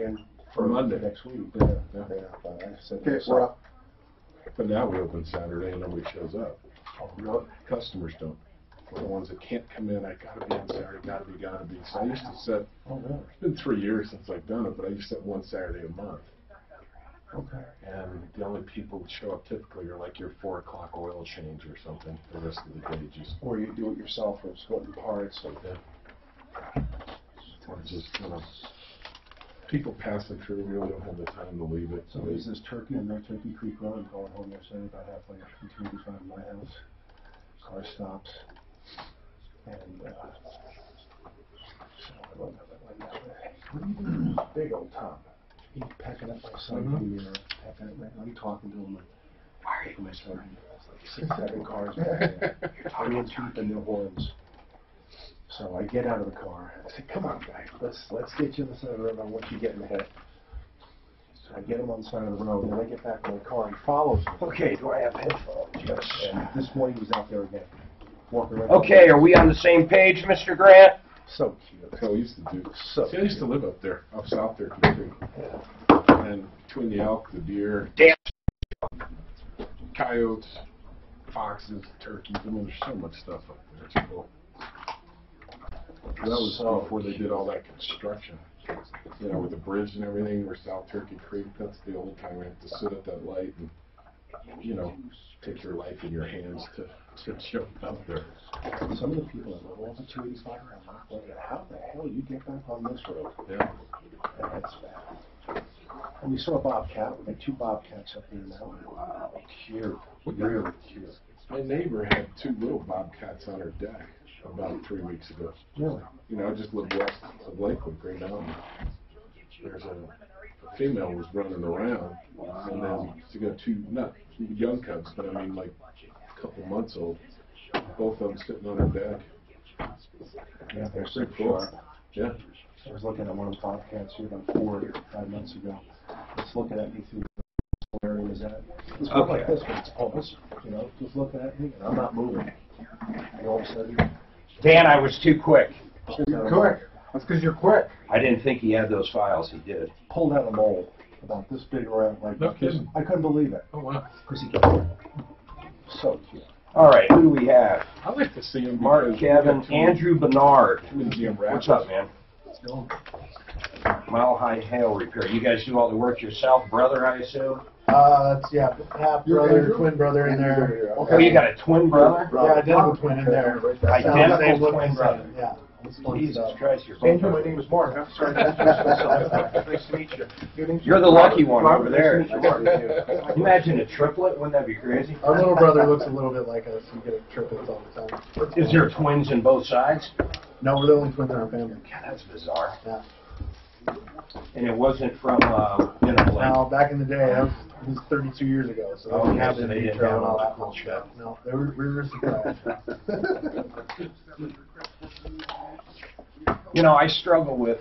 in for Monday next week. Yeah. I said, Okay, we're up. But now we open Saturday and nobody shows up. oh, really? Customers don't. The ones that can't come in, I gotta be on Saturday, gotta be. So I used to set, Oh, really? it's been 3 years since I've done it, but I used to set one Saturday a month. Okay. And the only people that show up typically are like your 4 o'clock oil change or something. The rest of the day just, Or you do it yourself or splitting parts. And, or just, people passing through really don't have the time to leave it. so is this Turkey on North Turkey Creek Road? I'm going home yesterday about halfway up from 285 to my house. Car stops. And so I went down there. What are you doing? Big old Tom. He's packing up my side mirror, packing up my, I'm talking to him. Why are you messing around? It's like 6, 7 cars back there. You're talking cheap and no horns. So I get out of the car. I said, "Come on, guy, let's get you on the side of the road. I want you to get in the head." So I get him on the side of the road, and then I get back in my car. He follows me. Okay, do I have headphones? Yes. And this morning he was out there again, walking around. Okay, are we on the same page, Mr. Grant? So cute. That's how we used to do. So See, I used to live up there, up south there, too. And between the elk, the deer, Damn. coyotes, foxes, turkeys, I mean, there's so much stuff up there. It's cool. That was before they did all that construction. With the bridge and everything, where South Turkey Creek, that's the only time we have to sit at that light and, take your life in your hands to jump out there. some of the people that live over 285 are not like, how the hell you get back on this road? Yeah. That's bad. And we saw a bobcat. We got 2 bobcats up there now. Wow, cute. Really cute. My neighbor had 2 little bobcats on her deck about 3 weeks ago. Really? I just live west of Lakewood, Green Mountain. There's a female was running around, and then she got 2, not young cubs, but I mean like a couple months old. Both of them sitting on her deck. Yeah, they're so cool. sharp. Yeah. I was looking at one of the bobcats here about 4 or 5 months ago. It's looking at me through the area is that. It's not like this, but it's almost, just looking at me, and I'm not moving. And all of a sudden, Dan, I was too quick. You're quick. That's because you're quick. I didn't think he had those files. He did. pulled out a mole about this big around, like No this. kidding. I couldn't believe it. Oh, wow. Because he got so cute. All right, who do we have? I like to see him. Mark Kevin, Andrew Bernard. What's up, man? Mile High Hail Repair. You guys do all the work yourself, brother, I assume? It's, half brother, twin brother in there. Oh, you got a twin brother? Yeah, identical twin in there. Identical twin brother. Yeah. Jesus Christ, you're Andrew, my name is Mark. I'm sorry to introduce myself. Nice to meet you. You're the lucky one over there. There. Imagine a triplet, wouldn't that be crazy? Our little brother looks a little bit like us. We get triplets all the time. Is there twins in both sides? No, we're the only twins in our family. God, that's bizarre. Yeah. And it wasn't from, Now, back in the day, that was 32 years ago, so Oh, they didn't yeah, have so the they in didn't vitro have and all all that that cool cool stuff. No, they were surprised. I struggle with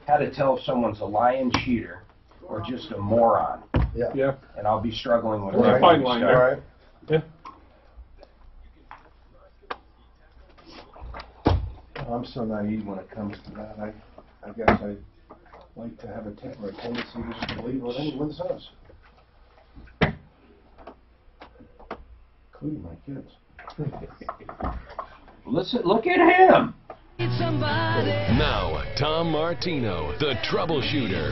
how to tell if someone's a lying cheater or just a moron. Yeah. Yeah. And I'll be struggling with There's a that. fine line there. All right. Yeah. I'm so naive when it comes to that. I guess I like to have a tendency to just believe what anyone says, including my kids. Listen, look at him. Now, Tom Martino, the Troubleshooter.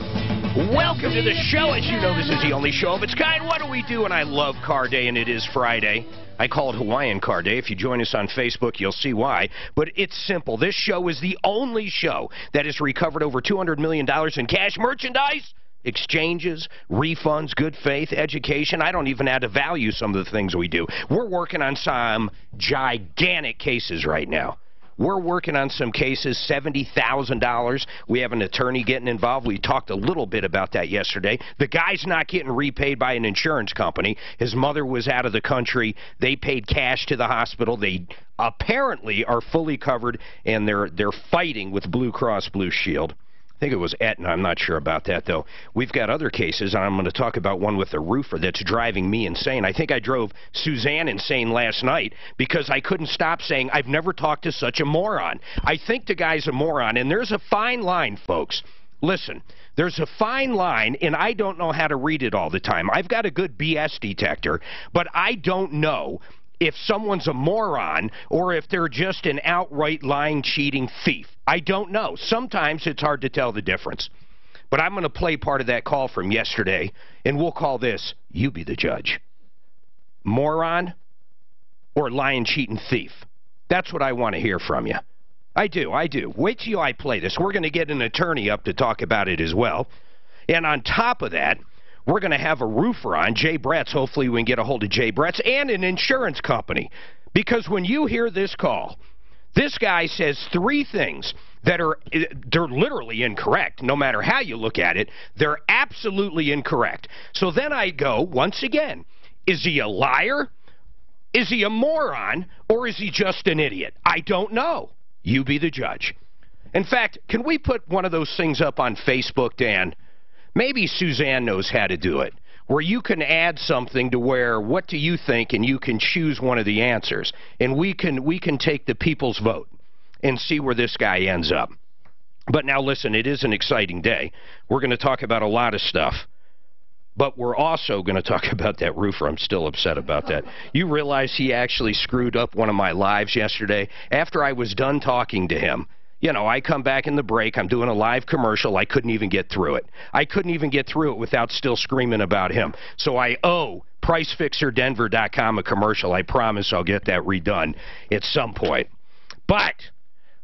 Welcome to the show. As you know, this is the only show of its kind. What do we do? And I love Car Day, and it is Friday. I call it Hawaiian Car Day. If you join us on Facebook, you'll see why. But it's simple. This show is the only show that has recovered over $200 million in cash, merchandise, exchanges, refunds, good faith, education. I don't even add to value some of the things we do. We're working on some gigantic cases right now. We're working on some cases, $70,000. We have an attorney getting involved. We talked a little bit about that yesterday. The guy's not getting repaid by an insurance company. His mother was out of the country. They paid cash to the hospital. They apparently are fully covered, and they're fighting with Blue Cross Blue Shield. I think it was Aetna. I'm not sure about that, though. We've got other cases, and I'm going to talk about one with a roofer that's driving me insane. I think I drove Suzanne insane last night because I couldn't stop saying, I've never talked to such a moron. I think the guy's a moron, and there's a fine line, folks. listen, there's a fine line, and I don't know how to read it all the time. I've got a good BS detector, but I don't know if someone's a moron or if they're just an outright lying, cheating thief. I don't know. Sometimes it's hard to tell the difference. But I'm going to play part of that call from yesterday, and we'll call this, you be the judge. Moron or lying, cheating thief? That's what I want to hear from you. I do. Wait till I play this. We're going to get an attorney up to talk about it as well. And on top of that, we're going to have a roofer on, Jay Bretz. Hopefully we can get a hold of Jay Bretz, and an insurance company. Because when you hear this call, this guy says three things that they're literally incorrect. No matter how you look at it, they're absolutely incorrect. So then I go, once again, is he a liar? Is he a moron? Or is he just an idiot? I don't know. You be the judge. In fact, can we put one of those things up on Facebook, Dan? Maybe Suzanne knows how to do it, where you can add something to where, what do you think, and you can choose one of the answers. And we can take the people's vote and see where this guy ends up. But now listen, it is an exciting day. We're going to talk about a lot of stuff. But we're also going to talk about that roofer. I'm still upset about that. You realize he actually screwed up one of my lives yesterday? After I was done talking to him, you know, I come back in the break, I'm doing a live commercial, I couldn't even get through it. I couldn't even get through it without still screaming about him. So I owe PriceFixerDenver.com a commercial. I promise I'll get that redone at some point. But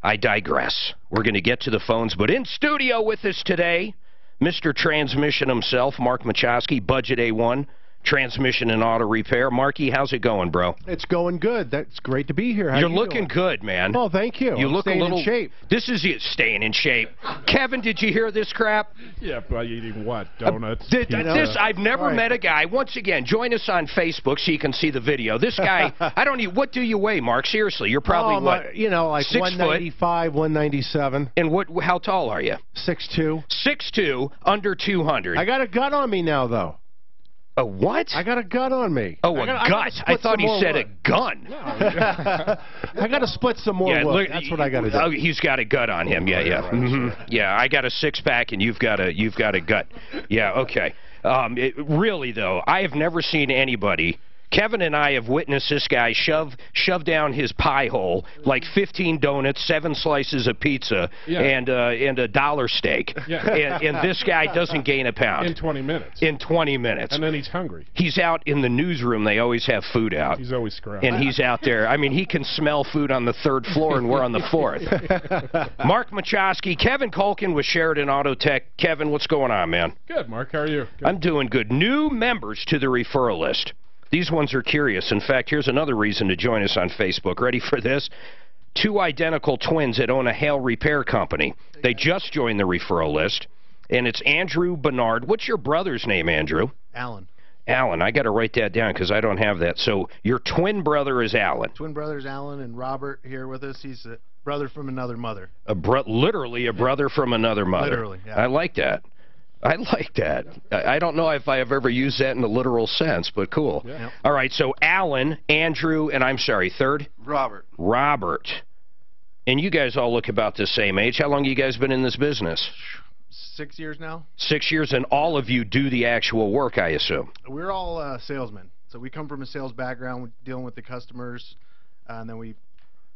I digress. We're going to get to the phones, but in studio with us today, Mr. Transmission himself, Mark Machowski, Budget A1, Transmission and Auto Repair. Marky, how's it going, bro? It's going good. That's great to be here. You're looking good, man. Oh, thank you. You look a little in shape. This is you staying in shape. Kevin, did you hear this crap? Yeah, by eating what? Donuts? I've never met a guy. Once again, join us on Facebook so you can see the video. This guy, I don't even, what do you weigh, Mark? Seriously, you're probably what? You know, like 195, 197. And how tall are you? 6'2". 6'2", under 200. I got a gut on me now, though. A what? I got a gut on me. Oh, a gut. I thought he said a gun. No. I got to split some more wood. That's what I got to do. Oh, he's got a gut on him. Yeah, yeah. Mm-hmm. Yeah, I got a six-pack, and you've got a gut. Yeah, okay. Really, though, I have never seen anybody... Kevin and I have witnessed this guy shove down his pie hole like 15 donuts, 7 slices of pizza, and a dollar steak. Yeah. And this guy doesn't gain a pound. In 20 minutes. In 20 minutes. And then he's hungry. He's out in the newsroom. They always have food out. He's always scrubbing. And he's out there. I mean, he can smell food on the 3rd floor, and we're on the 4th. Mark Machowski, Kevin Culkin with Sheridan Auto Tech. Kevin, what's going on, man? Good, Mark. How are you? Good. I'm doing good. New members to the referral list. These ones are curious. In fact, here's another reason to join us on Facebook. Ready for this? 2 identical twins that own a Hale Repair Company. They just joined the referral list, and it's Andrew Bernard. What's your brother's name, Andrew? Alan. Alan. I got to write that down because I don't have that. So your twin brother is Alan. Twin brothers Alan and Robert here with us. He's a brother from another mother. Literally a brother from another mother. Literally, yeah. I like that. I like that. I don't know if I have ever used that in a literal sense, but cool. Yeah. Yep. All right, so Alan, Andrew, and I'm sorry, third? Robert. Robert. And you guys all look about the same age. How long have you guys been in this business? 6 years now. 6 years, and all of you do the actual work, I assume. We're all salesmen. So we come from a sales background, dealing with the customers, and then we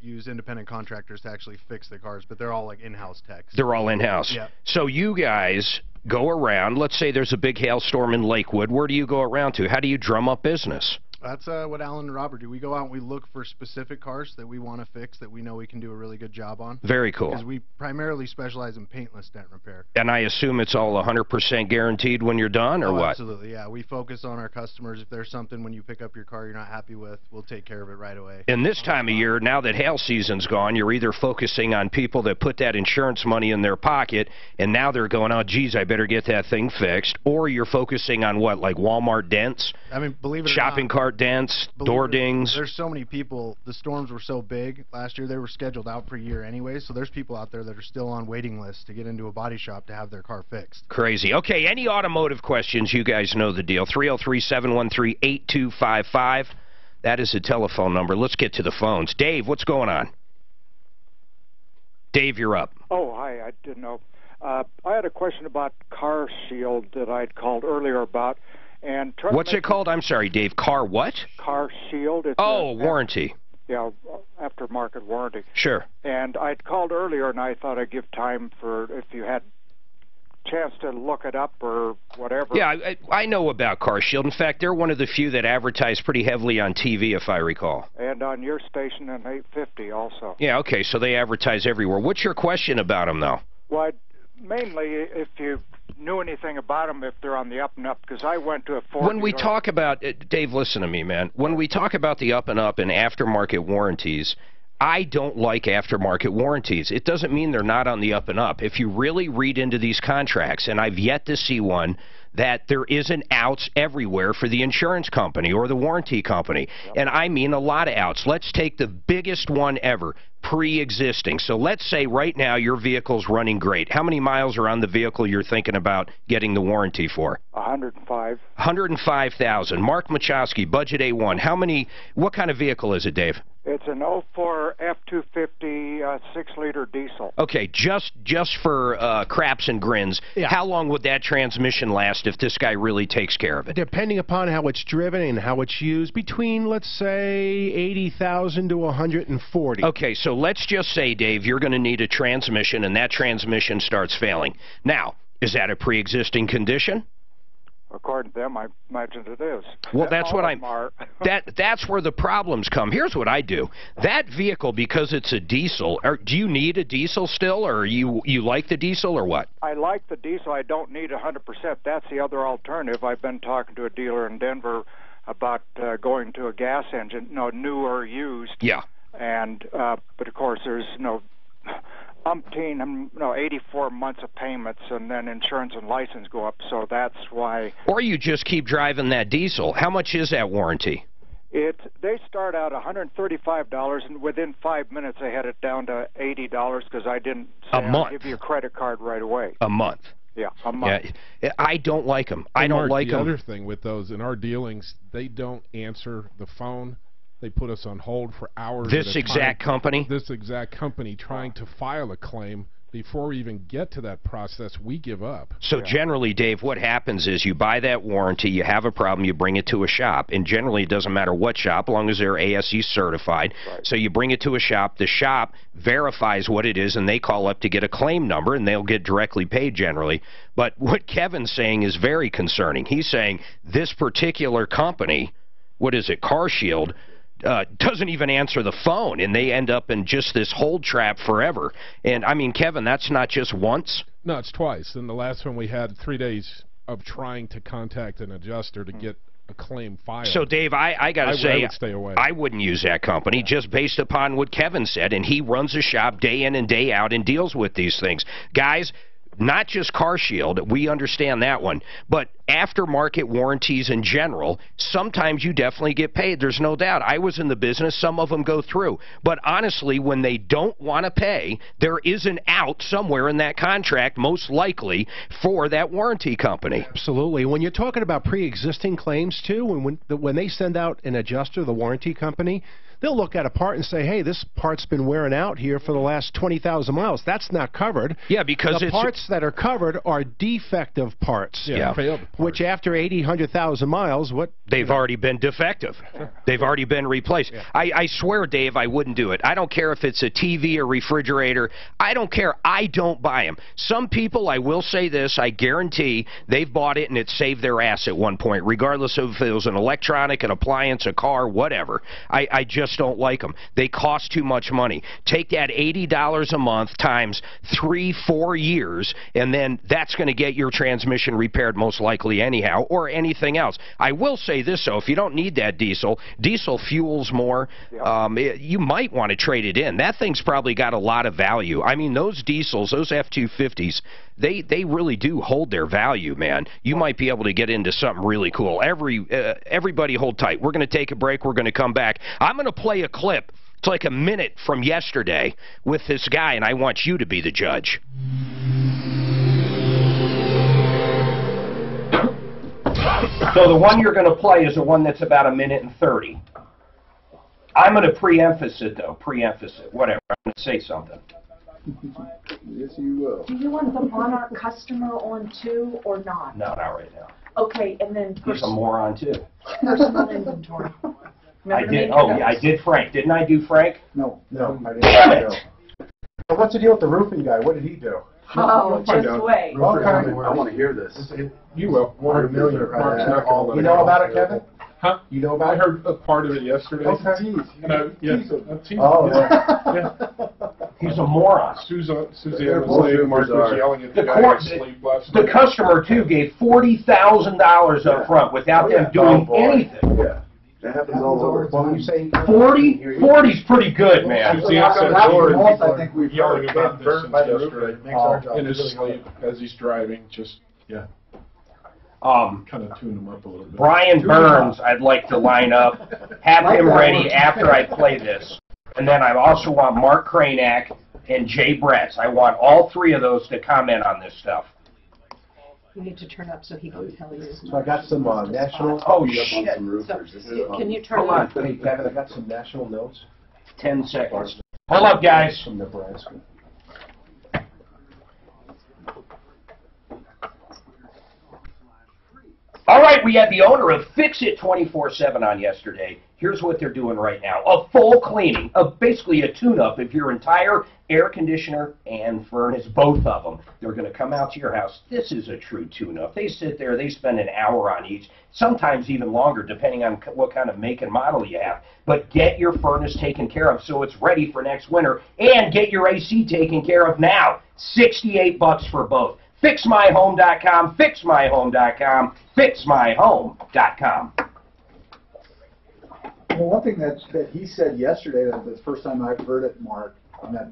use independent contractors to actually fix the cars, but they're all like in-house techs. They're all in-house. Yeah. So you guys go around. Let's say there's a big hailstorm in Lakewood. Where do you go around to? How do you drum up business? That's what Alan and Robert do. We go out and we look for specific cars that we want to fix that we know we can do a really good job on. Very cool. Because we primarily specialize in paintless dent repair. And I assume it's all 100% guaranteed when you're done, or what? Absolutely, yeah. We focus on our customers. If there's something when you pick up your car you're not happy with, we'll take care of it right away. And this time of year, now that hail season's gone, you're either focusing on people that put that insurance money in their pocket, and now they're going, oh, geez, I better get that thing fixed, or you're focusing on what, like Walmart dents? I mean, believe it or not, shopping cart dents, door dings. There's so many people. The storms were so big last year, they were scheduled out for a year anyway, so there's people out there that are still on waiting lists to get into a body shop to have their car fixed. Crazy. Okay, any automotive questions, you guys know the deal. 303-713-8255. That is the telephone number. Let's get to the phones. Dave, what's going on? Dave, you're up. Oh, hi. I didn't know. I had a question about Car Shield that I'd called earlier about. And what's it called? I'm sorry, Dave. Car what? Car Shield. It's warranty. Yeah, aftermarket warranty. Sure. And I'd called earlier, and I thought I'd give time for if you had chance to look it up or whatever. Yeah, I know about Car Shield. In fact, they're one of the few that advertise pretty heavily on TV, if I recall. And on your station in 850 also. Yeah, okay, so they advertise everywhere. What's your question about them, though? Well, mainly if you knew anything about them, if they're on the up and up, because I went to a Ford. When we talk about, Dave, listen to me, man. When we talk about the up and up and aftermarket warranties, I don't like aftermarket warranties. It doesn't mean they're not on the up and up. If you really read into these contracts, and I've yet to see one, that there isn't outs everywhere for the insurance company or the warranty company. Yep. And I mean a lot of outs. Let's take the biggest one ever, pre-existing. So let's say right now your vehicle's running great. How many miles are on the vehicle you're thinking about getting the warranty for? 105. 105,000. Mark Machowski, budget A1. What kind of vehicle is it, Dave? It's an 04 F-250 6-liter diesel. Okay, just for craps and grins, how long would that transmission last if this guy really takes care of it? Depending upon how it's driven and how it's used, between, let's say, 80,000 to 140. Okay, so let's just say, Dave, you're going to need a transmission, and that transmission starts failing. Now, is that a pre-existing condition? According to them, I imagine it is. Well, that's what that's where the problems come. Here's what I do. That vehicle, because it's a diesel, do you need a diesel still, or you like the diesel, or what? I like the diesel. I don't need 100%. That's the other alternative. I've been talking to a dealer in Denver about going to a gas engine, new or used. Yeah. And but of course, there's 84 months of payments, and then insurance and license go up, so that's why. Or you just keep driving that diesel. How much is that warranty? They start out $135, and within 5 minutes they had it down to $80 because I didn't say I'll give you a credit card right away. A month. Yeah, a month. Yeah, I don't like them. I don't like them. The other thing with those, in our dealings, they don't answer the phone. They put us on hold for hours. This exact company? This exact company trying to file a claim. Before we even get to that process, we give up. So generally, Dave, what happens is you buy that warranty, you have a problem, you bring it to a shop, and generally it doesn't matter what shop, as long as they're ASE certified. Right. So you bring it to a shop, the shop verifies what it is, and they call up to get a claim number, and they'll get directly paid generally. But what Kevin's saying is very concerning. He's saying this particular company, what is it, Car Shield, doesn't even answer the phone, and they end up in just this hold trap forever. And, I mean, Kevin, that's not just once? No, it's twice. And the last one we had 3 days of trying to contact an adjuster to get a claim filed. So, Dave, I got to say, I would stay away. I wouldn't use that company just based upon what Kevin said, and he runs a shop day in and day out and deals with these things. Guys, not just Car Shield, we understand that one, but aftermarket warranties in general, sometimes you definitely get paid. There's no doubt. I was in the business. Some of them go through. But honestly, when they don't want to pay, there is an out somewhere in that contract, most likely, for that warranty company. Absolutely. When you're talking about pre-existing claims, too, when they send out an adjuster, the warranty company, they'll look at a part and say, hey, this part's been wearing out here for the last 20,000 miles. That's not covered. Yeah, because the parts that are covered are defective parts. Yeah, failed parts. Which after 100,000 miles, they've already been defective. They've already been replaced. Yeah. I swear, Dave, I wouldn't do it. I don't care if it's a TV or refrigerator. I don't care. I don't buy them. Some people, I will say this, I guarantee they've bought it and it saved their ass at one point, regardless of if it was an electronic, an appliance, a car, whatever. I just don't like them. They cost too much money. Take that $80 a month times 3-4 years, and then that's going to get your transmission repaired most likely anyhow, or anything else. I will say this, though, if you don't need that diesel fuels more. You might want to trade it in. That thing's probably got a lot of value. I mean, those diesels, those F-250s, they really do hold their value, man. You might be able to get into something really cool. Everybody hold tight. We're going to take a break. We're going to come back. I'm going to play a clip. It's like a minute from yesterday with this guy, and I want you to be the judge. So the one you're going to play is the one that's about 1:30. I'm going to preemphasize it, though. Whatever. I'm going to say something. Yes, you will. Do you want the Monarch customer on too, or not? No, not right now. Okay, and then He's a moron too. personal inventory. I Remember did. the Oh, notes? yeah, I did Frank. Didn't I do Frank? No, I didn't. Damn it! So what's the deal with the roofing guy? What did he do? Oh, Find just out. wait. Okay. I want to hear this. You will. $1 million. Mark's not gonna let You it know go. about it, Kevin? Huh? You know I about it? heard a part of it yesterday. Okay. And I, yeah, I'm teasing. Oh, yeah. He's a moron. Suzanne They're was saying bullshitters Mark was are. yelling at the The guy court- in sleep last The night. customer too gave $40,000 up front without them doing anything. Yeah. That happens all over. What were you saying? 40's pretty good, man. Suzanne said That's George the most I think we've yelling heard. about this Burnt since by the roof, yesterday. it makes our job In his really sleep as he's driving, just, yeah, Um, kind of tune him up a little bit. Brian Burns, I'd like to line up, have him ready after I play this. And then I also want Mark Cranack and Jay Bretz. I want all three of those to comment on this stuff. You need to turn up so he can tell you. So I got some national. Oh, shit. So, can you turn Hold up? on. Hey, Kevin, I got some national notes 10 seconds. Hold up, guys. from Nebraska. All right, we had the owner of Fix It 24/7 on yesterday. Here's what they're doing right now. A full cleaning, basically a tune-up of your entire air conditioner and furnace, both of them. They're going to come out to your house. This is a true tune-up. They sit there, they spend an hour on each, sometimes even longer, depending on what kind of make and model you have. But get your furnace taken care of so it's ready for next winter, and get your AC taken care of now. $68 for both. FixMyHome.com, FixMyHome.com, FixMyHome.com. Well, one thing that he said yesterday, that the first time I've heard it, Mark, on that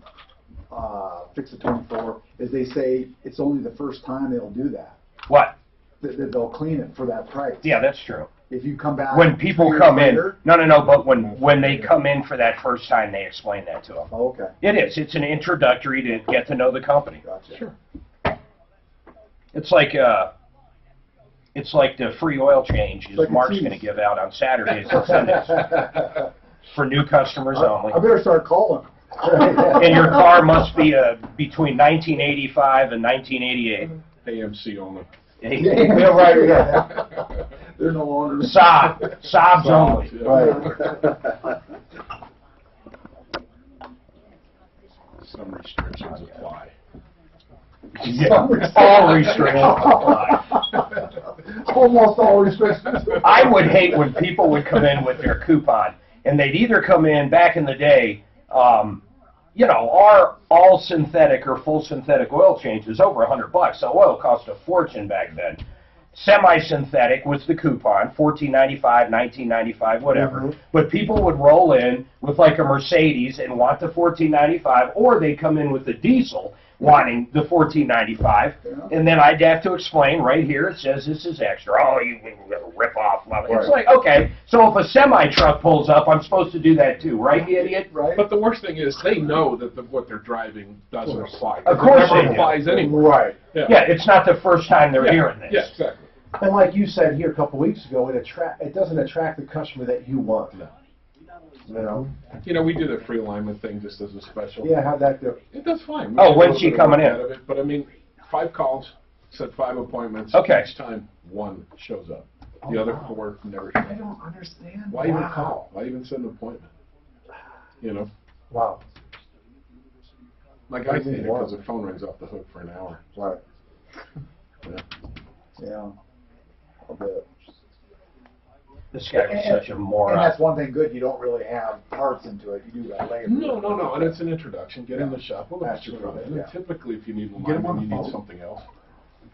Fix It 24, is they say it's only the first time they'll do that. What? That they'll clean it for that price. Yeah, that's true. If you come back When people 3 years come in, later- no, but when they come in for that first time, they explain that to them. Oh, okay. It is. It's an introductory to get to know the company. Gotcha. Sure. It's like the free oil change Like a Mark's tease. going to give out on Saturdays and Sundays for new customers only. I better start calling. And your car must be between 1985 and 1988. AMC only. Yeah, right, yeah. They're no longer... Saabs only. Yeah. Right. Some restrictions apply. Yeah, all restrictions apply. Almost all restrictions. I would hate when people would come in with their coupon, and they'd either come in back in the day, our all synthetic or full synthetic oil change was over $100. So oil cost a fortune back then. Semi-synthetic was the coupon, $14.95, $19.95, whatever. But people would roll in with like a Mercedes and want the $14.95, or they'd come in with the diesel wanting the $14.95, and then I'd have to explain right here. It says this is extra. Oh, you rip off. It's like, okay, so if a semi truck pulls up, I'm supposed to do that too, right, you idiot? Right. But the worst thing is they know that what they're driving doesn't apply. Of course it they never do. applies anyway. Right. Yeah, it's not the first time they're hearing this. Yeah, exactly. And like you said here a couple weeks ago, it doesn't attract the customer that you want. No. You know? You know, we did a free alignment thing just as a special. Yeah, how'd that go? It does fine. Oh, We when's did a she little bit coming of in? work out of it, but I mean, 5 calls, set 5 appointments. Okay. Each time, 1 shows up. The other 4 never show I up. don't understand. Why even call? Why even set an appointment? You know? Wow. Like I hate it because the phone rings off the hook for an hour. Right. Yeah. Yeah. I'll bet. This guy was such a And moron. that's one thing good, you don't really have parts into it. You do got labor. No, and it's an introduction. Get in the shop. Well, that's That's your true, problem. And yeah. typically, if you need get him on alignment, you the need phone? something else.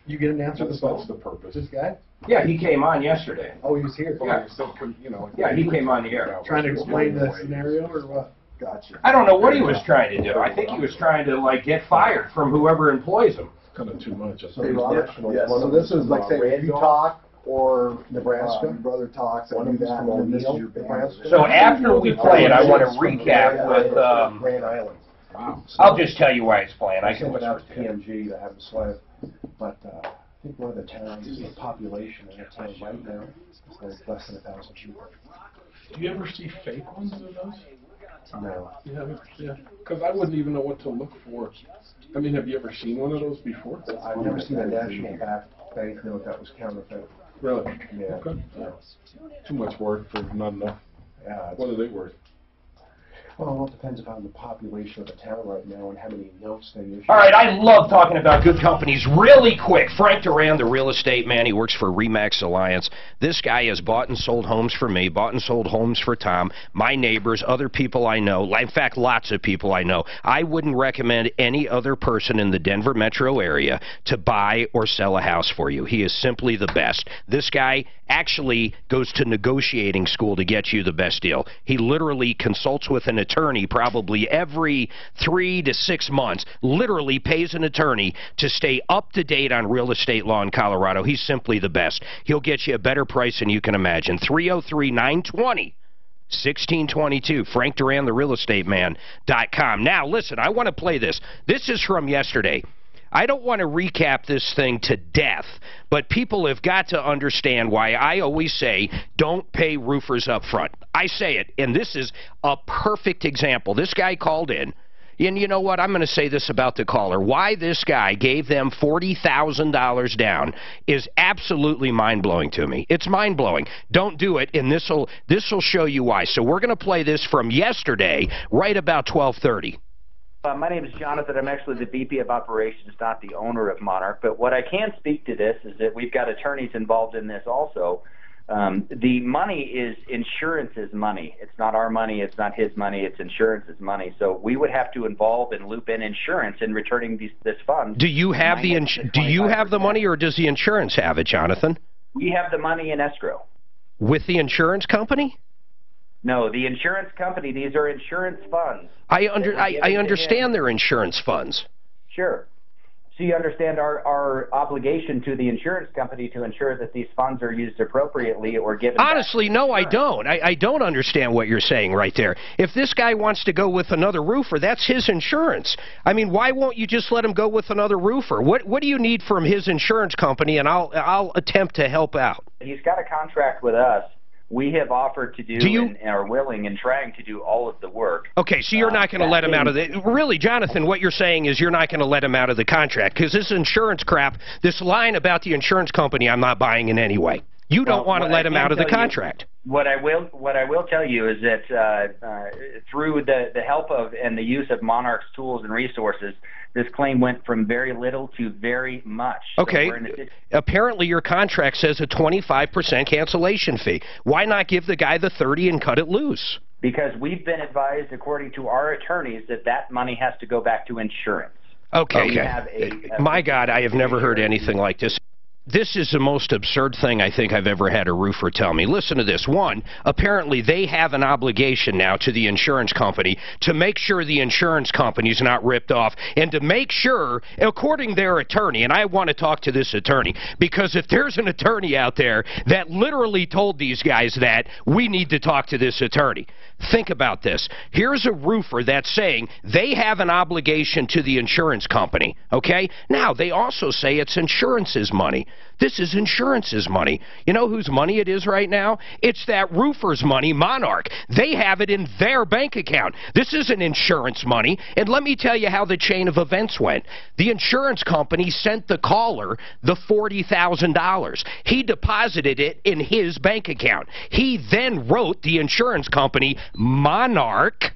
You get an answer to the That's phone? the purpose. This guy? Yeah, he came on yesterday. Oh, he was here. Yeah, you said, you know. Yeah, he came on the air. Trying to explain the scenario or what? Gotcha. I don't know what he was trying to do. I think he was trying to, get fired from whoever employs him. Kind of too much. I So think. Yeah, so this is like, say, if you talk, or Nebraska. your brother talks, I One do of them's that, from and then this is O'Neill, your band. Nebraska. So after we play it, I want to recap with, Grand Island. Wow. I'll just tell you why it's playing. I can sent it out whisper to to you. PMG to have them slide. But I think one of the towns, the population in that town right now is like less than 1,000 people. Do you ever see fake ones of those? No. Yeah. Because I wouldn't even know what to look for. I mean, have you ever seen one of those before? I've never seen a national banknote that was counterfeit. Really? Yeah. Okay. Yeah. Too much work for not enough. Yeah. What are they worth? Well, it all depends upon the population of the town right now and how many notes they issue. All right, I love talking about good companies. Really quick, Frank Duran, the real estate man, he works for RE/MAX Alliance. This guy has bought and sold homes for me, bought and sold homes for Tom, my neighbors, other people I know, in fact, lots of people I know. I wouldn't recommend any other person in the Denver metro area to buy or sell a house for you. He is simply the best. This guy actually goes to negotiating school to get you the best deal. He literally consults with an attorney probably every 3 to 6 months, literally pays an attorney to stay up to date on real estate law in Colorado. He's simply the best. He'll get you a better price than you can imagine. 303-920-1622. Frank Duran, the realestateman.com. Now, listen, I want to play this. This is from yesterday. I don't want to recap this thing to death, but people have got to understand why I always say don't pay roofers up front. I say it, and this is a perfect example. This guy called in, and you know what? I'm going to say this about the caller. Why this guy gave them $40,000 down is absolutely mind-blowing to me. It's mind-blowing. Don't do it, and this will show you why. So we're going to play this from yesterday, right about 12:30. My name is Jonathan. I'm actually the VP of Operations, not the owner of Monarch. But what I can speak to this is that we've got attorneys involved in this also. The money is insurance's money. It's not our money. It's not his money. It's insurance's money. So we would have to involve and loop in insurance in returning this fund. Do you have the money, or does the insurance have it, Jonathan? We have the money in escrow. With the insurance company? No, the insurance company. These are insurance funds. I understand they're insurance funds. Sure. So you understand our obligation to the insurance company to ensure that these funds are used appropriately or given. Honestly, no, I don't. I don't understand what you're saying right there. If this guy wants to go with another roofer, that's his insurance. I mean, why won't you just let him go with another roofer? What do you need from his insurance company, and I'll attempt to help out. He's got a contract with us. We have offered to do and are willing and trying to do all of the work. Okay, so you're not going to let him out of the... Really, Jonathan, what you're saying is you're not going to let him out of the contract, because this insurance crap, this line about the insurance company, I'm not buying in any way. You don't want to let him out of the contract. What I will tell you is that through the help of and the use of Monarch's tools and resources, this claim went from very little to very much. Okay. Apparently your contract says a 25% cancellation fee. Why not give the guy the 30 and cut it loose? Because we've been advised, according to our attorneys, that money has to go back to insurance. Okay. My God, I have never heard anything like this. This is the most absurd thing I think I've ever had a roofer tell me. Listen to this. One, apparently they have an obligation now to the insurance company to make sure the insurance company's not ripped off, and to make sure, according to their attorney, and I want to talk to this attorney, because if there's an attorney out there that literally told these guys that, we need to talk to this attorney. Think about this. Here's a roofer that's saying they have an obligation to the insurance company, okay? Now, they also say it's insurance's money. This is insurance's money. You know whose money it is right now? It's that roofer's money, Monarch. They have it in their bank account. This isn't insurance money. And let me tell you how the chain of events went. The insurance company sent the caller the $40,000. He deposited it in his bank account. He then wrote the insurance company, Monarch,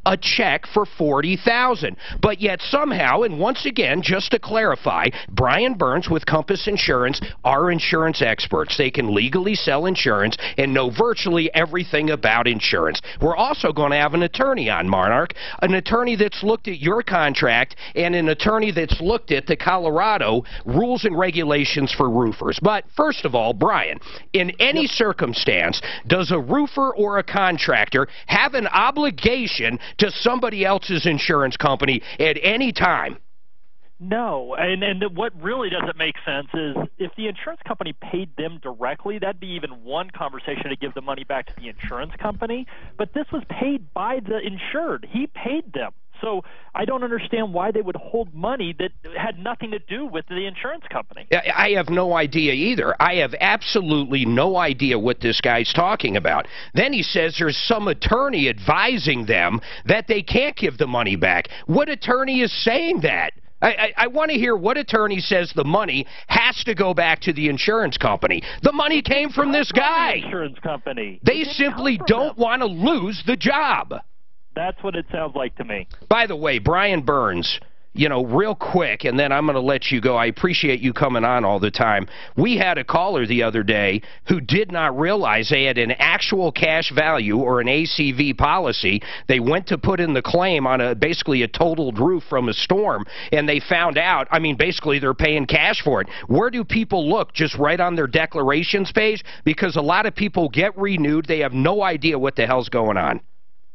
a check for $40,000. But yet somehow, and once again, just to clarify, Brian Burns with Compass Insurance are insurance experts. They can legally sell insurance and know virtually everything about insurance. We're also going to have an attorney on, Monarch, an attorney that's looked at your contract and an attorney that's looked at the Colorado rules and regulations for roofers. But first of all, Brian, in any circumstance, does a roofer or a contractor have an obligation to somebody else's insurance company at any time? No, and what really doesn't make sense is if the insurance company paid them directly, that'd be even one conversation to give the money back to the insurance company. But this was paid by the insured. He paid them. So I don't understand why they would hold money that had nothing to do with the insurance company. I have no idea either. I have absolutely no idea what this guy's talking about. Then he says there's some attorney advising them that they can't give the money back. What attorney is saying that? I want to hear what attorney says the money has to go back to the insurance company. The money came from this guy. The insurance company. They simply don't want to lose the job. That's what it sounds like to me. By the way, Brian Burns, you know, real quick, and then I'm going to let you go. I appreciate you coming on all the time. We had a caller the other day who did not realize they had an actual cash value or an ACV policy. They went to put in the claim on basically a totaled roof from a storm, and they found out, I mean, basically they're paying cash for it. Where do people look? Just right on their declarations page? Because a lot of people get renewed. They have no idea what the hell's going on.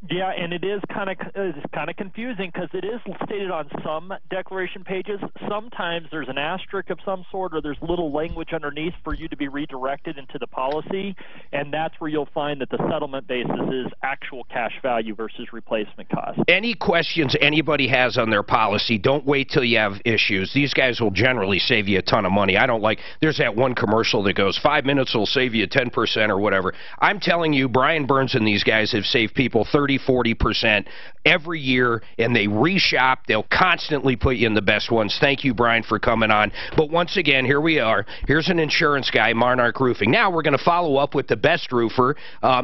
Yeah, and it is kind of confusing because it is stated on some declaration pages. Sometimes there's an asterisk of some sort, or there's little language underneath for you to be redirected into the policy, and that's where you'll find that the settlement basis is actual cash value versus replacement cost. Any questions anybody has on their policy, don't wait till you have issues. These guys will generally save you a ton of money. I don't like, there's that one commercial that goes, 5 minutes will save you 10% or whatever. I'm telling you, Brian Burns and these guys have saved people 30-40% every year, and they reshop. They'll constantly put you in the best ones. Thank you, Brian, for coming on. But once again, here we are. Here's an insurance guy, Monarch Roofing. Now we're going to follow up with the best roofer,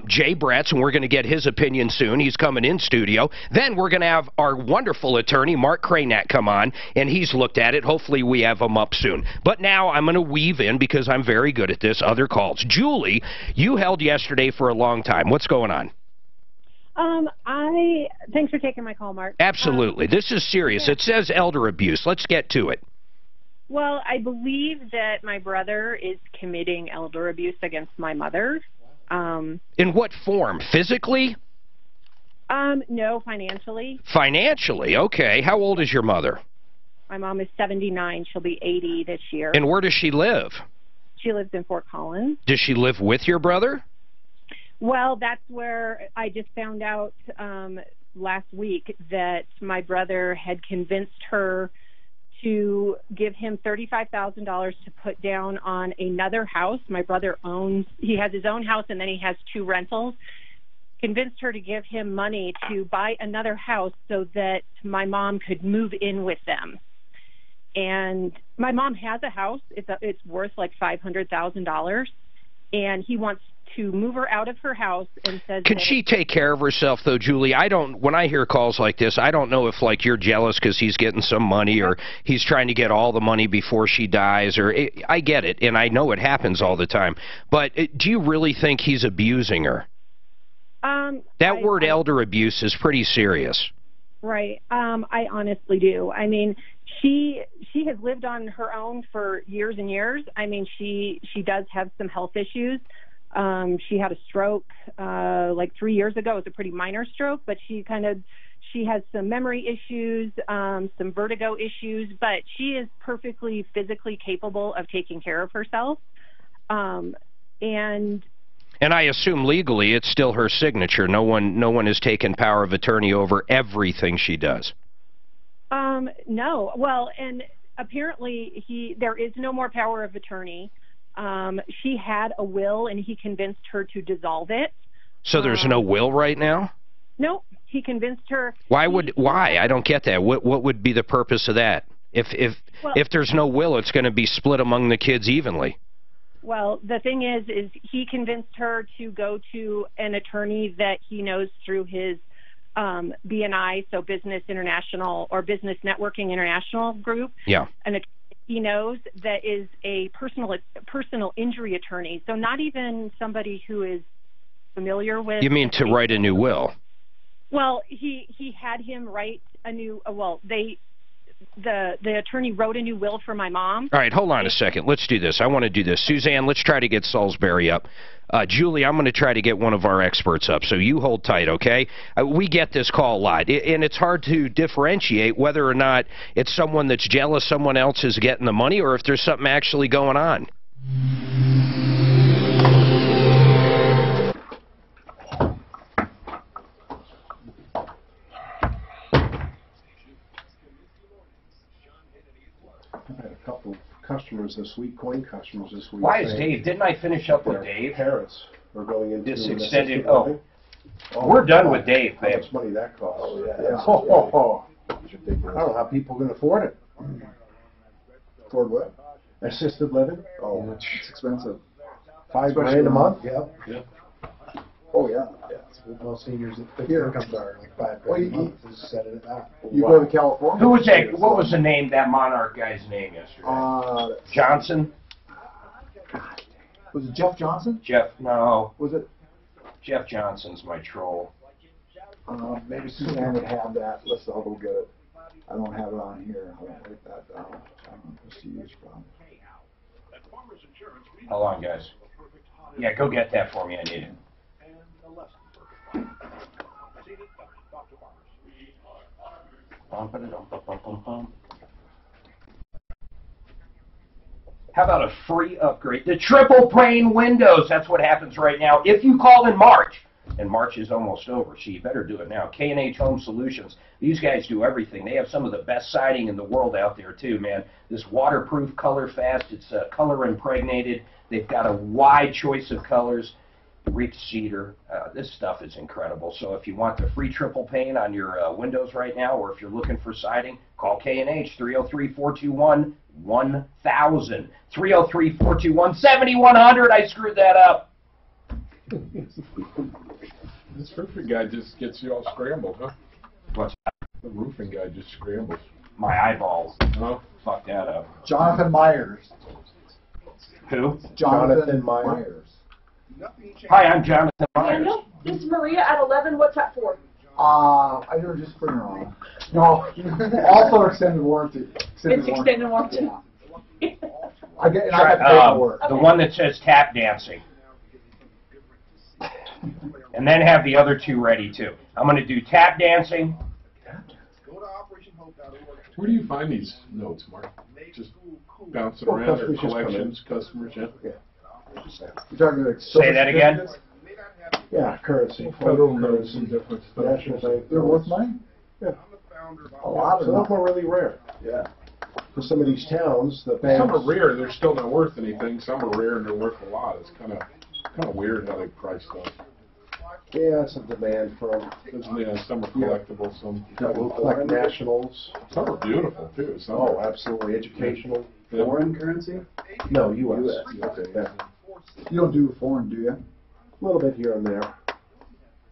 Jay Bretz, and we're going to get his opinion soon. He's coming in studio. Then we're going to have our wonderful attorney, Mark Cranat, come on, and he's looked at it. Hopefully we have him up soon. But now I'm going to weave in, because I'm very good at this, other calls. Julie, you held yesterday for a long time. What's going on? Thanks for taking my call, Mark. Absolutely. This is serious. Yeah. It says elder abuse. Let's get to it. Well, I believe that my brother is committing elder abuse against my mother. In what form? Physically? No, financially. Financially? Okay. How old is your mother? My mom is 79. She'll be 80 this year. And where does she live? She lives in Fort Collins. Does she live with your brother? Well, that's where I just found out last week that my brother had convinced her to give him $35,000 to put down on another house. My brother he has his own house, and then he has 2 rentals. Convinced her to give him money to buy another house so that my mom could move in with them. And my mom has a house. It's worth like $500,000, and he wants to move her out of her house and says Can she take care of herself, though, Julie? When I hear calls like this, I don't know if, like, you're jealous because he's getting some money or he's trying to get all the money before she dies. I get it, and I know it happens all the time. But do you really think he's abusing her? That word elder abuse is pretty serious. Right. I honestly do. I mean, she has lived on her own for years and years. I mean, she does have some health issues. She had a stroke like 3 years ago. It was a pretty minor stroke, but she has some memory issues, some vertigo issues, but she is perfectly physically capable of taking care of herself. And I assume legally it's still her signature. No one has taken power of attorney over everything she does. No. Well, and apparently there is no more power of attorney. She had a will, and he convinced her to dissolve it. So there's no will right now? No, he convinced her. Why? I don't get that. What would be the purpose of that? If there's no will, it's going to be split among the kids evenly. Well, the thing is he convinced her to go to an attorney that he knows through his BNI, so Business International or Business Networking International group. Yeah. And he knows that is a personal injury attorney, so not even somebody who is familiar with. You mean to write a new will? Well, he had him write a new. The attorney wrote a new will for my mom. All right, hold on a second. Let's do this. I want to do this. Suzanne, let's try to get Salisbury up. Julie, I'm going to try to get one of our experts up, so you hold tight, okay? We get this call a lot, and it's hard to differentiate whether or not it's someone that's jealous someone else is getting the money or if there's something actually going on. customers this week, coin customers this week. Why is saying Dave? Didn't I finish up with their Dave? parents are going into This an extended. assisted Oh, living. we're done with Dave, How babe. much money that costs? Oh, yeah. Yeah. It's ridiculous. I don't know how people can afford it. Afford what? Assisted living, Oh, it's expensive. $5,000 a month. Yep. Oh, yeah. Most seniors at fixed Here. incomes are like $5,000 Well, a you- month, just set it at that. You go to California. Who was that? What was the name? That Monarch guy's name yesterday? Johnson. Was it Jeff Johnson? Jeff. No. Was it? Jeff Johnson's my troll. Maybe Suzanne would have that. Let's all go get it. I don't have it on here. I don't write that down. Let's see which one. Hold on, guys. Yeah, go get that for me. I need it. How about a free upgrade? The triple pane windows. That's what happens right now. If you call in March, and March is almost over, so you better do it now. K&H Home Solutions. These guys do everything. They have some of the best siding in the world out there too, man. This waterproof, color fast. It's color impregnated. They've got a wide choice of colors. Reach cedar. This stuff is incredible. So if you want the free triple pane on your windows right now, or if you're looking for siding, call K&H 303-421-1000. 303-421-7100. I screwed that up. This roofing guy just gets you all scrambled, huh? What's that? The roofing guy just scrambles. My eyeballs. Oh. Fuck that up. Jonathan Myers. Who? Jonathan Myers. Hi, I'm Jonathan Myers. Daniel, this is Maria at 11. What's that for? I don't just bring her on. No, also extended warranty. It's extended warranty. Yeah. I get paperwork. The one that says tap dancing. And then have the other two ready too. I'm going to do tap dancing. Where do you find these notes, Mark? Just bouncing Well, around, or customers just come in. collections, customers, yeah? You're talking like Say that again? Yeah, currency. Federal foreign notes currency, and different stuff. National bank. They're worth money? Yeah. A lot of Some of them. them are really rare. Yeah. For some of these towns, the banks. Some are rare, they're still not worth anything. Some are rare and they're worth a lot. It's kind of weird how they price stuff. Yeah, it's a demand for them. Yeah, some are collectible, some We'll collect nationals. some are beautiful too. Some Oh, are, absolutely. Educational. yeah. Foreign currency? No, U.S. Okay. Yeah. You don't do foreign, do you? A little bit here and there.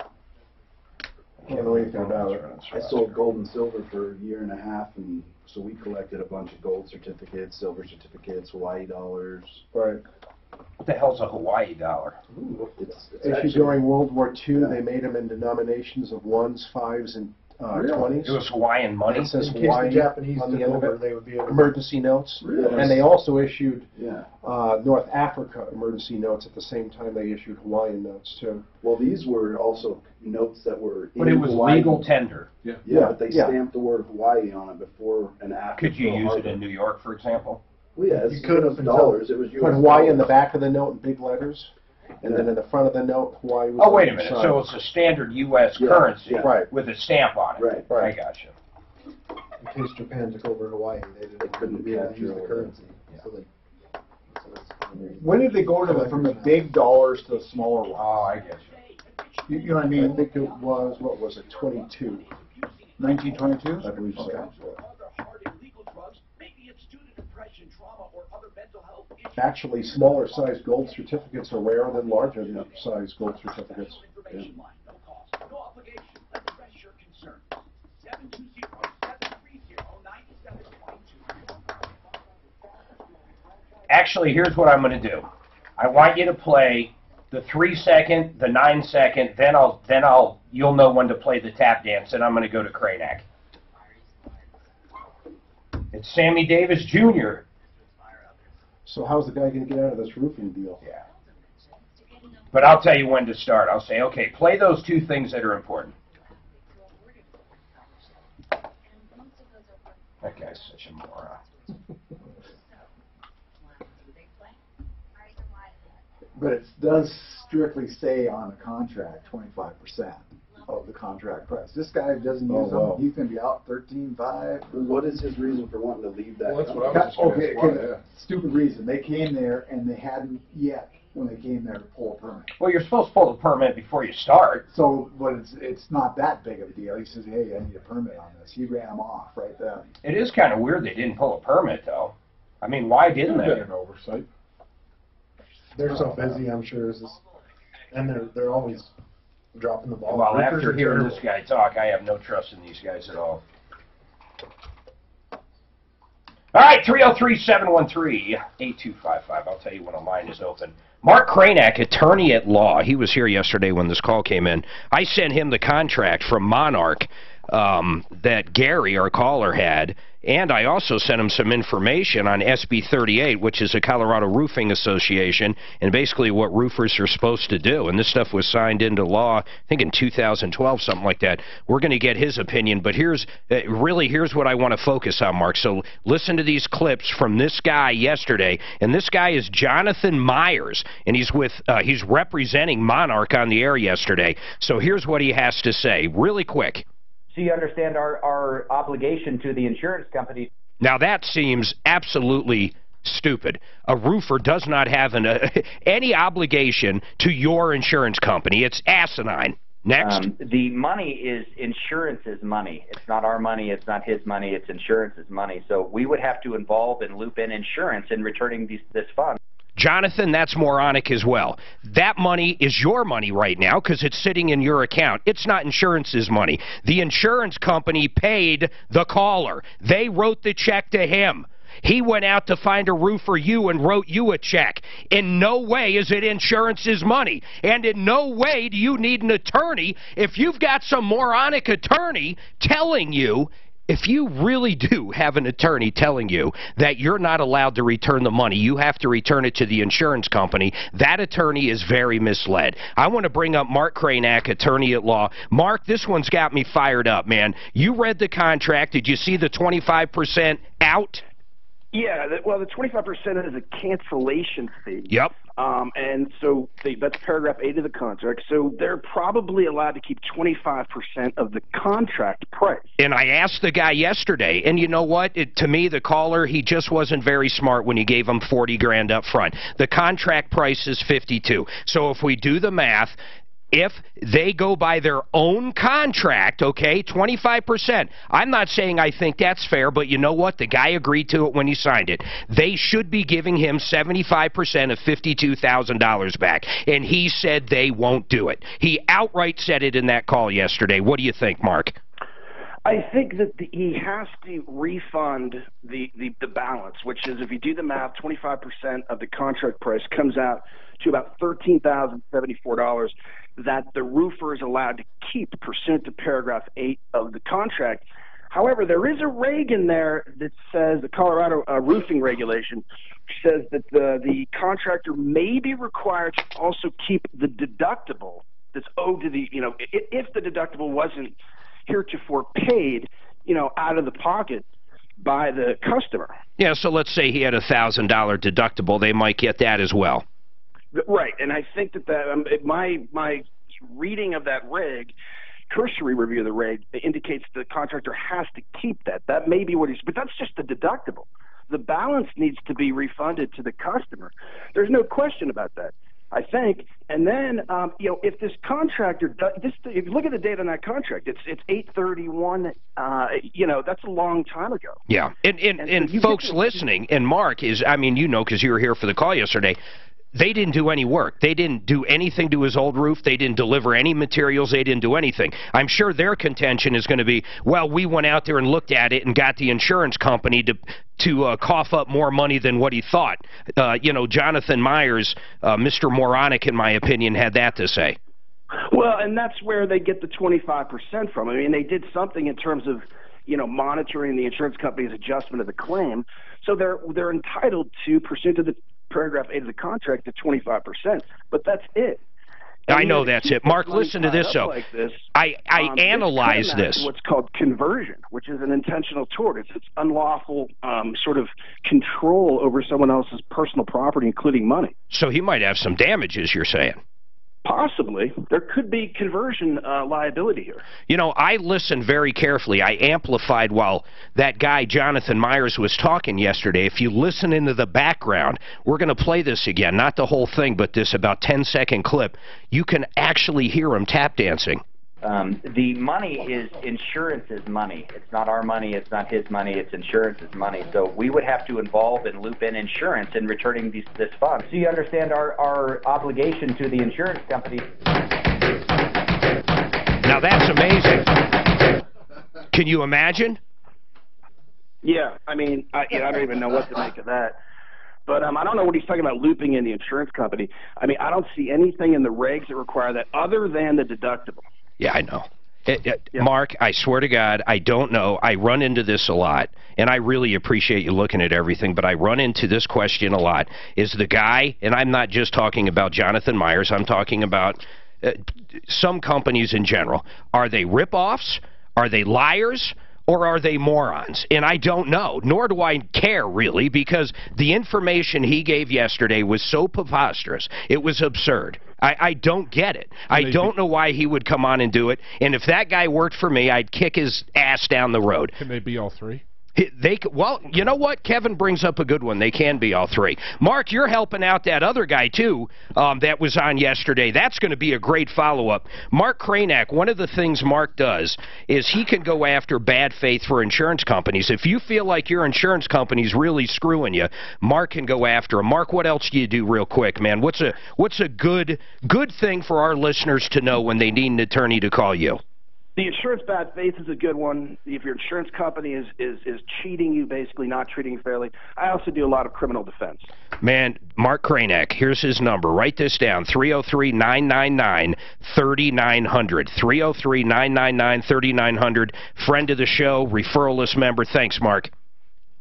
I don't know anything about it. I sold gold and silver for a year and a half, and so we collected a bunch of gold certificates, silver certificates, Hawaii dollars. Right. What the hell's a Hawaii dollar? It's Issued actually, during World War II, they made them in denominations of 1s, 5s, and 20s. It was Hawaiian money. It says In case Hawaii the Japanese on the took end of over, it. they would be able to. Emergency notes. Really? And they also issued yeah. North Africa emergency notes at the same time they issued Hawaiian notes too. Well, these were also notes that were But in it was Hawaii. legal tender. Yeah, Yeah, but they yeah. stamped the word Hawaii on it before and after. Could you Pearl use it Harbor. in New York, for example? Well, yes, You could have until- dollars. It was Put US Hawaii in the dollars. back of the note in big letters, and then in the front of the note, Hawaii was Oh, on wait a the minute. side. So it's a standard U.S. Yeah, currency yeah. Right. with a stamp on it. Right. I gotcha. In case Japan took over Hawaii, they couldn't be able to use the currency. So they. So that's When did they go to from the big dollars to the smaller ones? Oh, I get you. You know what I I mean? think it was, what was it, 22? 1922? I believe so. Okay. Actually, smaller size gold certificates are rarer than larger size gold certificates. Yeah. Actually, here's what I'm going to do. I want you to play the 3-second, the 9-second, then you'll know when to play the tap dance, and I'm going to go to Cranack. It's Sammy Davis Jr. So how's the guy going to get out of this roofing deal? Yeah. But I'll tell you when to start. I'll say, okay, play those two things that are important. That guy's such a moron. But it does strictly say on the contract 25%. of the contract price. This guy doesn't use them. He's going to be out $13,500. What is his reason for wanting to leave that? Well, that's what I was just going to ask. Okay. Stupid reason. They came there and they hadn't yet, when they came there, to pull a permit. Well, you're supposed to pull the permit before you start. So, but it's not that big of a deal. He says, hey, I need a permit on this. He ran him off right then. It is kind of weird they didn't pull a permit, though. I mean, why didn't they? An oversight. They're so busy, I'm sure. And they're always dropping the ball. Well, after hearing this guy talk, I have no trust in these guys at all. All right, 303-713-8255. I'll tell you when a line is open. Mark Kranak, attorney at law. He was here yesterday when this call came in. I sent him the contract from Monarch that Gary, our caller, had. And I also sent him some information on SB 38, which is a Colorado Roofing Association, and basically what roofers are supposed to do. And this stuff was signed into law, I think in 2012, something like that. We're going to get his opinion, but here's what I want to focus on, Mark. So listen to these clips from this guy yesterday, and this guy is Jonathan Myers, and he's representing Monarch on the air yesterday. So here's what he has to say, really quick. So you understand our obligation to the insurance company. Now that seems absolutely stupid. A roofer does not have any obligation to your insurance company. It's asinine. Next. The money is insurance's money. It's not our money. It's not his money. It's insurance's money. So we would have to involve and loop in insurance in returning this fund. Jonathan, that's moronic as well. That money is your money right now because it's sitting in your account. It's not insurance's money. The insurance company paid the caller. They wrote the check to him. He went out to find a roof for you and wrote you a check. In no way is it insurance's money. And in no way do you need an attorney if you've got some moronic attorney telling you. If you really do have an attorney telling you that you're not allowed to return the money, you have to return it to the insurance company, that attorney is very misled. I want to bring up Mark Kranak, attorney at law. Mark, this one's got me fired up, man. You read the contract. Did you see the 25% out? Yeah, well, the 25% is a cancellation fee. Yep. And so that's paragraph 8 of the contract. So they're probably allowed to keep 25% of the contract price. And I asked the guy yesterday, and you know what? To me, the caller, he just wasn't very smart when he gave him $40,000 up front. The contract price is $52,000. So if we do the math, if they go by their own contract, okay, 25%. I'm not saying I think that's fair, but you know what? The guy agreed to it when he signed it. They should be giving him 75% of $52,000 back, and he said they won't do it. He outright said it in that call yesterday. What do you think, Mark? I think that he has to refund the balance, which is, if you do the math, 25% of the contract price comes out to about $13,074 that the roofer is allowed to keep pursuant to paragraph 8 of the contract. However, there is a reg in there that says, the Colorado roofing regulation says that the contractor may be required to also keep the deductible that's owed to the, if the deductible wasn't heretofore paid, out of the pocket by the customer. Yeah, so let's say he had a $1,000 deductible. They might get that as well. Right, and I think that my reading of that reg, cursory review of the reg, indicates the contractor has to keep that. That may be what he's, but that's just the deductible. The balance needs to be refunded to the customer. There's no question about that, I think. And then, if this contractor, if you look at the date on that contract, it's 8/31. That's a long time ago. Yeah, and folks listening, and Mark is, because you were here for the call yesterday. They didn't do any work. They didn't do anything to his old roof. They didn't deliver any materials. They didn't do anything. I'm sure their contention is going to be, well, we went out there and looked at it and got the insurance company to cough up more money than what he thought. Jonathan Myers, Mr. Moronic, in my opinion, had that to say. Well, and that's where they get the 25% from. I mean, they did something in terms of, monitoring the insurance company's adjustment of the claim. So they're entitled to, pursuant to the paragraph 8 of the contract, to 25%. But that's it. And I know that's it. Mark, listen to this, though. Like this, I analyze this. What's called conversion, which is an intentional tort. It's unlawful sort of control over someone else's personal property, including money. So he might have some damages, you're saying? possibly there could be conversion liability here. You know, I listened very carefully. I amplified while that guy, Jonathan Myers, was talking yesterday. If you listen into the background, we're going to play this again, not the whole thing, but this about 10-second clip. You can actually hear him tap dancing. The money is insurance's money. It's not our money. It's not his money. It's insurance's money. So we would have to involve and loop in insurance in returning this fund. So you understand our obligation to the insurance company. Now that's amazing. Can you imagine? Yeah, I mean, I don't even know what to make of that. But I don't know what he's talking about looping in the insurance company. I mean, I don't see anything in the regs that require that other than the deductible. Yeah, I know. Mark, I swear to God, I don't know. I run into this a lot, and I really appreciate you looking at everything, but I run into this question a lot. Is the guy, and I'm not just talking about Jonathan Myers, I'm talking about some companies in general, are they rip-offs? Are they liars? Or are they morons? And I don't know, nor do I care, really, because the information he gave yesterday was so preposterous. It was absurd. I don't get it. I don't know why he would come on and do it. And if that guy worked for me, I'd kick his ass down the road. Can they be all three? Well, you know what? Kevin brings up a good one. They can be all three. Mark, you're helping out that other guy, too, that was on yesterday. That's going to be a great follow-up. Mark Kranak, one of the things Mark does is he can go after bad faith for insurance companies. If you feel like your insurance company's really screwing you, Mark can go after them. Mark, what else do you do real quick, man? What's a good thing for our listeners to know when they need an attorney to call you? The insurance bad faith is a good one. If your insurance company is cheating you, basically not treating you fairly. I also do a lot of criminal defense. Man, Mark Kranak, here's his number. Write this down, 303-999-3900. 303-999-3900. Friend of the show, referral list member. Thanks, Mark.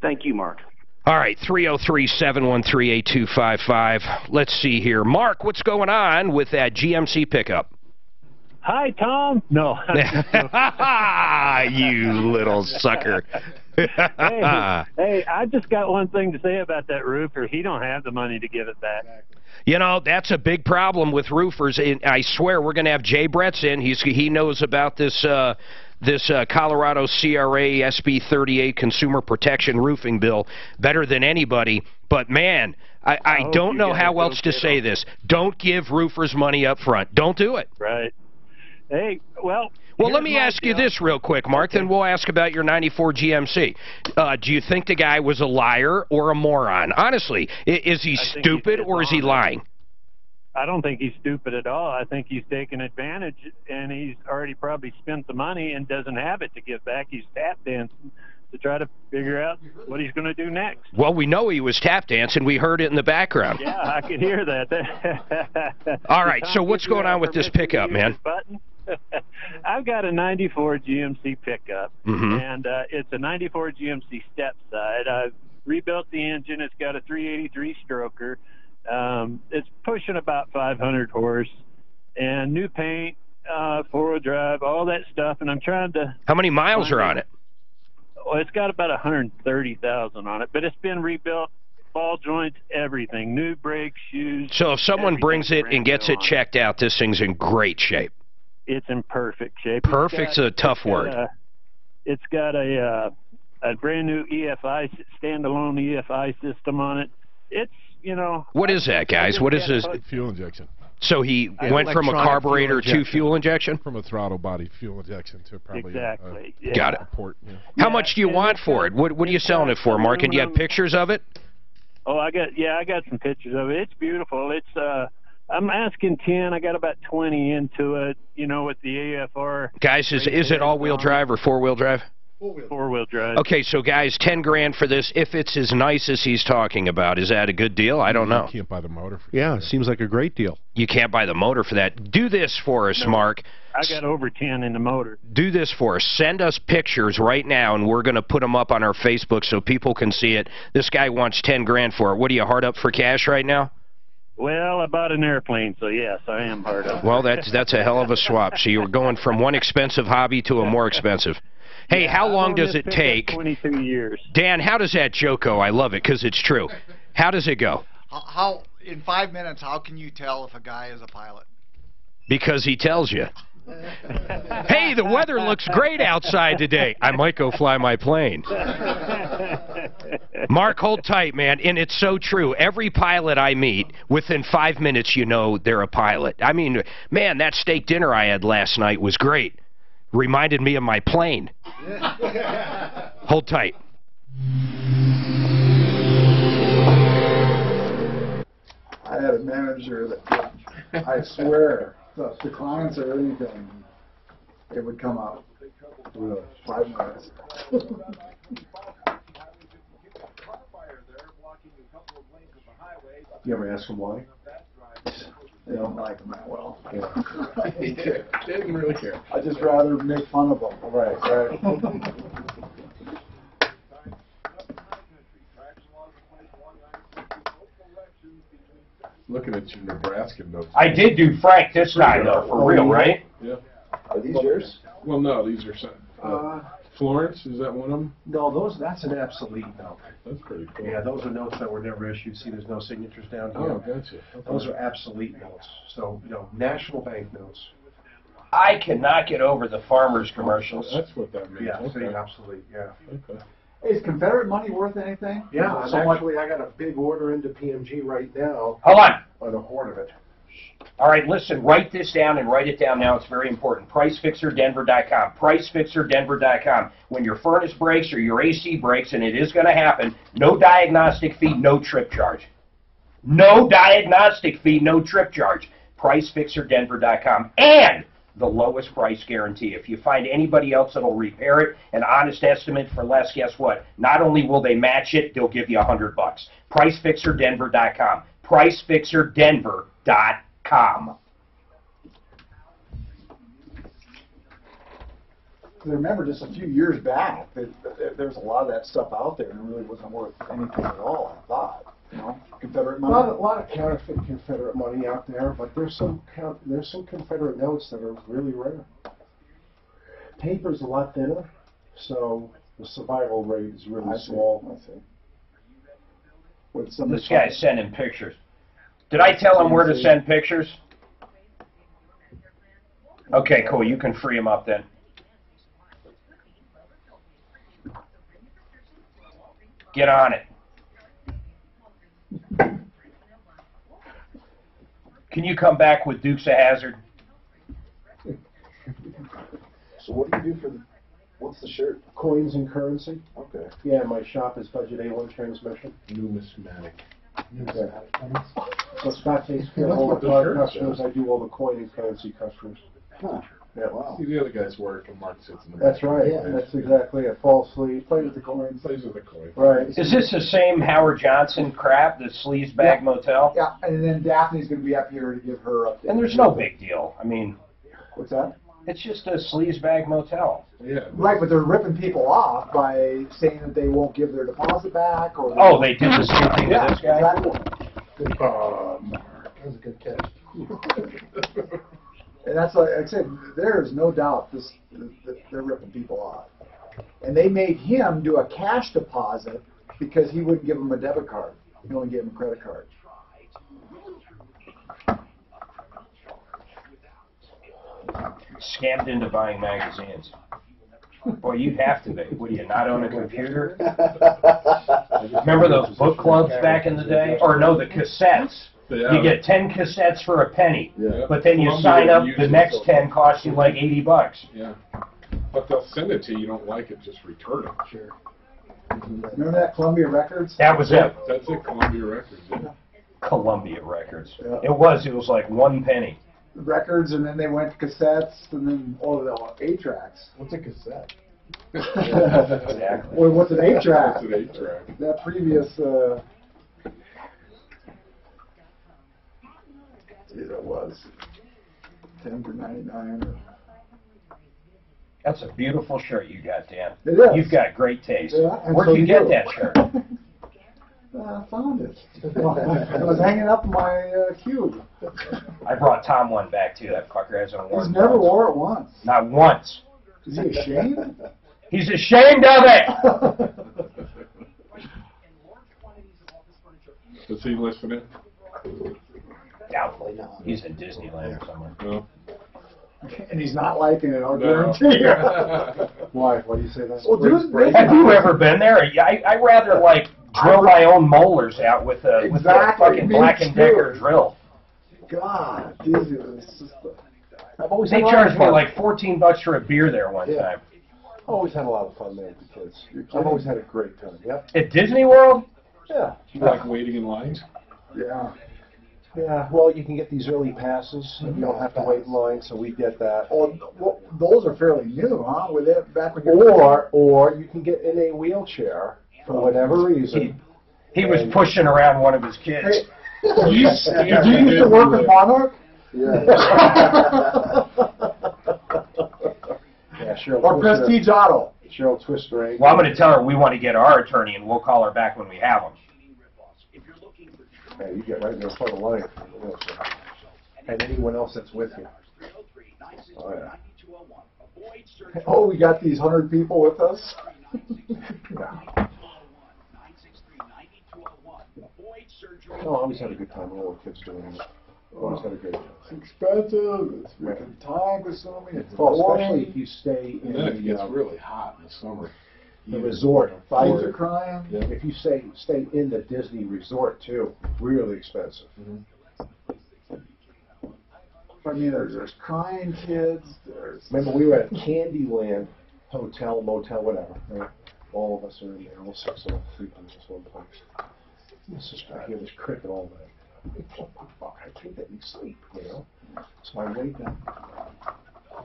Thank you, Mark. All right, 303-713-8255. Let's see here. Mark, what's going on with that GMC pickup? Hi, Tom. No. You little sucker. hey, I just got one thing to say about that roofer. He don't have the money to give it back. You know, that's a big problem with roofers. And I swear we're going to have Jay Bretz in. He knows about this Colorado CRA SB 38 Consumer Protection Roofing Bill better than anybody. But, man, I don't know how else to say this. Don't give roofers money up front. Don't do it. Right. Hey, well, let me ask you this real quick, Mark, then we'll ask about your 94 GMC. Do you think the guy was a liar or a moron? Honestly, is he stupid or is he lying? I don't think he's stupid at all. I think he's taken advantage, and he's already probably spent the money and doesn't have it to give back. He's tap dancing to try to figure out what he's going to do next. Well, we know he was tap dancing. We heard it in the background. Yeah, I could hear that. All right, so what's going on with this pickup, man? I've got a 94 GMC pickup, and it's a 94 GMC step side. I've rebuilt the engine. It's got a 383 stroker. It's pushing about 500 horse, and new paint, four-wheel drive, all that stuff, and I'm trying to... How many miles are on it? Well, it's got about 130,000 on it, but it's been rebuilt, ball joints, everything, new brakes, shoes. So if someone brings it and gets it checked out, this thing's in great shape. It's in perfect shape. Perfect's a tough word. It's got a brand new EFI, standalone EFI system on it. It's, you know... What is that, guys? What is this? Fuel injection. So he went from a carburetor to fuel injection? From a throttle body fuel injection to probably exactly. Got it. Port, yeah. How much do you want for it? What are you selling it for, Mark? And do you have pictures of it? Oh, I got some pictures of it. It's beautiful. It's I'm asking 10. I got about 20 into it, you know, with the AFR. Guys, is it all-wheel drive or four-wheel drive? Four-wheel drive. Okay, so guys, 10 grand for this. If it's as nice as he's talking about, is that a good deal? I don't know. You can't buy the motor for that. It seems like a great deal. You can't buy the motor for that. Do this for us, Mark. I got over 10 in the motor. Do this for us. Send us pictures right now, and we're going to put them up on our Facebook so people can see it. This guy wants 10 grand for it. What are you hard up for cash right now? Well, I bought an airplane, so yes, I am hard up. Well, that's a hell of a swap. So you're going from one expensive hobby to a more expensive. Hey, how long does it take? 22 years. Dan, how does that joke go? I love it because it's true. How does it go? How in 5 minutes, how can you tell if a guy is a pilot? Because he tells you. Hey, the weather looks great outside today. I might go fly my plane. Mark, hold tight, man. And it's so true. Every pilot I meet, within 5 minutes, you know they're a pilot. I mean, man, that steak dinner I had last night was great. Reminded me of my plane. Hold tight. I had a manager that, I swear, the clients or anything, it would come out. 5 minutes. You ever ask them why? They don't like them that well. Yeah. They didn't really care. I just rather make fun of them. Right, right. Looking at your Nebraska notes. I did do Frank this time, though, for real, right? Yeah. Are these yours? Well, no, these are Florence, is that one of them? No, that's an obsolete note. That's pretty cool. Yeah, those are notes that were never issued. See, there's no signatures down here. Oh, gotcha. Okay. Those are obsolete notes. So, national bank notes. I cannot get over the farmers commercials. That's what that means. Yeah, Okay. see, obsolete, yeah. Okay. Is Confederate money worth anything? Yeah, and So much. actually, I got a big order into PMG right now. Hold on. On a horde of it. All right, listen, write this down and write it down now. It's very important. PriceFixerDenver.com. PriceFixerDenver.com. When your furnace breaks or your AC breaks, and it is going to happen, no diagnostic fee, no trip charge. No diagnostic fee, no trip charge. PriceFixerDenver.com. And the lowest price guarantee. If you find anybody else that'll repair it, an honest estimate for less, guess what? Not only will they match it, they'll give you $100. PriceFixerDenver.com. PriceFixerDenver.com. Remember, just a few years back, there's a lot of that stuff out there, and it really wasn't worth anything at all, I thought. Confederate A money. lot of counterfeit Confederate money out there, but there's some Confederate notes that are really rare. Paper's a lot thinner, so the survival rate is really small. I see. This guy's sending pictures. Did I tell him where to send pictures? Okay, cool. You can free him up then. Get on it. Can you come back with Dukes of Hazzard? So what do you do for what's the shirt? Coins and currency. Okay. Yeah, my shop is Budget A1 Transmission. Numismatic. So Scott takes care of all the card customers. I do all the coin and currency customers. Huh. Yeah. Wow. See, the other guys work and Mark sits in the back. That's right. Yeah. That's exactly it. Fall asleep. Play with the coins. Plays with the coin. Right. Is this the same Howard Johnson crap, the Sleazebag Motel? Yeah, and then Daphne's going to be up here to give her update. And there's no big deal. I mean, what's that? It's just a Sleazebag Motel. Yeah. Right, but they're ripping people off by saying that they won't give their deposit back. Or Oh, they did the same thing to this guy? Exactly. Mark. That was a good catch. And that's like I said, there is no doubt they're ripping people off. And they made him do a cash deposit because he wouldn't give them a debit card. He only gave them a credit card. Scammed into buying magazines. Boy, you'd have to be. What, do you not own a computer? Remember those book clubs back in the day? Or no, the cassettes. Yeah. You get 10 cassettes for a penny, Yeah. but then you Columbia sign up, uses the next those. 10 cost you like $80. Yeah. But they'll send it to you. You don't like it, just return it. Sure. Remember that Columbia Records? That was it. That's it, Columbia Records. Yeah. Columbia Records. Yeah. It was like 1 penny. Records, and then they went to cassettes, and then all the 8-tracks. What's a cassette? Exactly. Well, what's an 8-track? What's an 8-track? That previous, it was 10 for 99. That's a beautiful shirt you got, Dan. It is. You've got great taste. Yeah, and Where'd so you you get do. that shirt? I found it. It was hanging up in my cube. I brought Tom one back too. That fucker hasn't worn He's it. never wore it once. Not once. Is he ashamed? He's ashamed of it. Is he listening? Doubtful. Probably not. He's in Disneyland or somewhere. And he's not liking it, I'll guarantee you. Why? Why do you say that? Well, dude, Have you ever been there? I rather like drill my own molars out with a fucking Black & Decker drill. God, Disney was just They charged me like $14 for a beer there one time. I've always had a lot of fun there with the kids. I've always had a great time. Yep. At Disney World? Yeah. You like waiting in lines? Yeah. Yeah, well, you can get these early passes. You don't have to wait in line, so we get that. Oh, well, those are fairly new, huh? With it back when you're Or you can get in a wheelchair for whatever reason. He was pushing around one of his kids. Hey, did you used to work with Monarch? Yeah. Yeah, Cheryl Or Twister. Prestige Auto. Cheryl Twister. Well, I'm going to tell her we want to get our attorney, and we'll call her back when we have him. Hey, you get right in the front of the line for the wheelchair. And anyone else that's with you. Oh, yeah. Oh, we got these 100 people with us? Yeah. No, I always had a good time. All the kids doing it. Always had a great time. It's expensive. It's freaking time consuming. It's Well, boring. especially if you stay in And then it gets the really hot in the summer. the resort. Kids are crying. Yeah. If you stay in the Disney resort too, really expensive. I mean, there's crying kids. There's Remember, we were at Candyland Hotel, motel, whatever. Right? All of us are in there. All six of us sleep in just one place. This is I hear this cricket all night. Fuck, I can't get any sleep, you know. So I wake up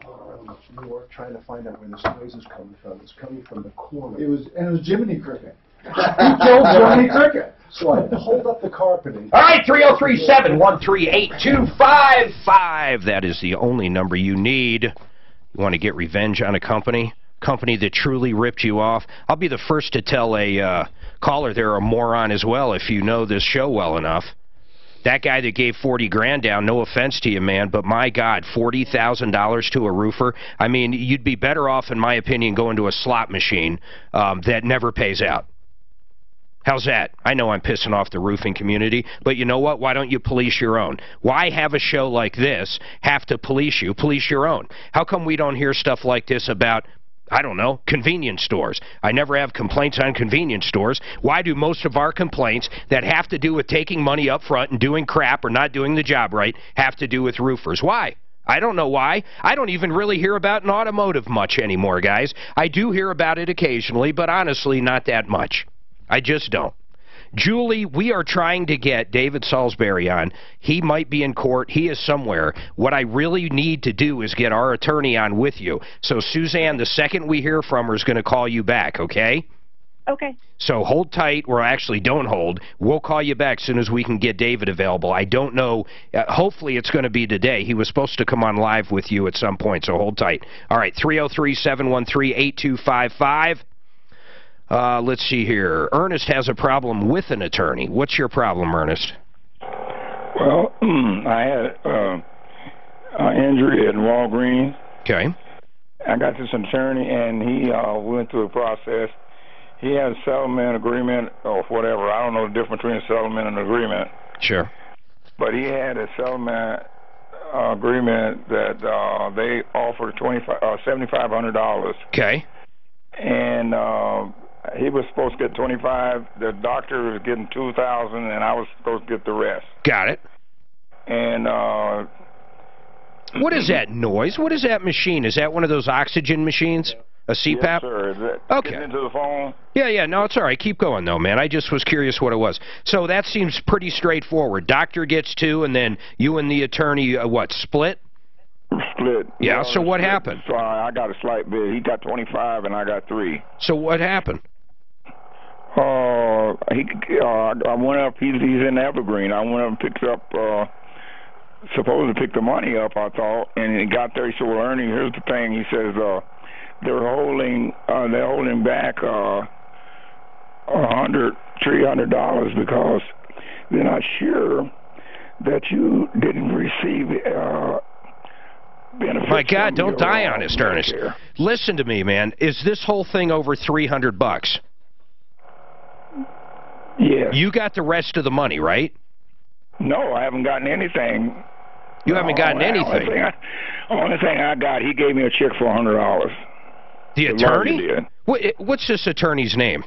around the floor trying to find out where this noise is coming from. It's coming from the corner. It was Jiminy Cricket. He killed Jiminy Cricket. So I pulled up the carpeting. All right, 303-713-8255. That is the only number you need. You want to get revenge on a company that truly ripped you off? I'll be the first to tell a caller they're a moron as well if you know this show well enough. That guy that gave 40 grand down, no offense to you, man, but my God, $40,000 to a roofer? I mean, you'd be better off, in my opinion, going to a slot machine that never pays out. How's that? I know I'm pissing off the roofing community, but you know what? Why don't you police your own? Why have a show like this have to police you? Police your own. How come we don't hear stuff like this about, I don't know, convenience stores? I never have complaints on convenience stores. Why do most of our complaints that have to do with taking money up front and doing crap or not doing the job right have to do with roofers? Why? I don't know why. I don't even really hear about an automotive much anymore, guys. I do hear about it occasionally, but honestly, not that much. I just don't. Julie, we are trying to get David Salisbury on. He might be in court. He is somewhere. What I really need to do is get our attorney on with you. So, Suzanne, the second we hear from her is going to call you back, okay? Okay. So hold tight, or actually don't hold. We'll call you back as soon as we can get David available. I don't know. Hopefully it's going to be today. He was supposed to come on live with you at some point, so hold tight. All right, 303-713-8255. Let's see here. Ernest has a problem with an attorney. What's your problem, Ernest? Well, I had an injury at Walgreens. Okay. I got this attorney, and he went through a process. He had a settlement agreement or whatever. I don't know the difference between a settlement and an agreement. Sure. But he had a settlement agreement that they offered $7,500. Okay. And he was supposed to get $25,000. The doctor was getting $2,000, and I was supposed to get the rest. Got it. And what is that noise? What is that machine? Is that one of those oxygen machines? A CPAP? Yes, sir. Is that okay. getting into the phone? Yeah, no, it's all right. Keep going, though, man. I just was curious what it was. So that seems pretty straightforward. Doctor gets $2, and then you and the attorney, what, split? Split. Yeah, so what happened? So I got a slight bit. He got 25, and I got 3. So what happened? I went up. He's in Evergreen. I went up and picked up, supposed to pick the money up, I thought, and he got there. He said, well, Ernie, here's the thing. He says, they're holding back $300 because they're not sure that you didn't receive benefits. My God, don't die on us, Ernest. Listen to me, man. Is this whole thing over $300? Yeah. You got the rest of the money, right? No, I haven't gotten anything. You haven't gotten anything? Only thing I got, he gave me a check for $100. The attorney? What's this attorney's name?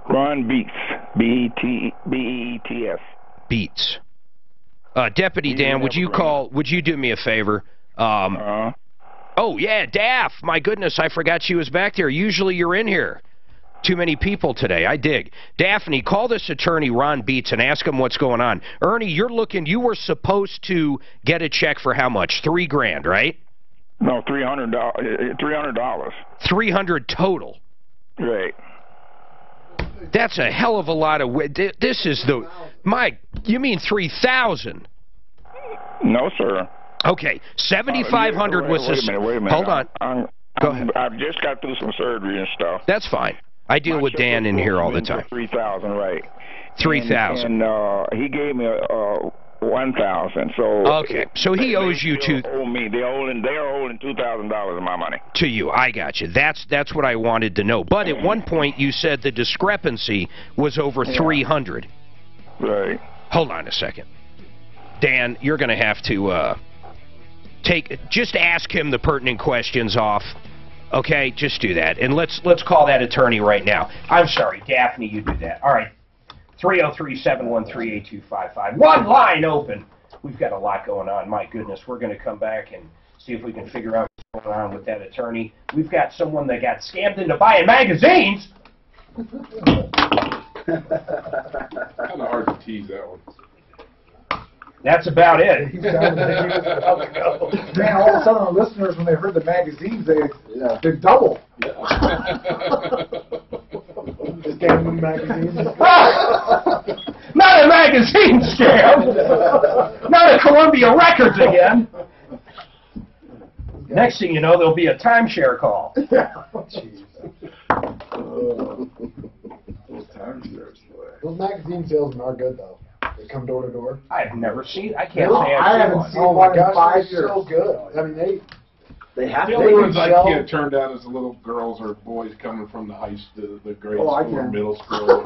Ron Beats. B-E-E-T-S. Beats. Deputy Dan, would you do me a favor? Oh, yeah, Daff. My goodness, I forgot she was back there. Usually you're in here. Too many people today. I dig. Daphne, call this attorney, Ron Beats, and ask him what's going on. Ernie, you were supposed to get a check for how much? $3,000, right? No, $300. $300 total. Right. That's a hell of a lot of... This is the... Mike, you mean 3,000? No, sir. Okay, 7,500 was this. Wait a minute. Hold on. Go ahead. I've just got through some surgery and stuff. That's fine. I deal with Dan in here all the time. 3,000, right? 3,000. And he gave me 1,000. So okay, so he owes you two. Owe me. They're holding $2,000 of my money. To you, I got you. That's what I wanted to know. But at one point you said the discrepancy was over 300. Right. Hold on a second, Dan. You're going to have to just ask him the pertinent questions off. Okay, just do that. And let's call that attorney right now. I'm sorry, Daphne, you do that. All right. 303-713-8255. One line open. We've got a lot going on. My goodness, we're going to come back and see if we can figure out what's going on with that attorney. We've got someone that got scammed into buying magazines. Kind of hard to tease that one. That's about it. Man, all of a sudden the listeners, when they heard the magazines, they doubled. Just gave them magazines. Not a magazine scam. Not a Columbia Records again. Next thing you know, there'll be a timeshare call. Those magazine salesmen are good, though. They come door to door. I've never seen. I can't No, say I I've haven't seen seen one. one in 5 years. So good. I mean, they have. The only ones I can't turn down is the little girls or boys coming from the the grade school or middle school.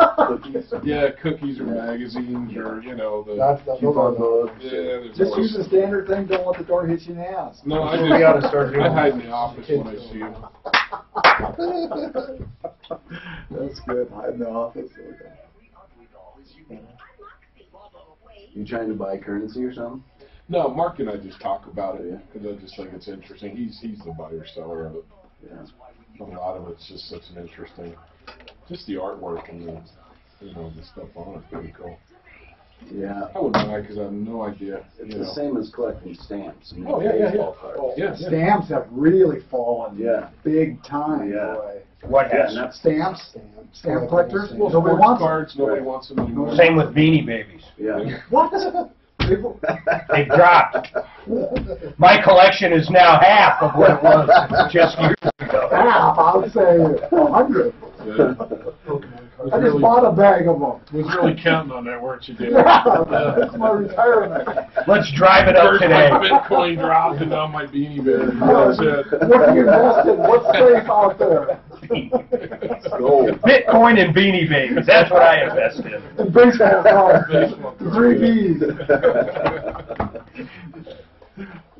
Yeah, cookies or magazines or the coupon books. Just use the standard thing. Don't let the door hit you in the ass. No, I hide in the office when I see them. That's good. Hide in the office. You trying to buy currency or something? No, Mark and I just talk about it because I just think it's interesting. He's the buyer seller of it. Yeah. A lot of it's just such an interesting, just the artwork and the stuff on it's pretty cool. Yeah. I wouldn't buy because I have no idea. It's the same as collecting stamps. Oh yeah. Stamps have really fallen. Big time. Yeah. Boy. What has? Stamps. Stamp collectors. Well, Nobody sports wants cards. them. Nobody wants them anymore. Same with Beanie Babies. Yeah. What? They've dropped. My collection is now half of what it was just years ago. Half? I would say 100. Yeah. I just bought a bag of them. Was really counting on that, weren't you, Dave? That's my retirement. Let's drive it up today. My Bitcoin dropped and now my Beanie Baby. That's it. What do you invest in? What's safe out there? Bitcoin and Beanie Babies. That's what I invest in. And baseball cards. 3 Bs.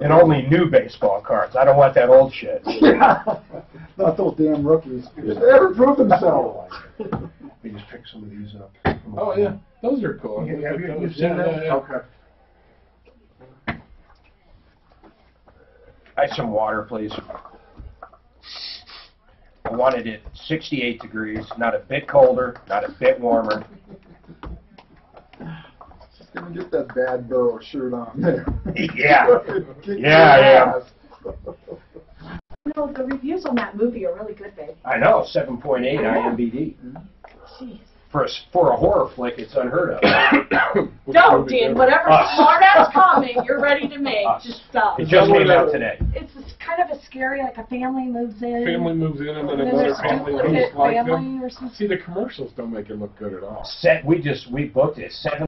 And only new baseball cards. I don't want that old shit. Yeah. Not those damn rookies. They ever prove themselves. We just picked some of these up. Oh yeah, those are cool. Have you seen that? Yeah. Okay. I have some water, please. I wanted it 68 degrees, not a bit colder, not a bit warmer. Just gonna get that bad burrow shirt on there. Yeah. No, the reviews on that movie are really good, babe. I know, 7.8 IMDb. Jeez. For a horror flick, it's unheard of. Don't, Dan. Whatever smart-ass comment you're ready to make, just stop. It just came out today. It's kind of a scary, like a family moves in. Family moves in and then And then another there's family duplicate moves like family them. or something. See, the commercials don't make it look good at all. We booked it 7.8.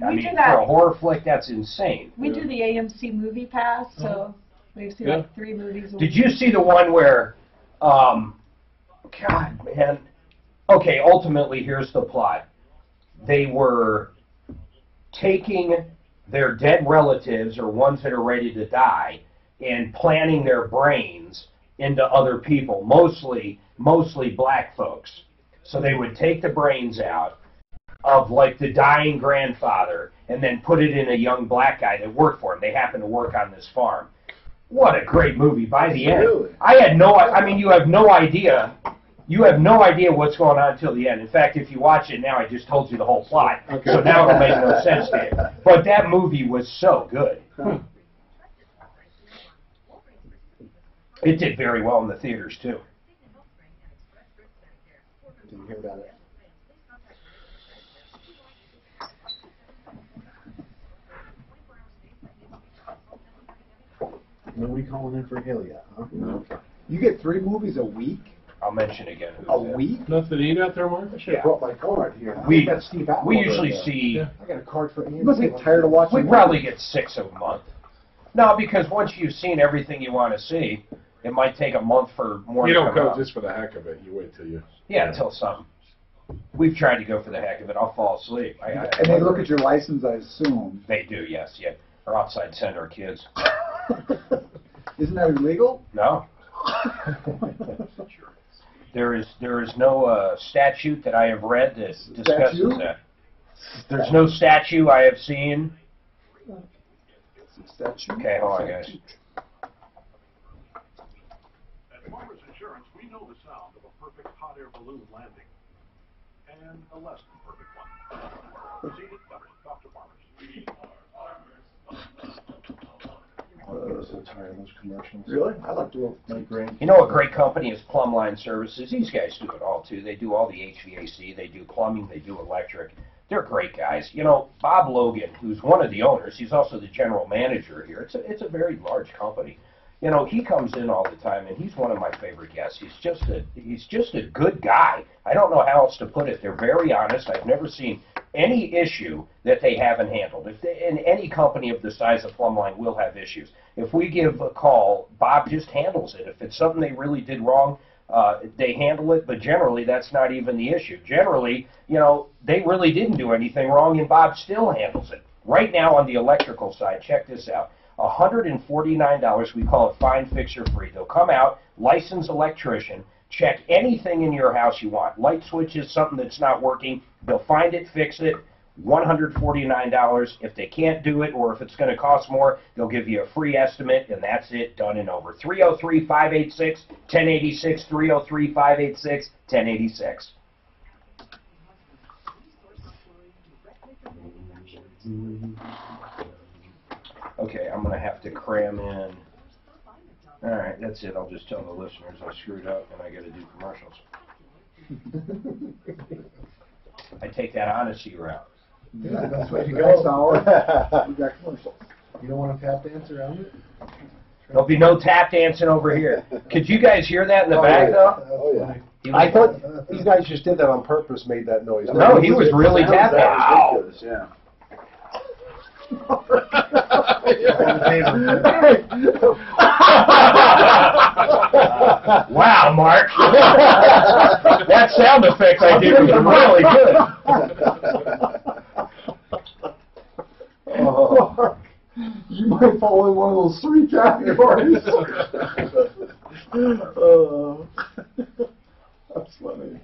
I We mean, do for that. a horror flick, that's insane. We do the AMC Movie Pass, so we see like 3 movies a week. Did you see the one where, God, man. Okay, ultimately, here's the plot. They were taking their dead relatives or ones that are ready to die and planting their brains into other people, mostly black folks. So they would take the brains out of like the dying grandfather and then put it in a young black guy that worked for him. They happened to work on this farm. What a great movie. By the end, I mean, you have no idea. You have no idea what's going on until the end. In fact, if you watch it now, I just told you the whole plot. Okay. So now it'll make no sense to you. But that movie was so good. It did very well in the theaters, too. Didn't hear about it. Nobody calling in for Hill yet, huh? No. You get 3 movies a week? I'll mention again. A week? Nothing to eat out there, Mark? I should have brought my card here. We we usually see. I got a card for Ian. You must get tired of watching. We probably get 6 a month. No, because once you've seen everything you want to see, it might take a month for more. You to don't come go out. just for the heck of it. You wait till you. Yeah, until something. We've tried to go for the heck of it. I'll fall asleep. And they look at your license, I assume. They do, yes, yeah. Or outside send our kids. Isn't that illegal? No. There is no statute that I have read that discusses that. There's no statute I have seen. Statute. Okay, hold on, guys. At Farmers Insurance, we know the sound of a perfect hot air balloon landing, and a less than perfect one. Proceed it, talk to Farmers. I'm so tired of those commercials. Really? I like to. You know, a great company is Plumbline Services. These guys do it all, too. They do all the HVAC. They do plumbing. They do electric. They're great guys. You know, Bob Logan, who's one of the owners, he's also the general manager here. It's a very large company. You know, he comes in all the time, and he's one of my favorite guests. He's just a good guy. I don't know how else to put it. They're very honest. I've never seen any issue that they haven't handled. And any company of the size of Plumbline will have issues. If we give a call, Bob just handles it. If it's something they really did wrong, they handle it, but generally that's not even the issue. Generally, you know, they really didn't do anything wrong, and Bob still handles it. Right now on the electrical side, check this out. $149, we call it Find Fixer Free. They'll come out, licensed electrician, check anything in your house you want. Light switches, something that's not working, they'll find it, fix it, $149. If they can't do it, or if it's going to cost more, they'll give you a free estimate, and that's it, done and over. 303-586-1086, 303-586-1086. Okay, I'm going to have to cram in. All right, that's it. I'll just tell the listeners I screwed up and I got to do commercials. I take that honesty route. Yeah, that's what you go. Next hour, we got commercials. You don't want to tap dance around it? There'll be no tap dancing over here. Could you guys hear that in the back, though? Oh, yeah. I thought these guys just did that on purpose, made that noise. No, he was really tap dancing. Wow. Yeah. Wow, Mark. That sound effect I did was really good. Oh. You might fall in one of those 3 categories. That's funny.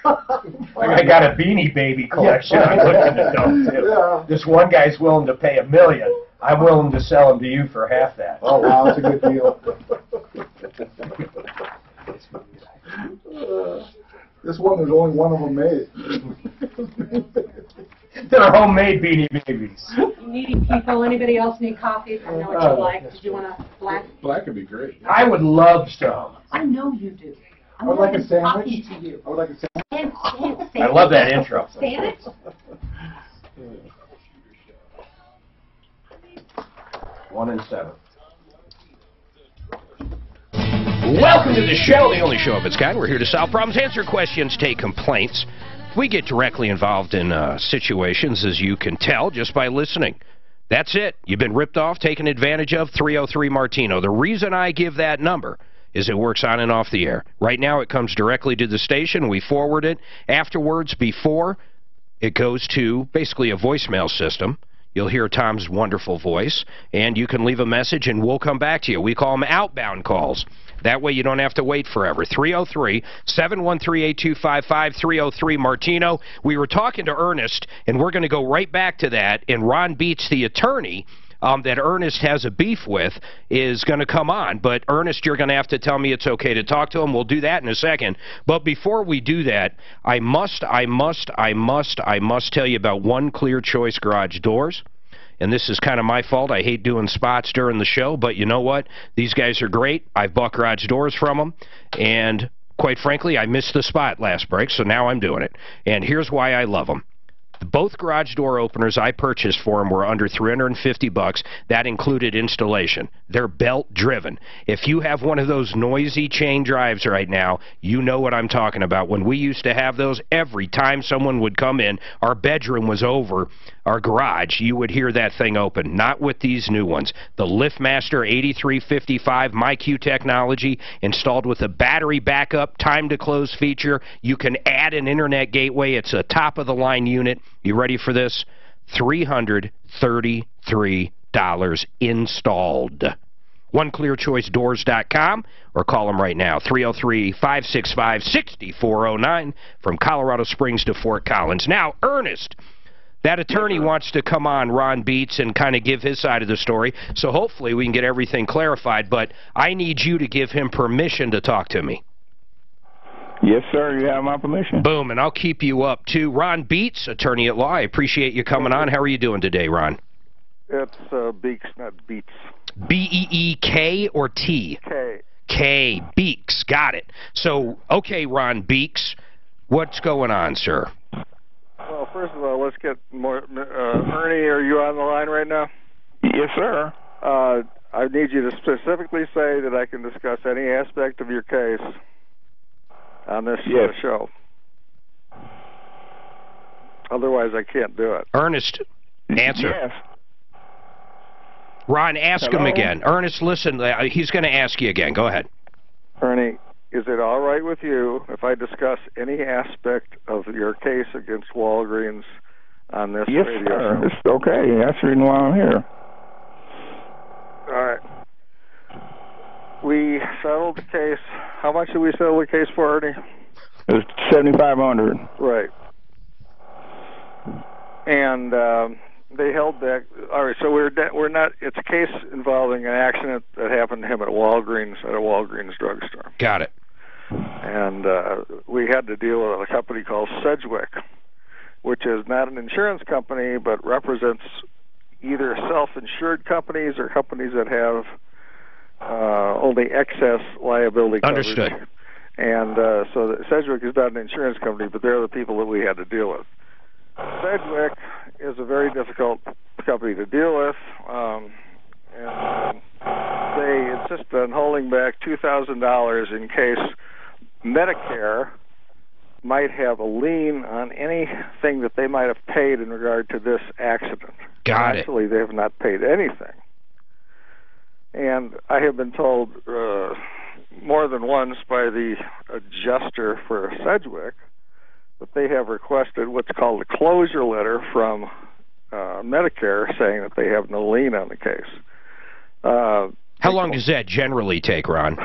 I got a Beanie Baby collection I'm looking to sell too. Yeah. This one guy's willing to pay $1 million. I'm willing to sell them to you for half that. Oh wow, that's a good deal. This one, there's only one of them made. They're homemade Beanie Babies. Needy people. Anybody else need coffee? I know what you like. Did you want a black? Black would be great. I would love some. I know you do. I would like a sandwich. Talking to you. I would like a sandwich. I love that intro. Sandwich? One and 7. Welcome to the show, the only show of its kind. We're here to solve problems, answer questions, take complaints. We get directly involved in situations, as you can tell, just by listening. That's it. You've been ripped off, taken advantage of, 303-MARTINO. The reason I give that number is it works on and off the air. Right now, it comes directly to the station. We forward it. Afterwards, before, It goes to basically a voicemail system. You'll hear Tom's wonderful voice, and you can leave a message, and we'll come back to you. We call them outbound calls. That way you don't have to wait forever. 303-713-8255, 303 Martino. We were talking to Ernest, and we're going to go right back to that, and Ron Beats, the attorney, that Ernest has a beef with, is going to come on. But, Ernest, you're going to have to tell me it's okay to talk to him. We'll do that in a second. But before we do that, I must tell you about One Clear Choice Garage Doors. And this is kind of my fault. I hate doing spots during the show, but you know what? These guys are great. I've bought garage doors from them, and quite frankly, I missed the spot last break, so now I'm doing it. And here's why I love them. Both garage door openers I purchased for them were under $350. That included installation. They're belt-driven. If you have one of those noisy chain drives right now, you know what I'm talking about. When we used to have those, every time someone would come in, our bedroom was over our garage, you would hear that thing open. Not with these new ones. The LiftMaster 8355 MyQ technology, installed with a battery backup, time-to-close feature. You can add an internet gateway. It's a top-of-the-line unit. You ready for this? $333 installed. OneClearChoiceDoors.com or call them right now, 303-565-6409 from Colorado Springs to Fort Collins. Now, Ernest, that attorney wants to come on, Ron Beats, and kind of give his side of the story, so hopefully we can get everything clarified, but I need you to give him permission to talk to me. Yes, sir. You have my permission. Boom, and I'll keep you up, too. Ron Beats, attorney at law. I appreciate you coming on. How are you doing today, Ron? It's Beeks, not Beats. B-E-E-K or T? K. K. Beeks. Got it. So, okay, Ron Beeks, what's going on, sir? Well, first of all, let's get more. Ernie, are you on the line right now? Yes, sir. I need you to specifically say that I can discuss any aspect of your case on this show. Otherwise, I can't do it. Ernest, answer. Yes. Ron, ask him again. Ernest, listen, he's going to ask you again. Go ahead. Ernie, is it all right with you if I discuss any aspect of your case against Walgreens on this radio show? Yes, it's okay. That's the reason why I'm here. All right. We settled the case. How much did we settle the case for, Ernie? It was $7,500. Right. And they held back. All right, so we're not. It's a case involving an accident that happened to him at a Walgreens drugstore. Got it. And we had to deal with a company called Sedgwick, which is not an insurance company, but represents either self-insured companies or companies that have only excess liability coverage. Understood. And so Sedgwick is not an insurance company, but they're the people that we had to deal with. Sedgwick is a very difficult company to deal with, and they insist on holding back $2,000 in case Medicare might have a lien on anything that they might have paid in regard to this accident. Got it. Actually, they have not paid anything. And I have been told more than once by the adjuster for Sedgwick that they have requested what's called a closure letter from Medicare saying that they have no lien on the case. How long does that generally take, Ron?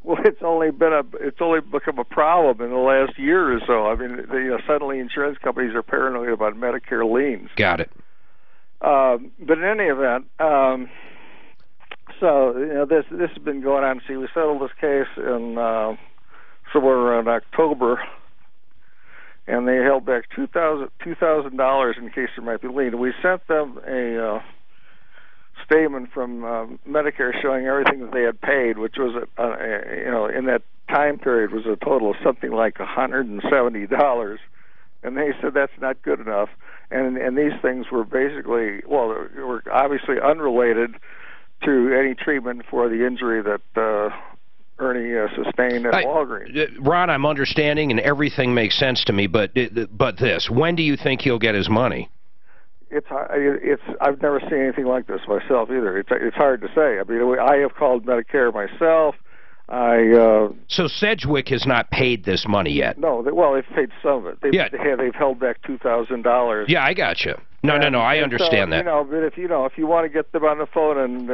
Well, it's only become a problem in the last year or so. I mean, suddenly insurance companies are paranoid about Medicare liens. Got it. But in any event, so this has been going on. See, we settled this case in somewhere around October, and they held back $2,000 in case there might be a lien. We sent them a statement from Medicare showing everything that they had paid, which was in that time period was a total of something like $170, and they said that's not good enough. And these things were basically, well, they were obviously unrelated to any treatment for the injury that Ernie sustained at Walgreens. Ron, I'm understanding, and everything makes sense to me, but this, when do you think he'll get his money? I've never seen anything like this myself either. It's hard to say. I mean, I have called Medicare myself. So Sedgwick has not paid this money yet? No, they've paid some of it. They've held back $2,000. Yeah, I got you. No, I understand that. But if you want to get them on the phone and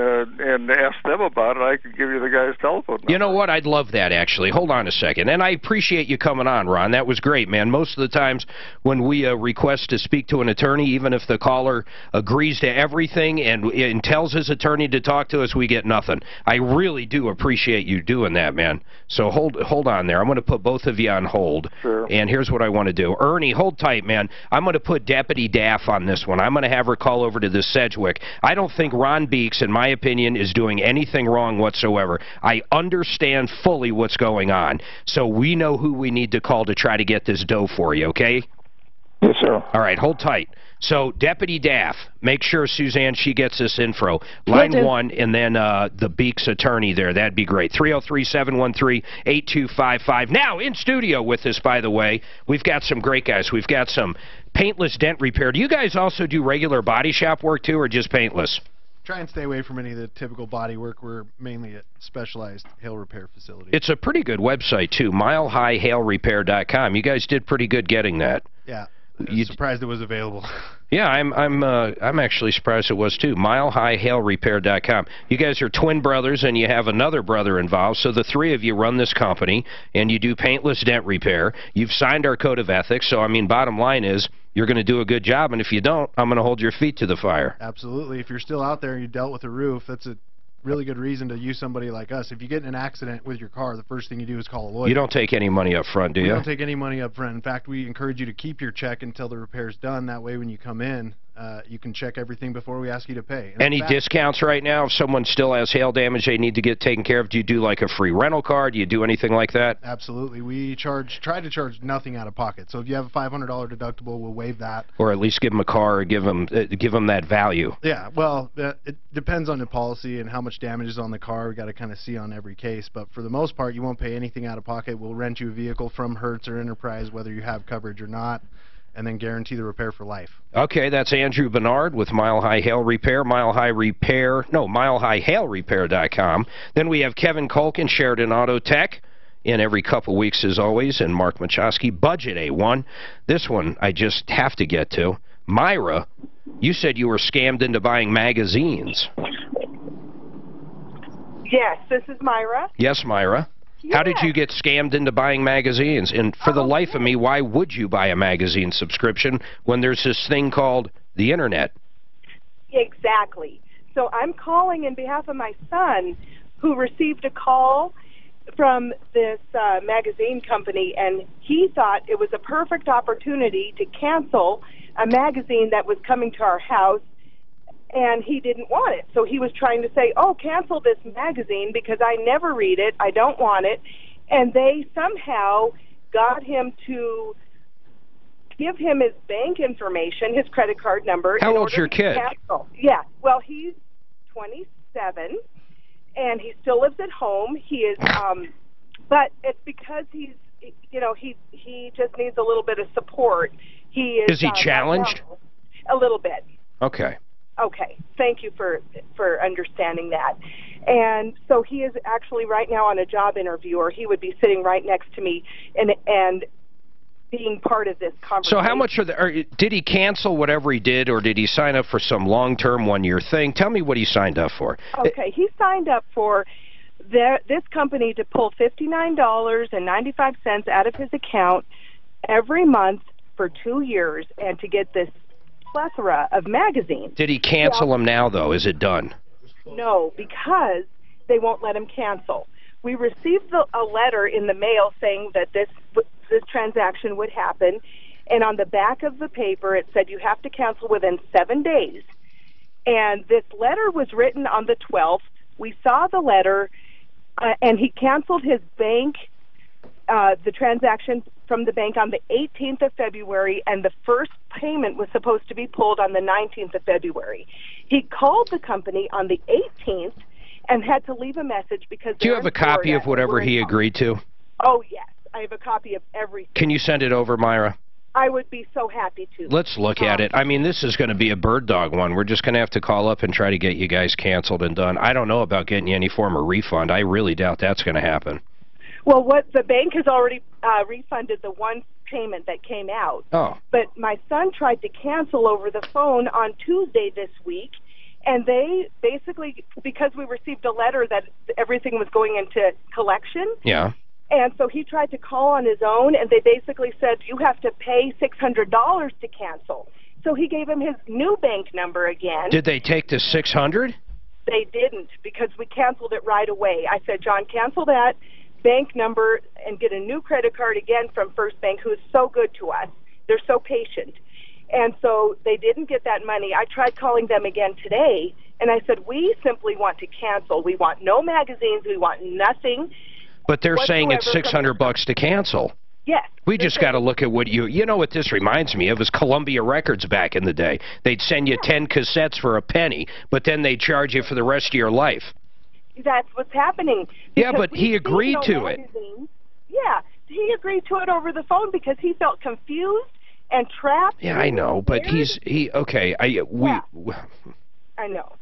ask them about it, I could give you the guy's telephone number. You know what? I'd love that, actually. Hold on a second. And I appreciate you coming on, Ron. That was great, man. Most of the times when we request to speak to an attorney, even if the caller agrees to everything and tells his attorney to talk to us, we get nothing. I really do appreciate you doing that, man. So hold on there. I'm going to put both of you on hold. Sure. And here's what I want to do. Ernie, hold tight, man. I'm going to put Deputy Daff on this one. I'm going to have her call over to this Sedgwick. I don't think Ron Beeks, in my opinion, is doing anything wrong whatsoever. I understand fully what's going on. So we know who we need to call to try to get this dough for you, okay? Yes, sir. All right, hold tight. So, Deputy Daff, make sure, Suzanne, she gets this info. Line 1, and then the Beeks attorney there. That'd be great. 303-713-8255. Now, in studio with us, by the way, we've got some great guys. We've got some paintless dent repair. Do you guys also do regular body shop work, too, or just paintless? Try and stay away from any of the typical body work. We're mainly a specialized hail repair facility. It's a pretty good website, too, milehighhailrepair.com. You guys did pretty good getting that. Yeah. I'm surprised it was available. Yeah, I'm actually surprised it was too. milehighhailrepair.com. You guys are twin brothers, and you have another brother involved. So the three of you run this company, and you do paintless dent repair. You've signed our code of ethics. So I mean, bottom line is you're going to do a good job, and if you don't, I'm going to hold your feet to the fire. Absolutely. If you're still out there and you dealt with a roof, that's a really good reason to use somebody like us. If you get in an accident with your car, the first thing you do is call a lawyer. You don't take any money up front, do you? We don't take any money up front. In fact, we encourage you to keep your check until the repair's done. That way, when you come in, you can check everything before we ask you to pay. And any discounts right now? If someone still has hail damage they need to get taken care of, do you do like a free rental car? Do you do anything like that? Absolutely. We try to charge nothing out of pocket. So if you have a $500 deductible, we'll waive that. Or at least give them a car or give them that value. Yeah, well, it depends on the policy and how much damage is on the car. We got to kind of see on every case. But for the most part, you won't pay anything out of pocket. We'll rent you a vehicle from Hertz or Enterprise, whether you have coverage or not, and then guarantee the repair for life. Okay, that's Andrew Bernard with Mile High Hail Repair, milehighhailrepair.com. Then we have Kevin Colkin, Sheridan Auto Tech, in every couple weeks as always, and Mark Machowski, Budget A1. This one I just have to get to. Myra, you said you were scammed into buying magazines. Yes, this is Myra. Yes, Myra. How did you get scammed into buying magazines? And for the life of me, why would you buy a magazine subscription when there's this thing called the Internet? Exactly. So I'm calling in behalf of my son, who received a call from this magazine company, and he thought it was a perfect opportunity to cancel a magazine that was coming to our house, and he didn't want it. So he was trying to say, oh, cancel this magazine because I never read it, I don't want it. And they somehow got him to give him his bank information, his credit card number. How old's your kid? Cancel. Yeah, well, he's 27, and he still lives at home. He is, but it's because he's, you know, he just needs a little bit of support. Is he challenged? A little bit. Okay. Okay, thank you for understanding that. And so he is actually right now on a job interview, or he would be sitting right next to me and being part of this conversation. So how much did he cancel whatever he did, or did he sign up for some long-term one-year thing? Tell me what he signed up for. Okay, he signed up for this company to pull $59.95 out of his account every month for 2 years, and to get this plethora of magazines. Did he cancel them now, though? Is it done? No, because they won't let him cancel. We received a letter in the mail saying that this transaction would happen, and on the back of the paper it said you have to cancel within 7 days. And this letter was written on the 12th. We saw the letter, and he canceled his bank, the transaction from the bank on the 18th of February, and the first payment was supposed to be pulled on the 19th of February. He called the company on the 18th and had to leave a message because... Do you have a copy of whatever he agreed to? Oh, yes. I have a copy of everything. Can you send it over, Myra? I would be so happy to. Let's look at it. I mean, this is going to be a bird dog one. We're just going to have to call up and try to get you guys canceled and done. I don't know about getting you any form of refund. I really doubt that's going to happen. Well, what the bank has already refunded the one payment that came out. Oh. But my son tried to cancel over the phone on Tuesday this week, and they basically, because we received a letter that everything was going into collection. Yeah. And so he tried to call on his own, and they basically said, you have to pay $600 to cancel. So he gave him his new bank number again. Did they take the $600? They didn't, because we canceled it right away. I said, John, cancel that bank number and get a new credit card again from First Bank, who is so good to us. They're so patient. And so they didn't get that money. I tried calling them again today, and I said, we simply want to cancel. We want no magazines. We want nothing. But they're saying it's $600 to cancel. Yes. We just got to look at what you know what this reminds me of is Columbia Records back in the day. They'd send you 10 cassettes for a penny, but then they'd charge you for the rest of your life. That's what's happening. Yeah, but he agreed to it. Yeah, he agreed to it over the phone because he felt confused and trapped. Yeah, I know, but okay. I know.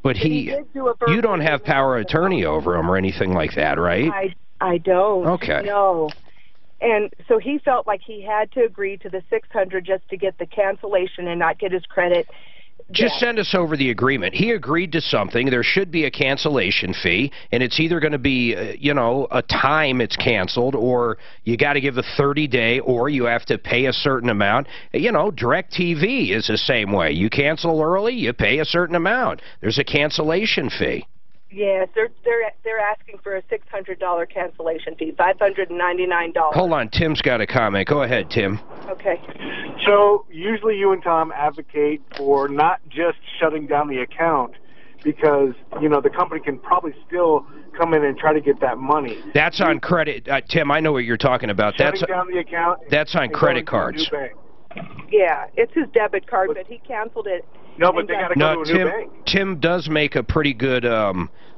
But you don't have power of attorney over him or anything like that, right? I don't. Okay. No. And so he felt like he had to agree to the $600 just to get the cancellation and not get his credit. Just send us over the agreement. He agreed to something. There should be a cancellation fee, and it's either going to be, a time it's canceled, or you got to give a 30-day, or you have to pay a certain amount. DirecTV is the same way. You cancel early, you pay a certain amount. There's a cancellation fee. Yes, they're asking for a $600 cancellation fee, $599. Hold on, Tim's got a comment. Go ahead, Tim. Okay. So usually you and Tom advocate for not just shutting down the account because, the company can probably still come in and try to get that money. That's on credit. Tim, I know what you're talking about. Shutting down the account. That's on credit cards. Yeah, it's his debit card, but he canceled it. No, but they got to go to a new bank. Tim does make a pretty good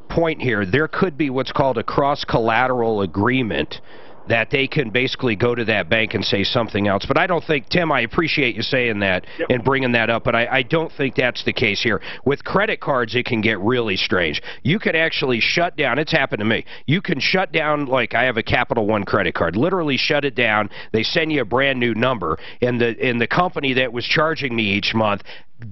point here. There could be what's called a cross-collateral agreement that they can basically go to that bank and say something else. But I don't think, Tim, I appreciate you saying that and bringing that up, but I don't think that's the case here. With credit cards, it can get really strange. You could actually shut down, it's happened to me, you can shut down, like I have a Capital One credit card, literally shut it down, they send you a brand new number, and the company that was charging me each month,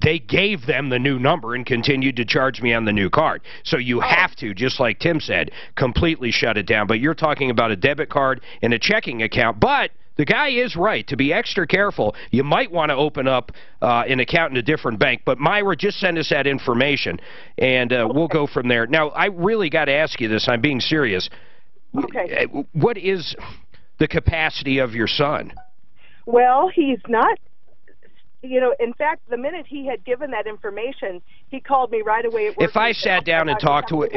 they gave them the new number and continued to charge me on the new card. So you have to, just like Tim said, completely shut it down. But you're talking about a debit card and a checking account. But the guy is right. To be extra careful, you might want to open up an account in a different bank. But, Myra, just send us that information, and we'll go from there. Now, I really got to ask you this. I'm being serious. Okay. What is the capacity of your son? Well, he's not. In fact, the minute he had given that information, he called me right away at work. If I sat down and talked with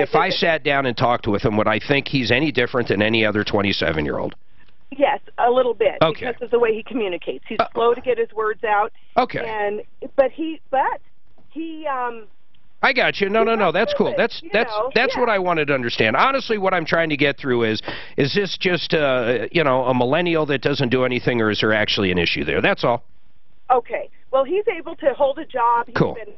him, would I think he's any different than any other 27-year-old? Yes, a little bit. Okay. Because of the way he communicates. He's slow to get his words out. Okay. But he I got you. No, that's cool. That's what I wanted to understand. Honestly, what I'm trying to get through is this just a millennial that doesn't do anything, or is there actually an issue there? That's all. Okay. Well, he's able to hold a job. He's been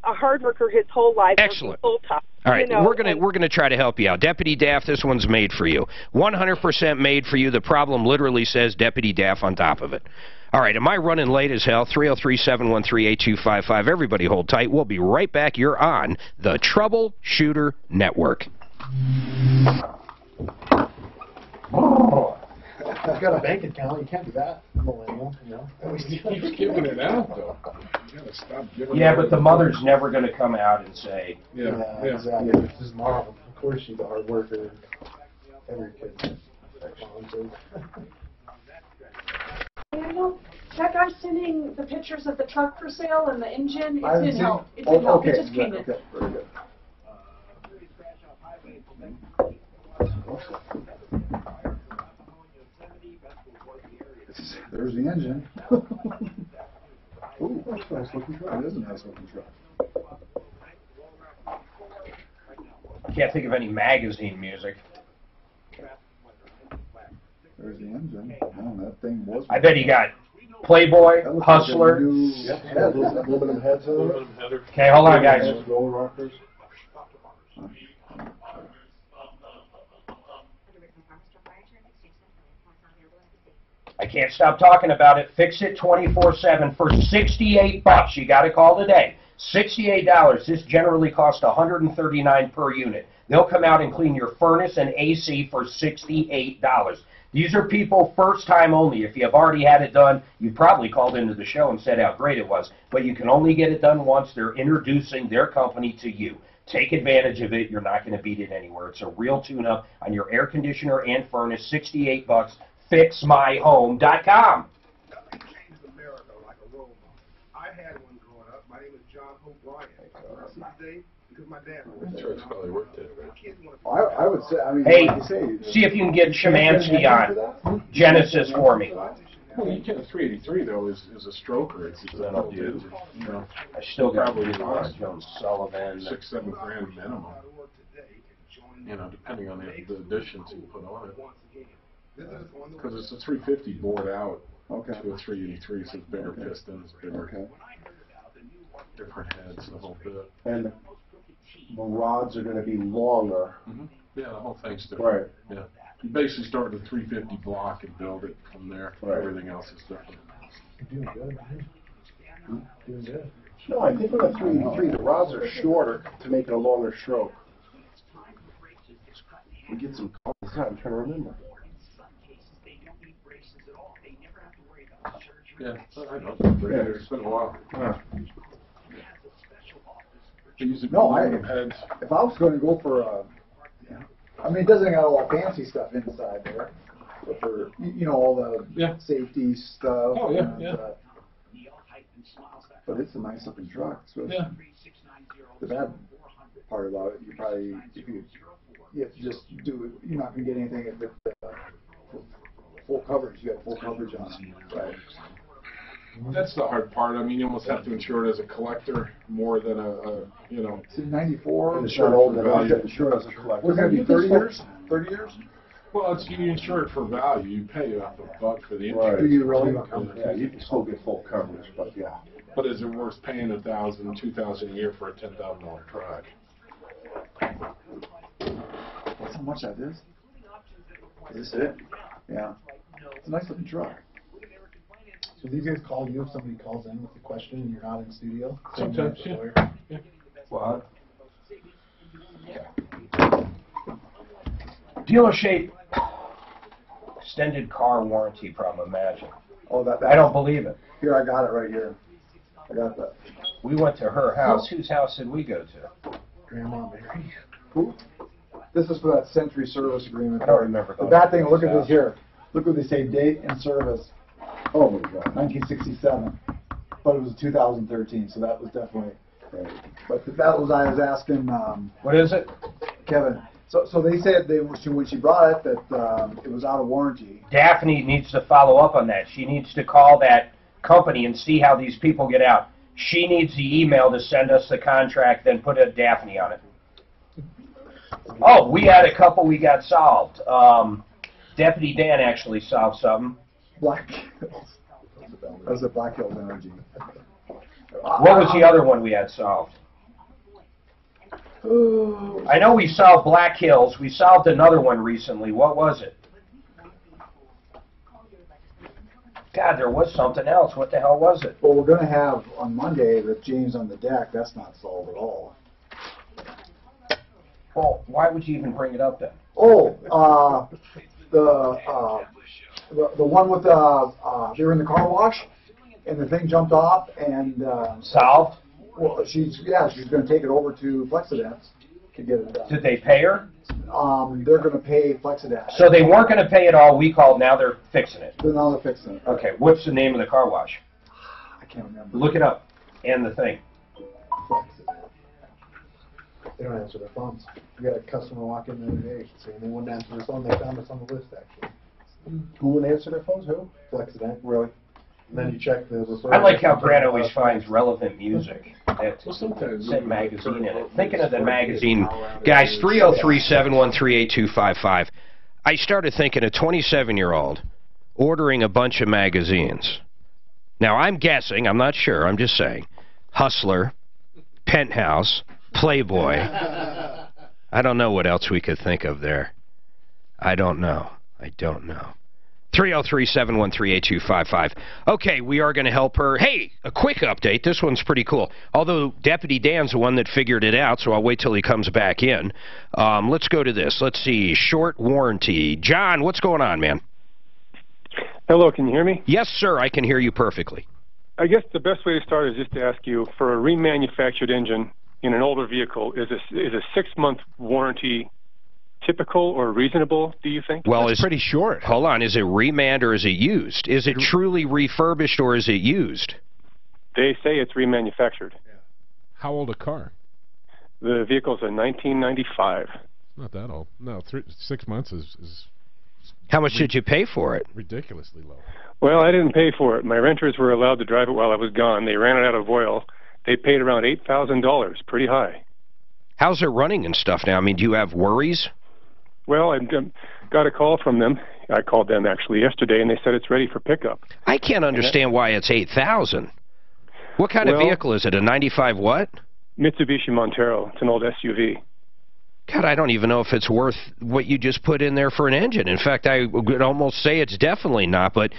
a hard worker his whole life. Excellent. Full time. All right, we're gonna try to help you out. Deputy Daff, this one's made for you. 100% made for you. The problem literally says Deputy Daff on top of it. All right, am I running late as hell? 303-713-8255. Everybody hold tight. We'll be right back. You're on the Troubleshooter Network. I've got a bank account. You can't do that, millennial. He keeps giving it out, though. You gotta stop giving it Yeah, out. but the mother's never going to come out and say. Yeah. Exactly. It's his mom. Of course, she's a hard worker. Every kid. Daniel, that guy's sending the pictures of the truck for sale and the engine. I haven't It's in seen help. it. It's in help. Okay, It just came in. okay, very good. There's the engine. Ooh, that's a nice looking truck. It is a nice looking truck. I can't think of any magazine music. There's the engine. Oh, that thing was. I bet he got Playboy, Hustler. Aluminum heads on it. Okay, hold on, guys. Roller rockers. I can't stop talking about it. Fix it 24/7 for $68. You got to call today. $68. This generally costs $139 per unit. They'll come out and clean your furnace and AC for $68. These are people first time only. If you have already had it done, you probably called into the show and said how great it was. But you can only get it done once. They're introducing their company to you. Take advantage of it. You're not going to beat it anywhere. It's a real tune-up on your air conditioner and furnace. $68. FixMyHome.com. I had one growing up. My name is John O'Brien. Today, because my dad Church probably worked it. I would say, I mean, Hey, like you say, see if you can get Shemansky on Genesis for me. Well, you can't. 383 though is a stroker. It's designed to do. You know, I still got probably Jones Sullivan. $6-7 grand minimum. You know, depending on the additions you put on it. Because it's a 350 bored out to a 383, so it's bigger pistons, bigger, different heads, the whole bit. and the rods are going to be longer. Yeah, the whole thing's different. Right. Yeah. You basically start with a 350 block and build it from there. Right. Everything else is different. Doing good, man. Doing good. No, I think with a 383, the rods are shorter to make it a longer stroke. We get some calls all the time, I'm trying to remember. Yeah, I know. It's been a while. No, heads. if I was going to go for I mean, it doesn't got all the fancy stuff inside there, but for, you know, all the safety stuff. Oh, yeah, and, but it's a nice looking truck. So the bad part about it, you probably, if you have to just do it, you're not going to get anything with full coverage. You got full coverage on it. Right. That's the hard part. I mean, you almost have to insure it as a collector more than you know. It's in 94. It's not old enough to insure as a collector. What's it going to be, 30 years? 30 years? Well, it's, you insure it for value. You pay $1 for the insurance. Right. Do you really? Yeah, you can still get full coverage, but yeah. But is it worth paying $1,000, $2,000 a year for a $10,000 truck? That's how much that is. Is this it? Yeah. It's a nice looking truck. So these guys call you if somebody calls in with a question and you're not in studio? Sometimes, yeah. What? Dealership extended car warranty problem, imagine. Oh, that. I don't believe it. Here, I got it right here. I got that. We went to her house. Whose house did we go to? Grandma Mary. Who? This is for that Century service agreement. I don't remember. The bad thing, look at this here. Look what they say, date and service. Oh my God. 1967. But it was 2013, so that was definitely. But that was, I was asking. What is it? Kevin. So they said when she brought it that it was out of warranty. Daphne needs to follow up on that. She needs to call that company and see how these people get out. She needs the email to send us the contract, then put a Daphne on it. Oh, we had a couple we got solved. Deputy Dan actually solved something. Black Hills. That was a Black Hills Energy. What was the other one we had solved? I know we solved Black Hills. We solved another one recently. What was it? God, there was something else. What the hell was it? Well, we're going to have on Monday with James on the deck. That's not solved at all. Well, why would you even bring it up then? Oh, the one with they were in the car wash, and the thing jumped off and solved. Well, she's going to take it over to Flexidence to get it done. Did they pay her? They're going to pay Flexidence. So they weren't going to pay it all. We called. Now they're fixing it. Now they're fixing it. Okay. What's the name of the car wash? I can't remember. Look it up. And the thing. They don't answer their phones. We had a customer walk in the other day saying they wouldn't answer their phone. They found us on the list, actually. Who wouldn't answer their phones? Who? Flexident. Really? And then you check the referral. I like how Grant always finds relevant music. That sometimes Sent magazine in it. Thinking of the magazine, guys, 303-713-8255. I started thinking a 27-year-old ordering a bunch of magazines. Now, I'm guessing, I'm not sure, I'm just saying. Hustler, Penthouse, Playboy. I don't know what else we could think of there. I don't know. 303-713-8255. Okay, we are going to help her. Hey, a quick update. This one's pretty cool. Although Deputy Dan's the one that figured it out, so I'll wait till he comes back in. Let's go to this. Let's see. Short warranty. John, what's going on, man? Hello, can you hear me? Yes, sir. I can hear you perfectly. I guess the best way to start is just to ask you, for a remanufactured engine in an older vehicle, is a 6-month warranty typical or reasonable, do you think? Well, it's pretty short. Hold on. Is it remand or is it used? Is it truly refurbished or is it used? They say it's remanufactured. How old a car? The vehicle's a 1995. Not that old. No, 6 months is How much did you pay for it? ridiculously low. Well, I didn't pay for it. My renters were allowed to drive it while I was gone. They ran it out of oil. They paid around $8,000, pretty high. How's it running and stuff now? I mean, do you have worries? Well, I got a call from them. I called them actually yesterday, and they said it's ready for pickup. I can't understand why it's $8,000. What kind of vehicle is it? A 95 what? Mitsubishi Montero. It's an old SUV. God, I don't even know if it's worth what you just put in there for an engine. In fact, I would almost say it's definitely not. But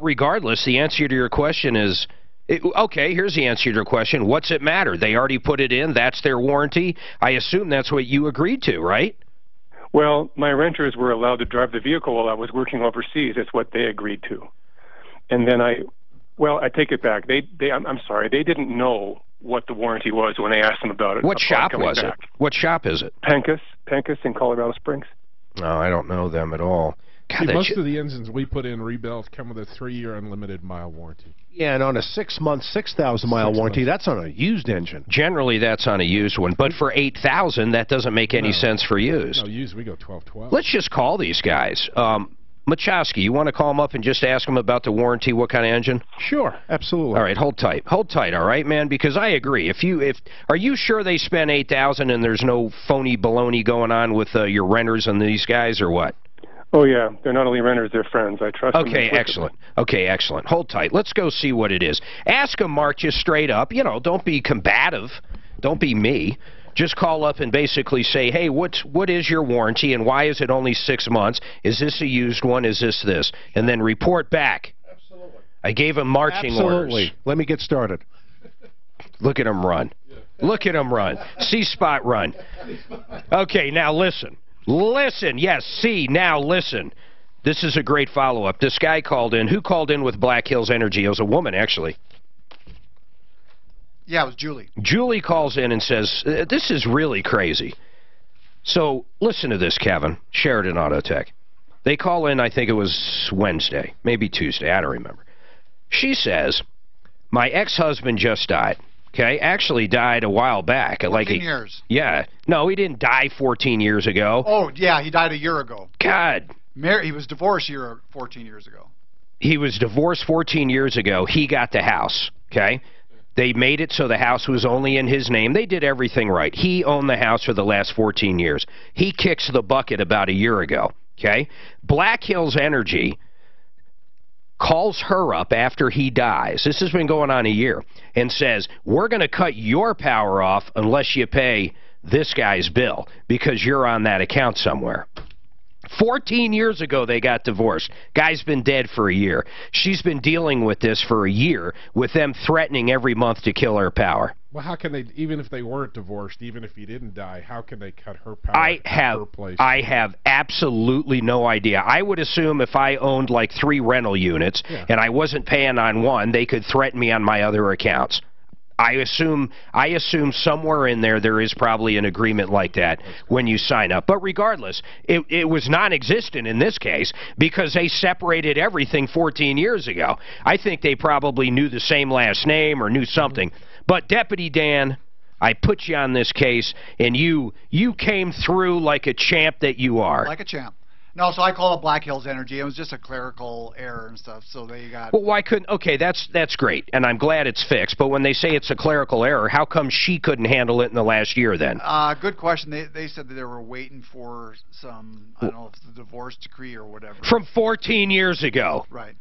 regardless, the answer to your question is, okay, here's the answer to your question. What's it matter? They already put it in. That's their warranty. I assume that's what you agreed to, right? Well, my renters were allowed to drive the vehicle while I was working overseas. That's what they agreed to. And then I take it back. I'm sorry, they didn't know what the warranty was when I asked them about it. What shop was it? What shop is it? Pencus in Colorado Springs. No, I don't know them at all. God, See, most of the engines we put in rebuilt come with a 3-year unlimited mile warranty. Yeah, and on a 6-month, 6,000-mile warranty, that's on a used engine. Generally, that's on a used one. But for $8,000, that doesn't make any sense for used. No, used, we go 12. Let's just call these guys. Machowski, you want to call them up and just ask them about the warranty, what kind of engine? Sure, absolutely. All right, hold tight. Hold tight, all right, man, because I agree. Are you sure they spent $8,000 and there's no phony baloney going on with your renters and these guys, or what? Oh, yeah. They're not only renters, they're friends. I trust them. Okay, excellent. Okay, excellent. Hold tight. Let's go see what it is. Ask them, Mark, just straight up. You know, don't be combative. Don't be me. Just call up and basically say, hey, what is your warranty and why is it only 6 months? Is this a used one? Is this? And then report back. Absolutely. I gave him marching orders. Absolutely. Let me get started. Look at him run. Look at him run. C-spot run. Okay, now listen. Listen. Yes, see, now listen. This is a great follow-up. This guy called in. Who called in with Black Hills Energy? It was a woman, actually. Yeah, it was Julie. Julie calls in and says, this is really crazy. So listen to this, Kevin. Sheridan Auto Tech. They call in, I think it was Wednesday, maybe Tuesday. I don't remember. She says, my ex-husband just died. Okay, actually died a while back. 14 years. Yeah. No, he didn't die 14 years ago. Oh, yeah, he died a year ago. God. He was divorced 14 years ago. He was divorced 14 years ago. He got the house, okay? They made it so the house was only in his name. They did everything right. He owned the house for the last 14 years. He kicks the bucket about a year ago, okay? Black Hills Energy calls her up after he dies, this has been going on a year, and says, we're going to cut your power off unless you pay this guy's bill because you're on that account somewhere. 14 years ago, they got divorced. Guy's been dead for a year. She's been dealing with this for a year, with them threatening every month to kill her power. Well, how can they, even if they weren't divorced, even if he didn't die, how can they cut her power her place? I have absolutely no idea. I would assume if I owned like 3 rental units and I wasn't paying on one, they could threaten me on my other accounts. I assume somewhere in there is probably an agreement like that when you sign up. But regardless, it was non-existent in this case because they separated everything 14 years ago. I think they probably knew the same last name or knew something. But Deputy Dan, I put you on this case, and you came through like a champ that you are. Like a champ. No, so I called up Black Hills Energy. It was just a clerical error and stuff, so they got... Well, why couldn't... Okay, that's great, and I'm glad it's fixed. But when they say it's a clerical error, how come she couldn't handle it in the last year then? Good question. They said that they were waiting for some, I don't know if it's the divorce decree or whatever. From 14 years ago. Right.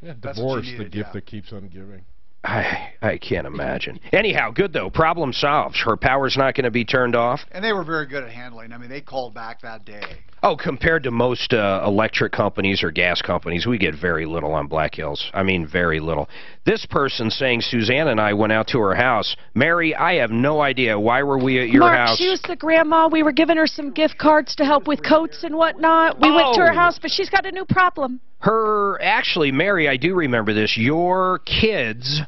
Yeah, That's what divorce, you the needed, gift yeah. that keeps on giving. I can't imagine. Anyhow, good though. Problem solved. Her power's not going to be turned off. And they were very good at handling. I mean, they called back that day. Oh, compared to most electric companies or gas companies, we get very little on Black Hills. I mean, very little. This person saying Suzanne and I went out to her house. Mary, I have no idea. Why were we at your Mark, house? she was the grandma. We were giving her some gift cards to help with coats and whatnot. We went to her house, but she's got a new problem. Actually, Mary, I do remember this. Your kids,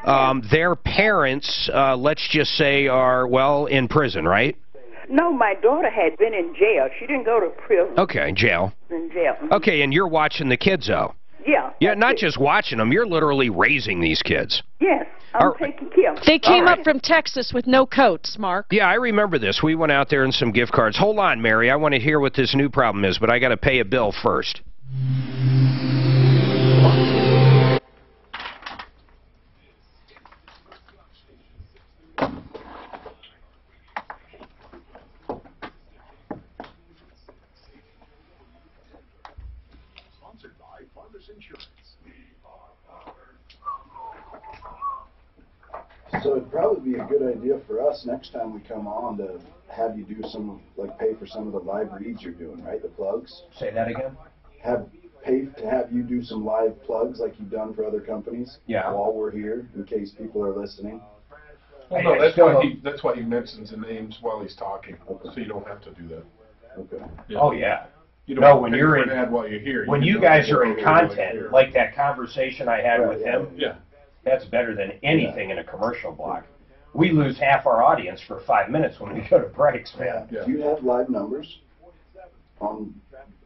their parents, let's just say, are, well, in prison, right? No, my daughter had been in jail. She didn't go to prison. Okay, jail. In jail. Okay, and you're watching the kids, though. Yeah. Yeah, not just watching them. You're literally raising these kids. Yes, I'm taking care of them. They came up from Texas with no coats, Mark. Yeah, I remember this. We went out there and some gift cards. Hold on, Mary. I want to hear what this new problem is, but I got to pay a bill first. Sponsored by Farmers Insurance. So it'd probably be a good idea for us next time we come on to have you do some, like pay for some of the live reads you're doing, right? The plugs. Say that again? Pay to have you do some live plugs like you've done for other companies. Yeah. While we're here, in case people are listening. Well, no, that's why he mentions the names while he's talking, so you don't have to do that. Okay. Yeah. Oh, yeah. You don't No, have when to you're pay in, for an ad while you're here. when can you do guys it are while in you're content, here. like that conversation I had with him, Yeah. that's better than anything in a commercial block. We lose half our audience for 5 minutes when we go to breaks, man. Do you have live numbers on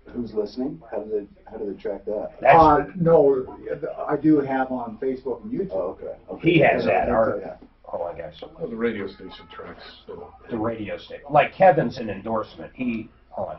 who's listening? How do they track that? No, I do have on Facebook and YouTube. Oh, okay. He has that. Yeah. Hold on, guys. Well, the radio station tracks. So. The radio station. Like Kevin's an endorsement. Hold on.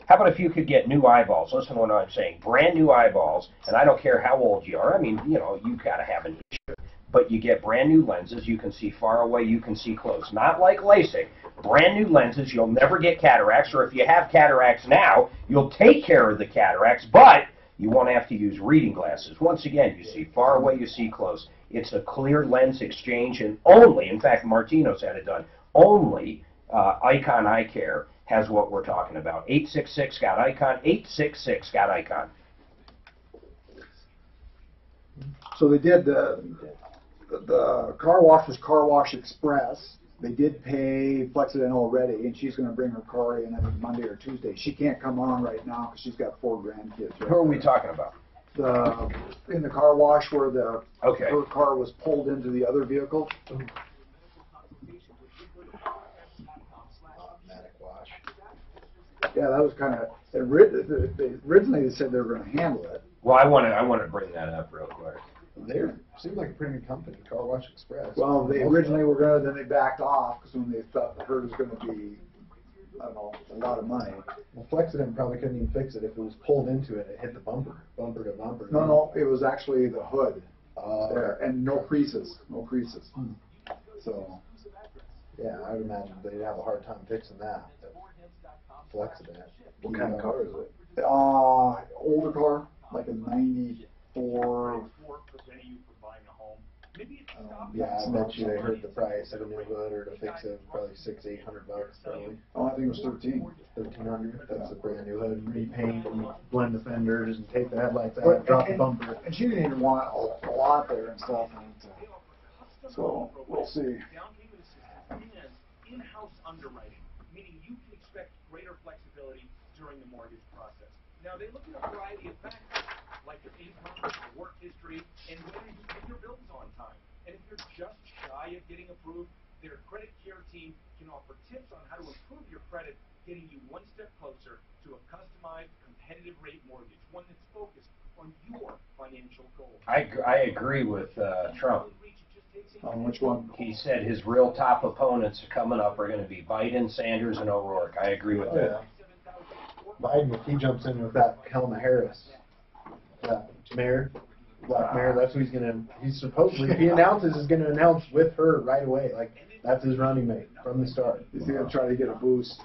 How about if you could get new eyeballs? Listen to what I'm saying. Brand new eyeballs, and I don't care how old you are. I mean, you know, you got to have an issue. But you get brand new lenses. You can see far away. You can see close. Not like LASIK. Brand new lenses. You'll never get cataracts. Or if you have cataracts now, you'll take care of the cataracts, but you won't have to use reading glasses. Once again, you see far away. You see close. It's a clear lens exchange, and only, in fact, Martino's had it done, only Icon Eye Care has what we're talking about. 866 got Icon. 866 got Icon. So they did the car wash was Car Wash Express. They did pay Flexident already, and she's going to bring her car in on Monday or Tuesday. She can't come on right now because she's got 4 grandkids. Right? Who are we talking about? In the car wash where her car was pulled into the other vehicle. Yeah, that was kind of originally they said they were going to handle it. Well, I want to bring that up real quick. They seemed like a pretty good company, Car Wash Express. Well, they originally were going to, then they backed off because when they thought the hurt was going to be, I don't know, a lot of money. Well, Flexident probably couldn't even fix it if it was pulled into it. It hit the bumper to bumper. No, it was actually the hood there, and no creases. So, yeah, I would imagine they'd have a hard time fixing that. Flexident. What kind of car is it? Older car, like a 94. Yeah, I bet you they heard the price of a new hood or to fix it, probably $600-800 probably. Oh, I think it was 13. 1300. That's a brand new hood. Repaint and blend the fenders and tape the headlights out, drop the bumper. And she didn't even want a lot there and stuff. So we'll see. In-house underwriting, meaning you can expect greater flexibility during the mortgage process. Now, they look at a variety of factors, like your income, your work history, and whether you pay your bills on time. And if you're just shy of getting approved, their credit care team can offer tips on how to improve your credit, getting you one step closer to a customized, competitive rate mortgage, one that's focused on your financial goals. I agree with Trump. On which one? He said his real top opponents coming up are going to be Biden, Sanders, and O'Rourke. I agree with that. Biden, if he jumps in with that Kamala Harris, that mayor, black mayor, that's who he's supposedly, if he announces, he's going to announce with her right away. Like, that's his running mate from the start. He's going to try to get a boost.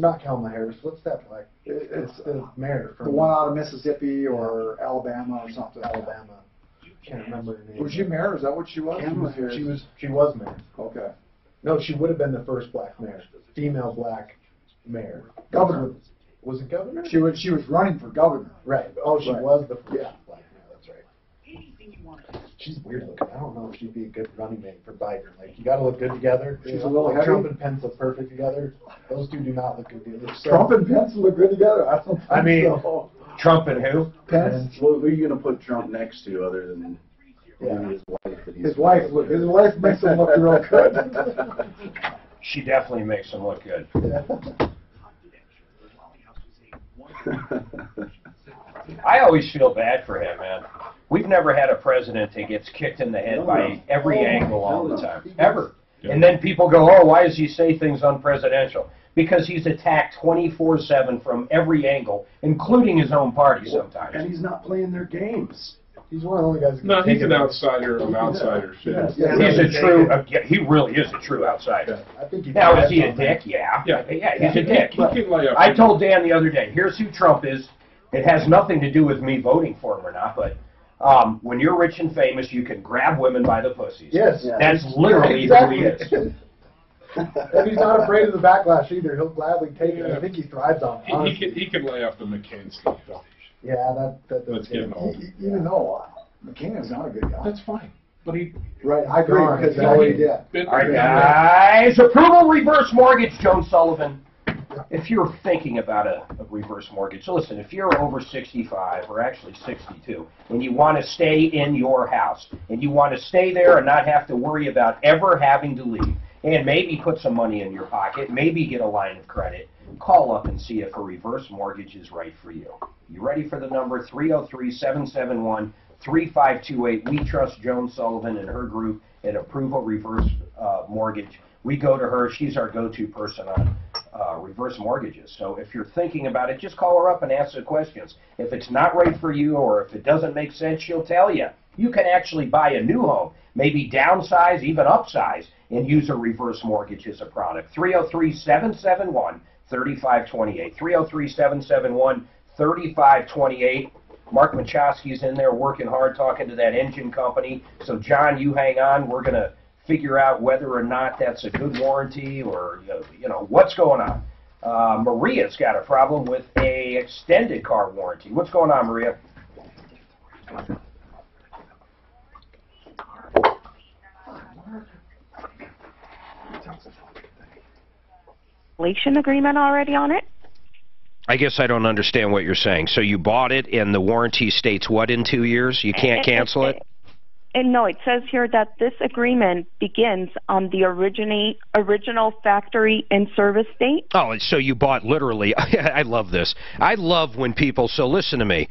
Not Kamala Harris. What's that black? It's the mayor from The one out of Mississippi or Alabama or something. Alabama. Can't remember her name. Was she mayor? Is that what she was? Kamala Harris. She was mayor. Okay. No, she would have been the first black mayor. Female black mayor. Governor. Was it governor? She was running for governor. Right. Oh, she Right. was the first black mayor. That's right. She's weird looking. I don't know if she'd be a good running mate for Biden. Like, you got to look good together. She's a little heavy. Trump and Pence look perfect together. Those two do not look good together. So, Trump and Pence look good together. I mean, so. Trump and who? Pence. Well, who are you going to put Trump next to other than his wife? His wife makes him look real good. She definitely makes him look good. I always feel bad for him, man. We've never had a president that gets kicked in the head by every angle all the time. Ever. And then people go, oh, why does he say things unpresidential? Because he's attacked 24/7 from every angle, including his own party sometimes. And he's not playing their games. He's one of the only guys. No, he's an outsider of outsiders. Yeah. He's a true, he really is a true outsider. I think Now, is he a dick? Yeah. Yeah, he's a dick. He can lay up. I told Dan the other day, here's who Trump is. It has nothing to do with me voting for him or not, but when you're rich and famous, you can grab women by the pussies. Yes. That's literally exactly. who he is. And he's not afraid of the backlash either. He'll gladly take it. I think he thrives on it. He can lay off the McCain stuff. Yeah, that Let's get him old. Even though McCain is not a good guy. That's fine. But he... Right, I agree, because he already did. All right, guys. Approval reverse mortgage, Joan Sullivan. If you're thinking about a reverse mortgage, so listen, if you're over 65 or actually 62 and you want to stay in your house and you want to stay there and not have to worry about ever having to leave and maybe put some money in your pocket, maybe get a line of credit, call up and see if a reverse mortgage is right for you. You ready for the number? 303-771-3528. We trust Joan Sullivan and her group at Approval Reverse Mortgage. We go to her. She's our go-to person on reverse mortgages. So if you're thinking about it, just call her up and ask the questions. If it's not right for you or if it doesn't make sense, she'll tell you. You can actually buy a new home, maybe downsize, even upsize, and use a reverse mortgage as a product. 303-771-3528. 303-771-3528. Mark Machowski's in there working hard, talking to that engine company. So, John, you hang on. We're going to figure out whether or not that's a good warranty or, you know, what's going on. Maria's got a problem with a extended car warranty. What's going on, Maria? Agreement already on it? I guess I don't understand what you're saying. So you bought it and the warranty states what in 2 years? You can't cancel it? And no, it says here that this agreement begins on the original factory and service date. Oh, so you bought literally. I love this. I love when people, so listen to me.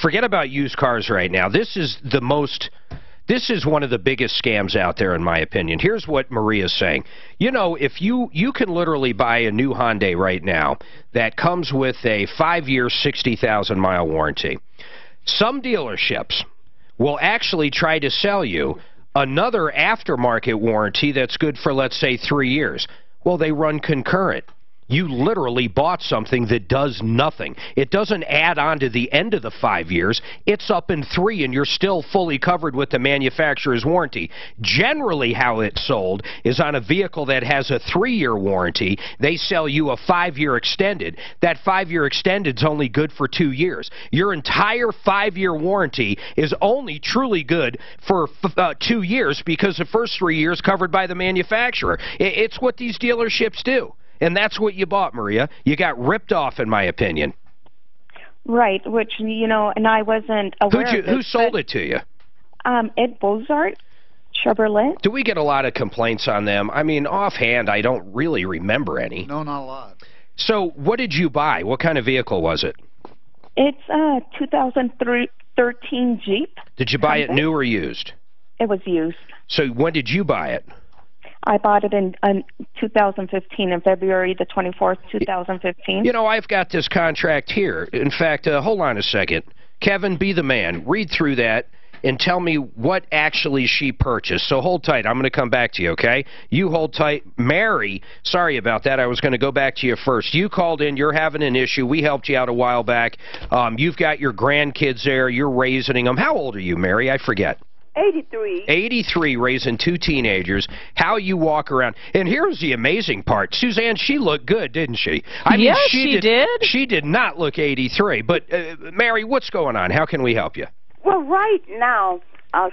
Forget about used cars right now. This is one of the biggest scams out there, in my opinion. Here's what Maria's saying. You know, if you can literally buy a new Hyundai right now that comes with a 5-year, 60,000-mile warranty. Some dealerships will actually try to sell you another aftermarket warranty that's good for, let's say, 3 years. Well, they run concurrent. You literally bought something that does nothing. It doesn't add on to the end of the 5 years. It's up in 3, and you're still fully covered with the manufacturer's warranty. Generally, how it's sold is on a vehicle that has a 3-year warranty. They sell you a 5-year extended. That 5-year extended is only good for 2 years. Your entire 5-year warranty is only truly good for 2 years because the first 3 years covered by the manufacturer. It's what these dealerships do. And that's what you bought, Maria. You got ripped off, in my opinion. Right, which, you know, and I wasn't aware of this. Who sold it to you? Ed Bozart, Chevrolet. Do we get a lot of complaints on them? I mean, offhand, I don't really remember any. No, not a lot. So what did you buy? What kind of vehicle was it? It's a 2013 Jeep. Did you buy it new or used? It was used. So when did you buy it? I bought it in 2015, in February the 24th, 2015. You know, I've got this contract here. In fact, hold on a second. Kevin, be the man. Read through that. and tell me what actually she purchased. So hold tight. I'm going to come back to you, okay? You hold tight. Mary, sorry about that. I was going to go back to you first. You called in. You're having an issue. We helped you out a while back. You've got your grandkids there. You're raising them. How old are you, Mary? I forget. 83. 83, raising 2 teenagers. How you walk around. And here's the amazing part. Suzanne, she looked good, didn't she? I mean, she did. She did not look 83. But, Mary, what's going on? How can we help you? Well, right now,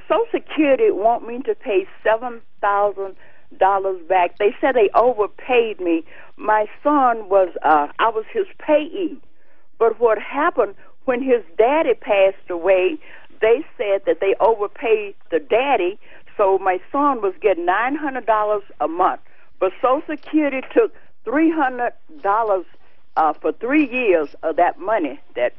Social Security want me to pay $7,000 back. They said they overpaid me. My son was, I was his payee. But what happened when his daddy passed away, they said that they overpaid the daddy, so my son was getting $900 a month. But Social Security took $300 for 3 years of that money that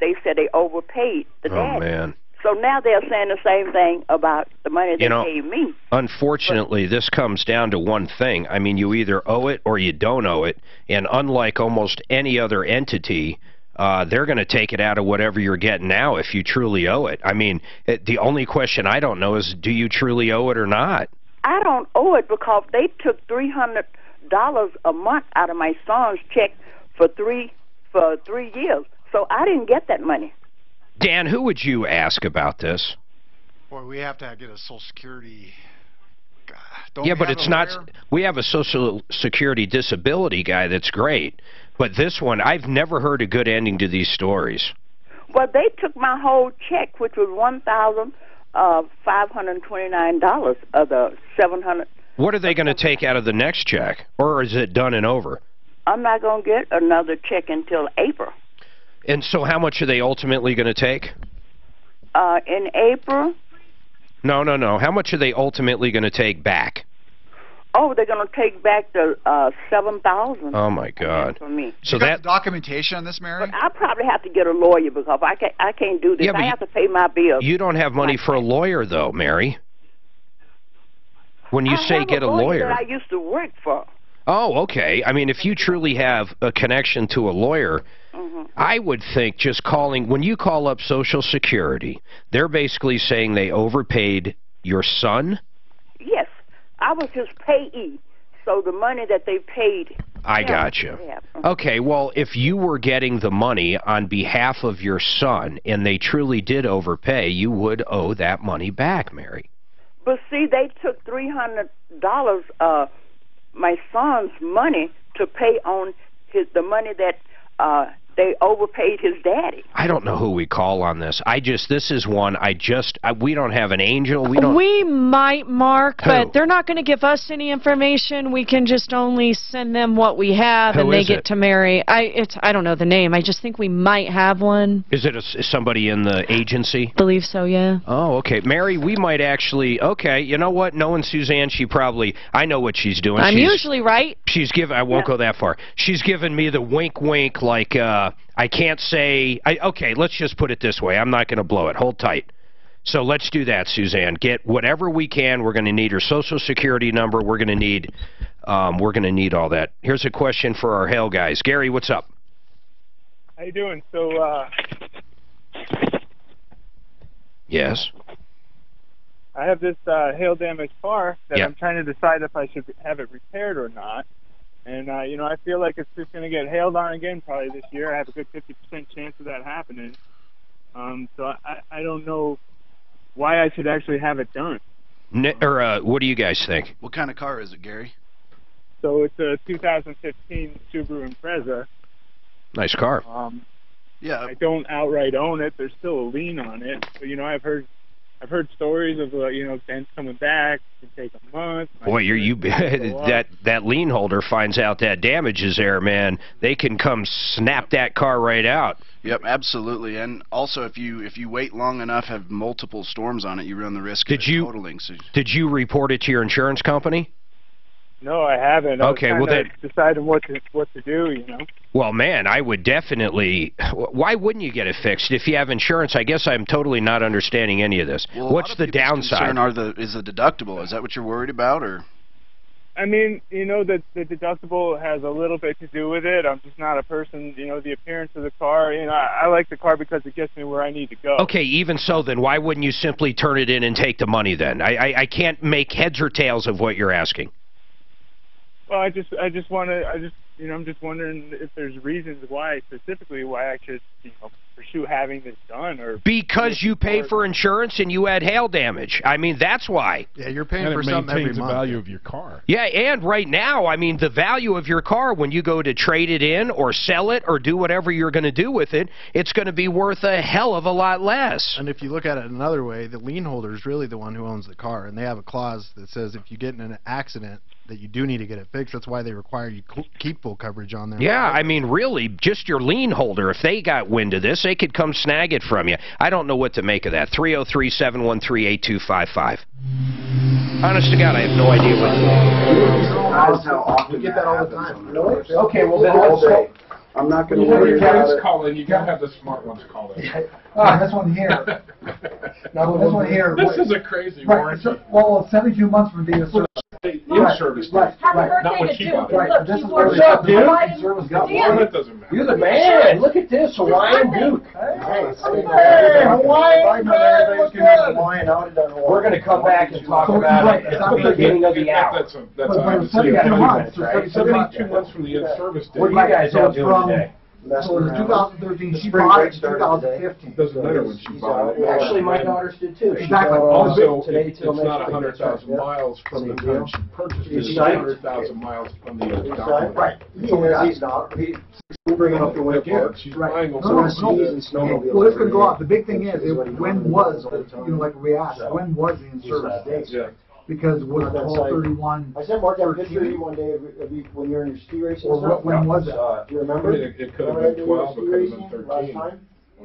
they said they overpaid the daddy. Oh, man. So now they're saying the same thing about the money they paid me. Unfortunately, this comes down to one thing. I mean, you either owe it or you don't owe it. And unlike almost any other entity, they're going to take it out of whatever you're getting now if you truly owe it. I mean, the only question I don't know is, do you truly owe it or not? I don't owe it because they took $300 a month out of my son's check for 3 years. So I didn't get that money. Dan, who would you ask about this? Boy, we have to get a Social Security. Yeah, but it's not. We have a Social Security disability guy that's great. But this one, I've never heard a good ending to these stories. Well, they took my whole check, which was $1,529 of the $700. What are they going to take out of the next check? Or is it done and over? I'm not going to get another check until April. And so how much are they ultimately going to take? In April? No. How much are they ultimately going to take back? Oh, they're going to take back the $7,000. Oh, my God. For me. So that documentation on this, Mary? But I probably have to get a lawyer because I can't do this. Yeah, I have to pay my bills. You don't have money for a lawyer, though, Mary. When you say get a lawyer. That I used to work for. Oh, okay. I mean, if you truly have a connection to a lawyer, I would think just calling, when you call up Social Security, they're basically saying they overpaid your son? Yes. I was his payee. So the money that they paid. I got you. Okay, well, if you were getting the money on behalf of your son and they truly did overpay, you would owe that money back, Mary. But see, they took $300 my son's money to pay on the money that they overpaid his daddy. I don't know who we call on this. This is one we don't have an angel. We might, Mark, but they're not going to give us any information. We can just only send them what we have, and they get to marry. I don't know the name. I just think we might have one. Is it somebody in the agency? Believe so, yeah. Oh, okay. Mary, we might actually, okay, you know what? Knowing Suzanne, I know what she's doing. I'm usually right. I won't go that far. She's given me the wink, like, I can't say, okay, let's just put it this way. I'm not going to blow it. Hold tight. So let's do that, Suzanne. Get whatever we can. We're going to need her Social Security number. We're going to need all that. Here's a question for our Hail guys. Gary, what's up? How you doing? So, yes. I have this hail damaged car that I'm trying to decide if I should have it repaired or not. And, I feel like it's just going to get hailed on again probably this year. I have a good 50% chance of that happening. So I don't know why I should actually have it done. What do you guys think? What kind of car is it, Gary? So it's a 2015 Subaru Impreza. Nice car. Yeah. I don't outright own it. There's still a lien on it. But, I've heard stories of dents coming back. It can take a month. Boy, that lien holder finds out that damage is there, man. They can come snap that car right out. Yep, absolutely. And also, if you wait long enough, have multiple storms on it, you run the risk of totaling. Did you report it to your insurance company? No, I haven't. Okay, I was deciding what to do, Well, man, I would definitely. Why wouldn't you get it fixed if you have insurance? I guess I'm totally not understanding any of this. Well, what's the downside? Is the deductible? Is that what you're worried about, or? I mean, you know, the deductible has a little bit to do with it. I'm just not a person, you know, the appearance of the car. You know, I like the car because it gets me where I need to go. Okay, even so, then why wouldn't you simply turn it in and take the money then? I can't make heads or tails of what you're asking. Well, I'm just wondering if there's reasons why, specifically, why I should, you know, pursue having this done, or because you pay for insurance and you had hail damage. I mean, that's why. Yeah, you're paying for something every month. And it maintains the value of your car. Yeah, and right now, I mean, the value of your car, when you go to trade it in or sell it or do whatever you're going to do with it, it's going to be worth a hell of a lot less. And if you look at it another way, the lien holder is really the one who owns the car, and they have a clause that says if you get in an accident that you do need to get it fixed. That's why they require you keep full coverage on there. Yeah, I mean, really, just your lien holder, if they got wind of this, they could come snag it from you. I don't know what to make of that. 303-713-8255. Honest to God, I have no idea what to do. We get that all the time. Really? Okay, well, then let's go. I'm not going to worry about it. Call in. You got to have the smart ones call in. This one here. No, this one here. This is a crazy warranty. warranty. Well, it's 72 months from being a service. In-service. Right. Not what you bought. Right. This is What's up, dude? Service got Well, that doesn't matter. You're the man. Look at this Hawaiian Duke. Hey, Hawaiian man. Look at it. We're going to come back and talk about it at the beginning of the hour. That's 72 months. 72 months from the in-service date. What are you guys all doing today? So it was 2013. She bought it in 2015. Doesn't matter when she bought it. Actually, my daughters did too. Exactly. Also, it's not 100,000 miles from the time she purchased it. It's 100,000 miles from the document. Right. So he's not. We're bringing up the winter part. She's Right. buying No, over well, it's going to go up. The big thing is, when was, like we asked, when was the in-service date? Yeah. Because was it 12/31? I sent Mark that picture to you one day when you're in your ski racing Or stuff. when was it? Do you remember? It could have been 12, it could have been 13.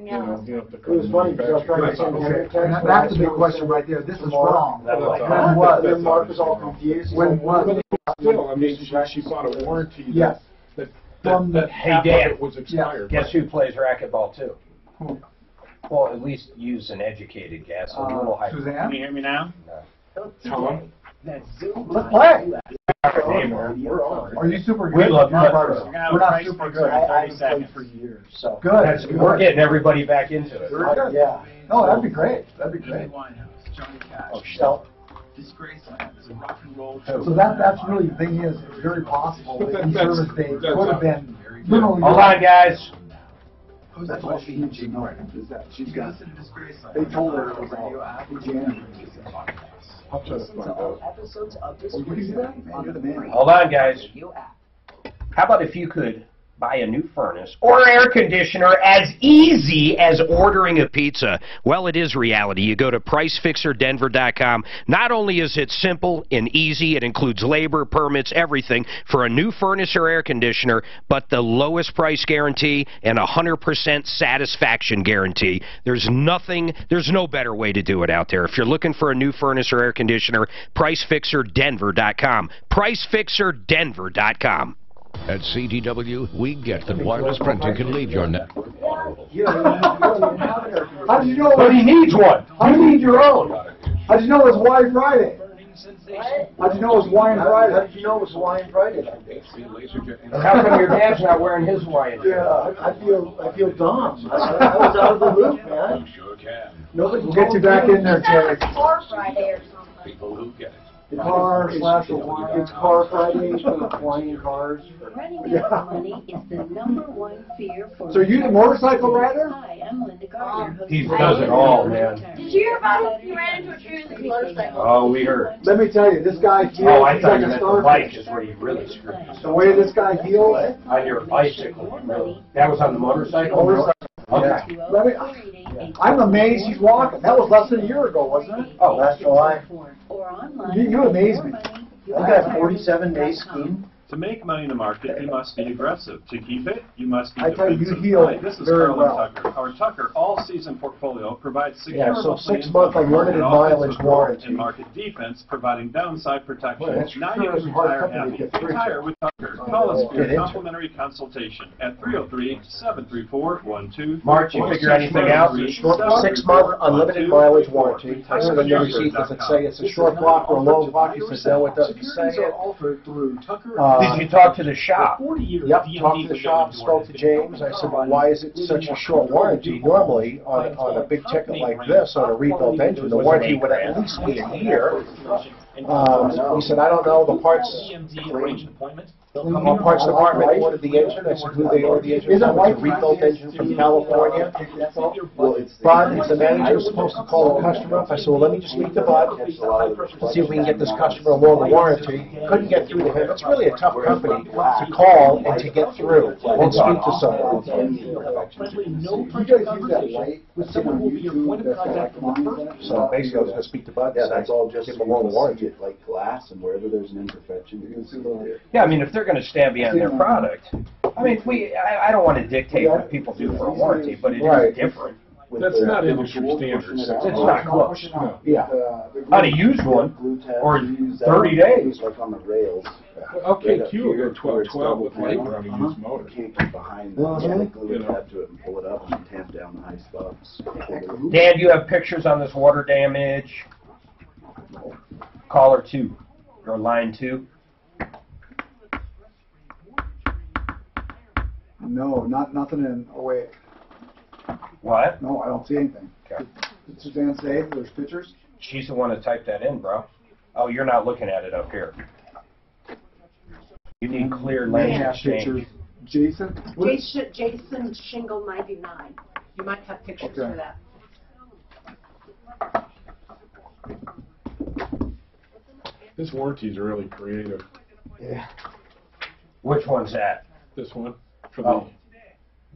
Yeah. It was funny because I was trying to send him a text. That's the big question right there. This is wrong. When was? Then Mark was all confused. When was? Still, I mean, she bought a warranty Yes. that half of it was expired. Guess who plays racquetball too? Well, at least use an educated guess. A little high. Suzanne? Can you hear me now? Tom? Let's play. We're on. Are you super good? We love you. We're not super good. I haven't played for years. So. Good. That's good. We're getting everybody back into it. Yeah. No, that'd be great. That'd be great. Oh, shit. So that's really the thing is, it's very possible that the service date could have been. Hold on, guys. That's all she needs to know is that she's got. They told her it was all January. I'll try to find out. Hold on, guys. How about if you could buy a new furnace or air conditioner as easy as ordering a pizza? Well, it is reality. You go to PriceFixerDenver.com. Not only is it simple and easy, it includes labor, permits, everything for a new furnace or air conditioner, but the lowest price guarantee and 100% satisfaction guarantee. There's no better way to do it out there. If you're looking for a new furnace or air conditioner, PriceFixerDenver.com. PriceFixerDenver.com. At CDW, we get that wireless printing can leave your net. How did you know? But he needs one. You need your own. How did you know it was Hawaiian Friday? How did you know it was Hawaiian Friday? How did you know it was Hawaiian Friday? How come your dad's not wearing his Hawaiian? Yeah, I feel dumb. I was out of the loop, man. We'll get you back in there, Terry. Car Friday or something. People who get it. Car / Hawaiian. It's Car Friday for the Hawaiian cars. Running out of money is the #1 fear for. So you the motorcycle rider? Hi, I'm Linda Gardner. He does it all, man. Did you hear about it? He ran into a tree with his motorcycle. Oh, we heard. Let me tell you, this guy heals. Oh, I he's thought like you a meant the bike starfish. is where you really screwed yourself. The way this guy heals. On your bicycle. That was on the motorcycle? Okay. I'm amazed he's walking. That was less than a year ago, wasn't it? Oh, last July. Or online. You amaze me. I got 47 days skiing. To make money in the market, you must be aggressive. To keep it, you must be I tell you, defensive. you heal Hi, this is very Carlin well. Tucker. Our Tucker all-season portfolio provides secure Yeah, so monthly 6 income month unlimited and mileage offensive growth warranty. and market defense, providing downside protection. Well, that's Now sure you is can a hard retire company to happy. get through to. Retire with Tucker. Call us for Get your into. complimentary consultation at 303-734-1234. Mark, you figure anything out? 6 month unlimited mileage warranty. I said on your receipt, does it say it's a short block or a long block? He says, no, it doesn't say it. Did you talk to the shop? Yep, talked to the shop, spoke to James. I said, well, why is it such a short warranty? Normally, on a big ticket like this, on a rebuilt engine, the warranty would at least be a year. He said, I don't know, the parts department ordered the engine. I said, who they ordered the engine from? It's a rebuilt engine from California. Bud, the manager, was supposed to call the customer up. I said, well, let me just speak to Bud, see if we can get this customer a longer warranty. Couldn't get through to him. It's really a tough company to call and to get through and speak to someone. So basically, I was going to speak to Bud. Yeah, that's all just give him a longer warranty. Like glass, and wherever there's an imperfection, you can see the. Yeah, I mean, if they're going to stand behind their product, I mean, I don't want to dictate what people do for a warranty, but it is different. That's not industry standards. It's not close. No. Yeah. How to use one, or 30 days. Like on the rails. Okay, Q will go 12 with labor on a used motor. You can't get behind them. You gotta glue a tab to it and pull it up and tamp down the high spots. Dan, do you have pictures on this water damage? Caller 2, or line 2? No, nothing in 08. What? No, I don't see anything. Okay. Did Suzanne say there's pictures? She's the one that typed that in, bro. Oh, you're not looking at it up here. You need clear lens exchange. Jason? Jason Shingle 99. You might have pictures for that. This warranty's really creative. Yeah. Which one's that? This one.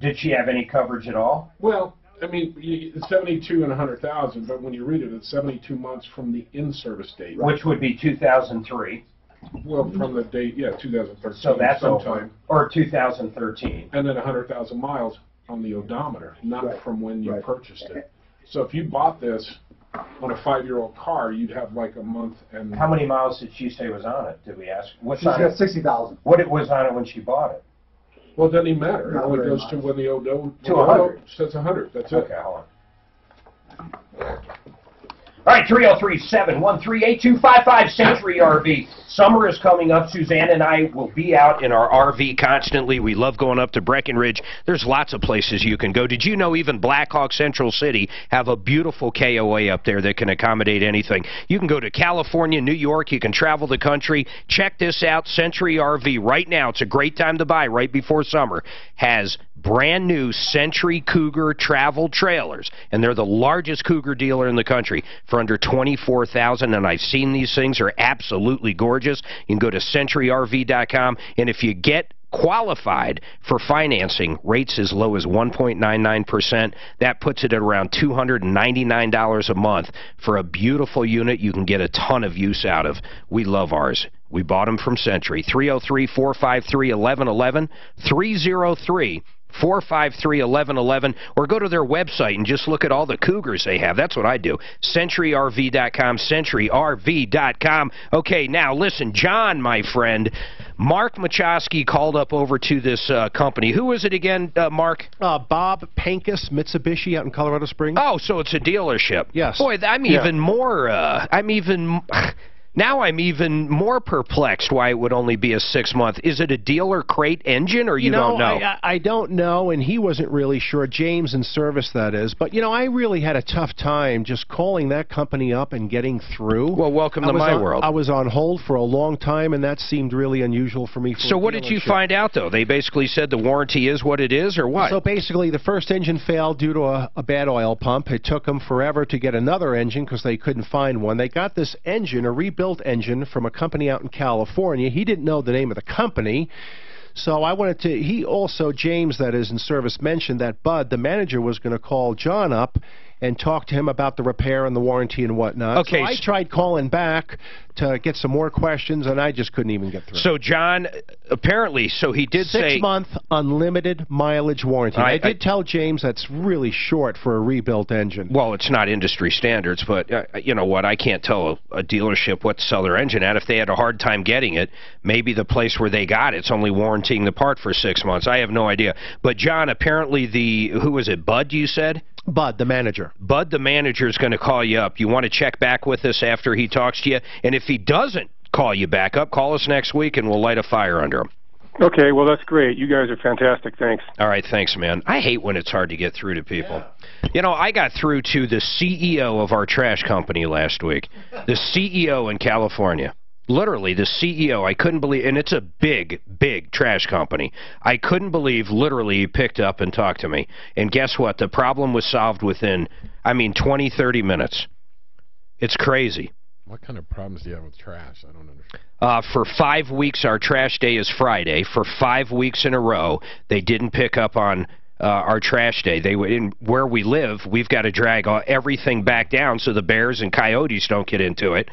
Did she have any coverage at all? Well, I mean, it's 72 and 100,000, but when you read it, it's 72 months from the in-service date. Which would be 2003. Well, from the date, 2013. So that's sometime. over. Or 2013. And then 100,000 miles on the odometer, not from when you purchased it. So if you bought this on a 5-year-old car, you'd have like a month and... How many miles did she say was on it? Did we ask? She's got 60,000. What it was on it when she bought it? Well, it doesn't even matter. It only goes to when the to 100. Says 100. That's it. Okay, hold on. All right, 303-713-8255, Century RV. Summer is coming up. Suzanne and I will be out in our RV constantly. We love going up to Breckenridge. There's lots of places you can go. Did you know even Blackhawk Central City have a beautiful KOA up there that can accommodate anything? You can go to California, New York. You can travel the country. Check this out, Century RV. Right now, it's a great time to buy right before summer. Has brand new Century Cougar travel trailers, and they're the largest Cougar dealer in the country for under $24,000, and I've seen these things. Are absolutely gorgeous. You can go to centuryrv.com, and if you get qualified for financing, rates as low as 1.99%. That puts it at around $299 a month for a beautiful unit you can get a ton of use out of. We love ours. We bought them from Century. 303-453-1111, 303-453-1111, or go to their website and just look at all the Cougars they have. That's what I do. CenturyRV.com, CenturyRV.com. Okay, now listen, John, my friend, Mark Machowski called up over to this company. Who is it again, Mark? Bob Pankus, Mitsubishi out in Colorado Springs. Oh, so it's a dealership. Yes. Boy, I'm even more, now I'm even more perplexed why it would only be a 6-month. Is it a dealer crate engine, or you don't know? I don't know, and he wasn't really sure. James in service, that is. But, I really had a tough time just calling that company up and getting through. Well, welcome to my world. I was on hold for a long time, and that seemed really unusual for me. So what did you find out, though? They basically said the warranty is what it is, or what? So basically, the first engine failed due to a bad oil pump. It took them forever to get another engine because they couldn't find one. They got this engine, a rebuilt engine from a company out in California. He didn't know the name of the company, so I wanted to, James that is in service, mentioned that Bud, the manager, was going to call John up and talk to him about the repair and the warranty and whatnot. Okay, so I tried calling back to get some more questions, and I just couldn't even get through. So, John, apparently, so he did say... 6-month unlimited mileage warranty. I did tell James that's really short for a rebuilt engine. Well, it's not industry standards, but you know what? I can't tell a dealership what to sell their engine at. If they had a hard time getting it, maybe the place where they got it's only warranting the part for 6 months. I have no idea. But, John, apparently who was it, Bud, you said? Bud, the manager. Bud, the manager, is going to call you up. You want to check back with us after he talks to you? And if he doesn't call you back up, call us next week and we'll light a fire under him. Okay, well, that's great. You guys are fantastic. Thanks. All right, thanks, man. I hate when it's hard to get through to people. You know, I got through to the CEO of our trash company last week, the CEO in California. Literally, the CEO, I couldn't believe, and it's a big, big trash company. I couldn't believe, literally, he picked up and talked to me. And guess what? The problem was solved within, 20, 30 minutes. It's crazy. What kind of problems do you have with trash? I don't understand. For 5 weeks, our trash day is Friday. For 5 weeks in a row, they didn't pick up on our trash day. Where we live, we've got to drag everything back down so the bears and coyotes don't get into it.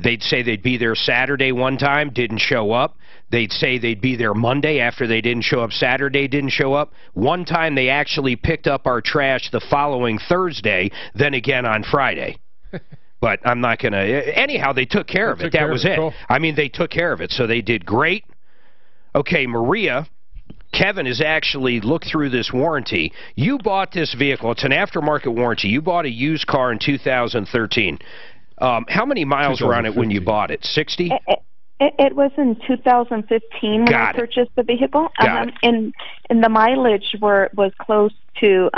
They'd say they'd be there Saturday one time, didn't show up. They'd say they'd be there Monday after they didn't show up. Saturday didn't show up. One time they actually picked up our trash the following Thursday, then again on Friday. But I'm not going to... Anyhow, they took care of it. That was it. Cool. They took care of it, so they did great. Okay, Maria... Kevin has actually looked through this warranty. You bought this vehicle. It's an aftermarket warranty. You bought a used car in 2013. How many miles were on it when you bought it? 60? It was in 2015 when I purchased the vehicle. And the mileage was close to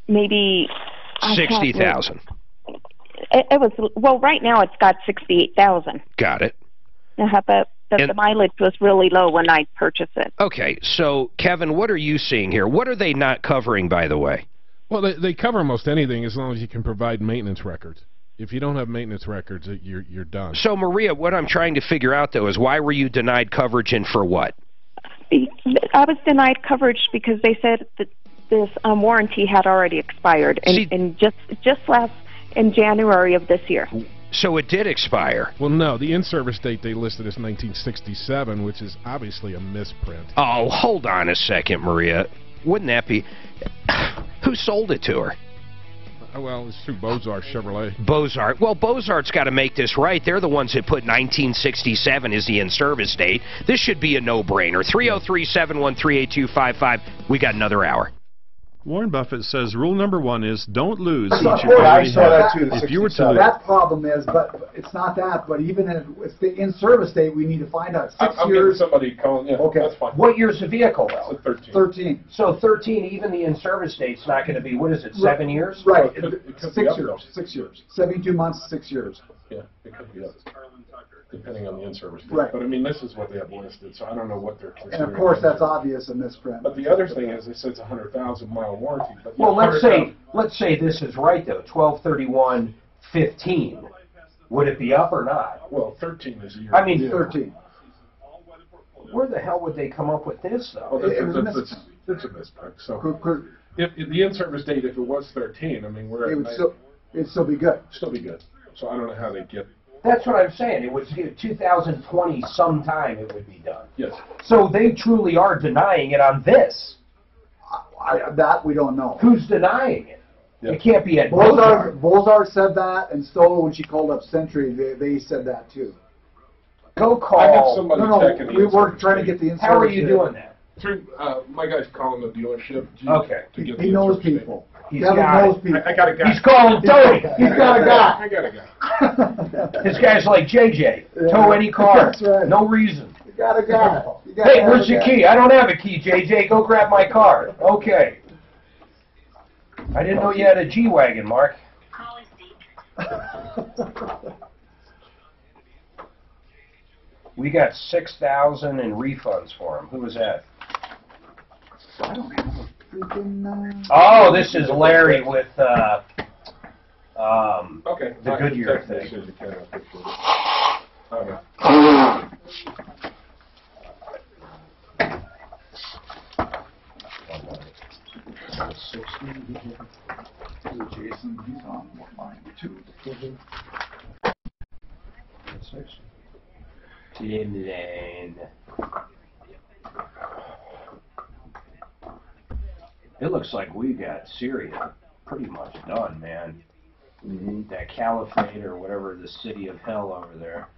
maybe... 60,000. It was... Well, right now it's got 68,000. Got it. But the mileage was really low when I purchased it. Okay, so, Kevin, what are you seeing here? What are they not covering, by the way? Well, they cover most anything as long as you can provide maintenance records. If you don't have maintenance records, you're done. So, Maria, what I'm trying to figure out, though, is why were you denied coverage and for what? I was denied coverage because they said that this warranty had already expired in January of this year. So it did expire. Well, no. The in-service date they listed is 1967, which is obviously a misprint. Oh, hold on a second, Maria. Wouldn't that be... Who sold it to her? Well, it's through Bozart Chevrolet. Bozart. Well, Bozart's got to make this right. They're the ones that put 1967 as the in-service date. This should be a no-brainer. 303-713-8255. We got another hour. Warren Buffett says rule number 1 is don't lose I each you already have. If you were to that problem is, but it's not that. But even if it's the in-service date, we need to find out. 6 years. Somebody calling. Yeah, okay, that's fine. What year's the vehicle, though? 13. 13. So 13, even the in-service date's not going to be, what is it, 7 years? Right. It could 6 years. 6 years. 72 months, 6 years. Yeah, it could be up, depending on the in-service date. Right. But, this is what they have listed, so I don't know what they're considering. And, of course, that's obvious a misprint. But the other thing is, it says 100,000-mile warranty. But well, let's say this is right, though, 12/31/15. Would it be up or not? Well, 13 is a year. 13. Where the hell would they come up with this, though? Well, it's a misprint. So, if the in-service date, if it was 13, we're at... It'd still be good. Still be good. So I don't know how they get... That's what I'm saying. It was 2020 sometime it would be done. Yes. So they truly are denying it on this. That we don't know. Who's denying it? Yep. It can't be at Bozart said that, and Stoll, when she called up Century, they said that too. Go call. I have somebody checking we were trying to get the in-service. How are you doing that? Through my guy's calling the dealership. Okay. He knows people. Kevin knows people. I got a guy. He's calling Tony. He's got a guy. I got a guy. This guy's like JJ. Tow any car. That's right. No reason. You got a guy. Hey, where's your key? I don't have a key, JJ. Go grab my car. Okay. I didn't know you had a G-Wagon, Mark. We got $6,000 in refunds for him. Who was that? I don't have a freaking... Oh, this is Larry with okay. the Goodyear thing. Okay. Timlane. It looks like we got Syria pretty much done, man. That caliphate or whatever, the city of hell over there.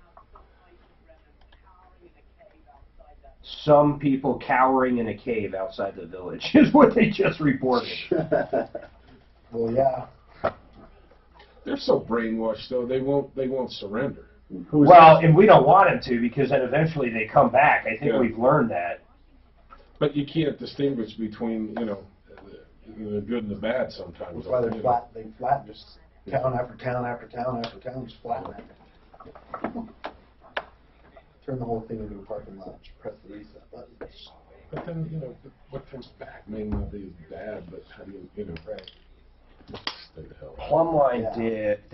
Some people cowering in a cave outside the village is what they just reported. Well, yeah. They're so brainwashed, though. They won't surrender. Well, and we don't want them to, because then eventually they come back. I think we've learned that. But you can't distinguish between, the good and the bad sometimes. That's why they're flat. They flatten just town after town after town after town, just flatten it. Turn the whole thing into a parking lot. Just press the reset button. But then, what comes back may not be as bad, but how do you, right. Stay the hell out. Plumline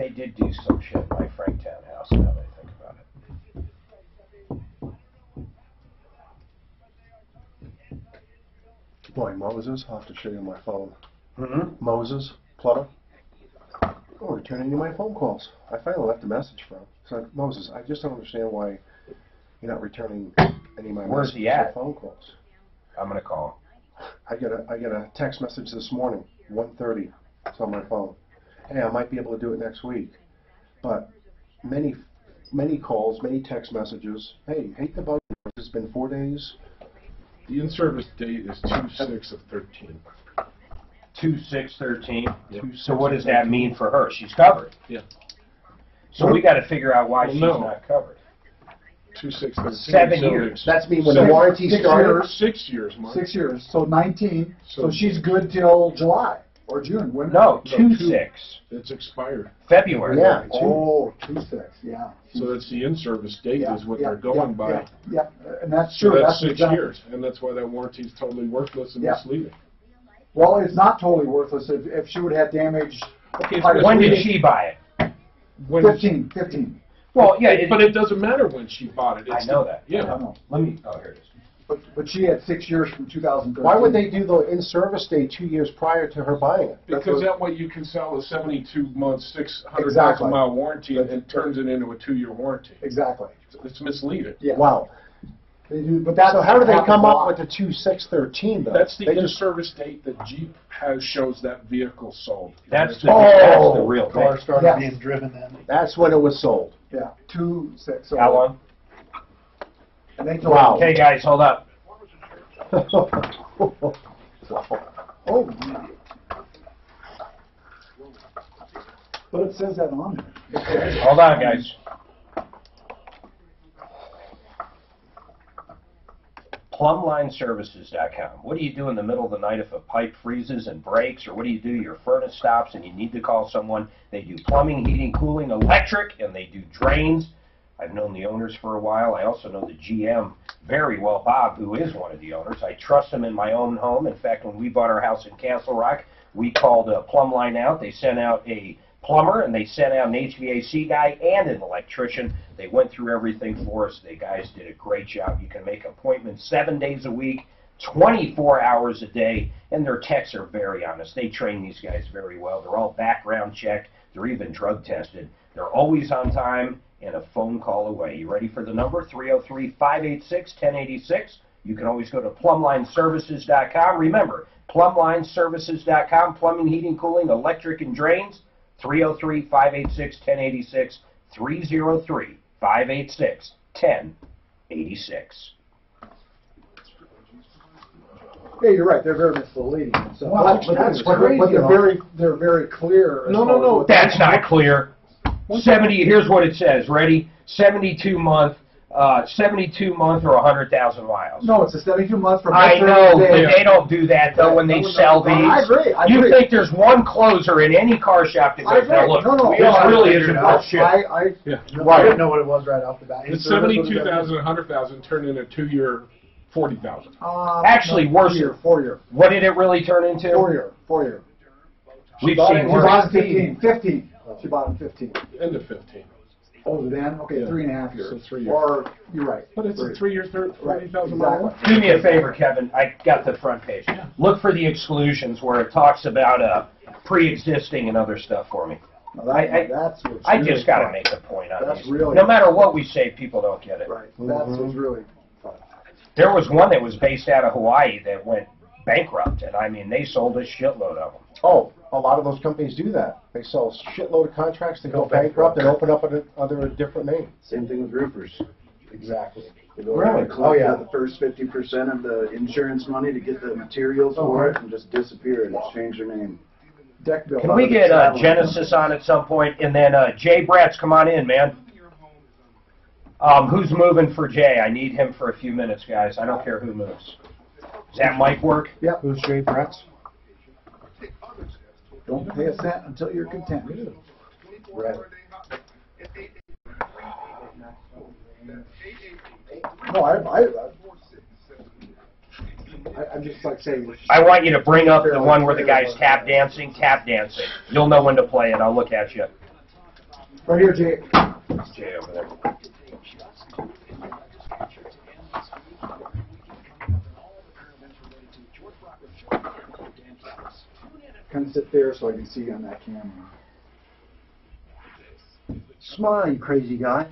did do some shit by Franktown House, now that I think about it. Boy, Moses, I'll have to show you my phone. Moses, Pluto. Oh, returning to my phone calls. I finally left a message for him. So, Moses, I just don't understand why you're not returning any of my Where's he at? phone calls. I'm gonna call him. I got a text message this morning, 1:30. It's on my phone. Hey, I might be able to do it next week, but many calls, many text messages. Hey, hate the bug. It's been 4 days. The in-service date is 2/6/13. 2/6/13. Yeah. So what does that mean for her? She's covered. Yeah. So we got to figure out why she's not covered. 2/6/13. 7 years. That's mean when the warranty started. 6 years, Mark. 6 years. So 19. So she's good till July or June. When? No, 2/6. It's expired. February. Yeah. 2/6. Yeah. So that's the in-service date is what they're going by. Yeah. And that's true. So that's 6 years, and that's why that warranty is totally worthless and misleading. Well, it's not totally worthless if she would have damage. Okay, when did she buy it? 15. Well, yeah, but it doesn't matter when she bought it. I know that. Yeah. I know. Let me. Oh, here it is. But she had 6 years from 2013. Why would they do the in-service date 2 years prior to her buying it? Because that way you can sell a 72-month, 600,000-mile warranty and it turns it into a 2-year warranty. Exactly. It's misleading. Yeah. Wow. They do, but that's so how do they come up with the 2/6/13 though? That's the in-service date that Jeep shows that vehicle sold. That's the real thing. Car started being driven then. That's when it was sold. Yeah, 2/6. So How long? And they told Okay, guys, hold up. Oh. But it says that on there. Hold on, guys. PlumlineServices.com. What do you do in the middle of the night if a pipe freezes and breaks, or what do you do? Your furnace stops and you need to call someone. They do plumbing, heating, cooling, electric, and they do drains. I've known the owners for a while. I also know the GM very well, Bob, who is one of the owners. I trust him in my own home. In fact, when we bought our house in Castle Rock, we called Plumline out. They sent out a plumber, and they sent out an HVAC guy and an electrician. They went through everything for us. The guys did a great job. You can make appointments 7 days a week, 24 hours a day, and their techs are very honest. They train these guys very well. They're all background checked. They're even drug tested. They're always on time and a phone call away. You ready for the number? 303-586-1086. You can always go to PlumlineServices.com. Remember, PlumlineServices.com, plumbing, heating, cooling, electric, and drains. 303-586-1086, 303-586-1086. Yeah, you're right. They're very misleading. So, Well, that's crazy, but they're very clear. No. That's not clear. 70. Here's what it says. Ready? 72 month or 100,000 miles. No, it's a 72 month from. I know, but they don't do that though when they sell these. I agree. You think there's one closer in any car shop that goes, now look, this really isn't bullshit. I didn't know what it was right off the bat. It's 72,000, 100,000 turned into a 2-year 40,000. Actually, worse. 4 year. What did it really turn into? 4 year. We've seen worse. She bought it 15. She bought it 15. End of 15. Oh, then? Okay, 3.5 years. So 3 years. Or, you're right. But it's a 3 year, 40,000 Right, miles. Do me a favor, Kevin. I got the front page. Look for the exclusions where it talks about pre-existing and other stuff for me. I just got to make a point on That's these. really No matter what we say, people don't get it. Right. That's what's really fun. There was one that was based out of Hawaii that went bankrupt, and I mean, they sold a shitload of them. Oh, a lot of those companies do that. They sell a shitload of contracts, they go bankrupt and open up under a different name. Same thing with roofers. Exactly. They go Really? and collect the first 50% of the insurance money to get the materials for it and just disappear and change their name. Deck bill. Can we get Genesis on at some point? And then Jay Bratz, come on in, man. Who's moving for Jay? I need him for a few minutes, guys. I don't care who moves. Does that mic work? Yep. Who's Jay Bratz? Don't pay a cent until you're content. Right. No, I'm just like saying. I want you to bring up the one where the guy's tap dancing. You'll know when to play it. I'll look at you. Right here, Jay. It's Jay over there. Kind of sit there so I can see you on that camera. Smile, you crazy guy.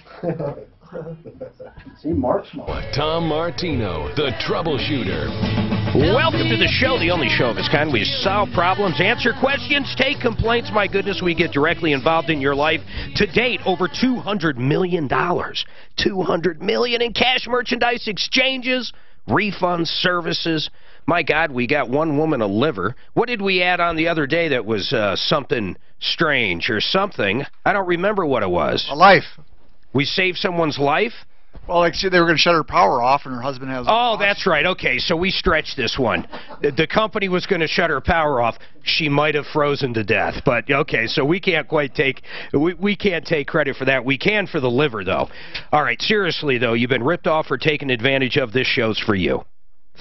See, Mark smile. Tom Martino, the Troubleshooter. Welcome to the show, the only show of its kind. We solve problems, answer questions, take complaints. My goodness, we get directly involved in your life. To date, over $200 million. $200 million in cash merchandise exchanges, refunds, services. My God, we got one woman a liver. What did we add on the other day that was something strange or something? I don't remember what it was. A life. We saved someone's life? Well, like they were going to shut her power off, and her husband has... Oh, that's right. Okay, so we stretched this one. The company was going to shut her power off. She might have frozen to death. But, okay, so we can't quite take... We can't take credit for that. We can for the liver, though. All right, seriously, though, you've been ripped off or taken advantage of. This show's for you.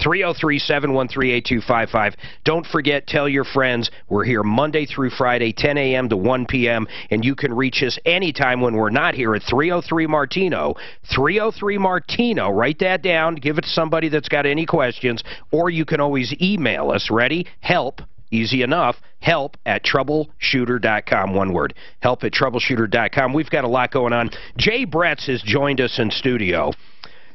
303-713-8255. Don't forget, tell your friends. We're here Monday through Friday, 10 a.m. to 1 p.m., and you can reach us anytime when we're not here at 303-MARTINO. 303-MARTINO. Write that down. Give it to somebody that's got any questions, or you can always email us. Ready? Help. Easy enough. Help at troubleshooter.com. One word. Help at troubleshooter.com. We've got a lot going on. Jay Bratz has joined us in studio.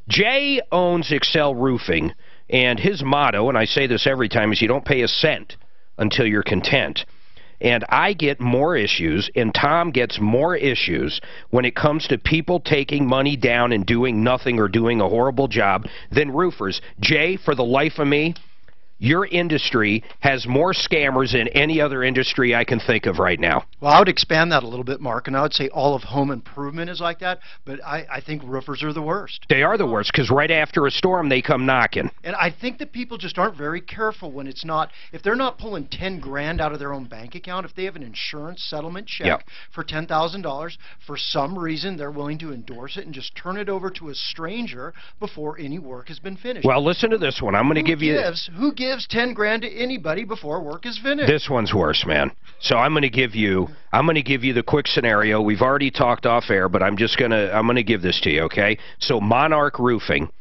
Jay owns Excel Roofing. And his motto, and I say this every time, is you don't pay a cent until you're content. And I get more issues, and Tom gets more issues when it comes to people taking money down and doing nothing or doing a horrible job than roofers. Jay, for the life of me, your industry has more scammers than any other industry I can think of right now. Well, I would expand that a little bit, Mark, and I would say all of home improvement is like that, but I think roofers are the worst. They are the worst, because right after a storm, they come knocking. And I think that people just aren't very careful when it's not, if they're not pulling 10 grand out of their own bank account, if they have an insurance settlement check for $10,000, for some reason they're willing to endorse it and just turn it over to a stranger before any work has been finished. Well, listen to this one. I'm going to give you... Who gives 10 grand to anybody before work is finished? This one's worse, man. So I'm going to give you the quick scenario. We've already talked off air, but I'm going to give this to you, okay? So Monarch Roofing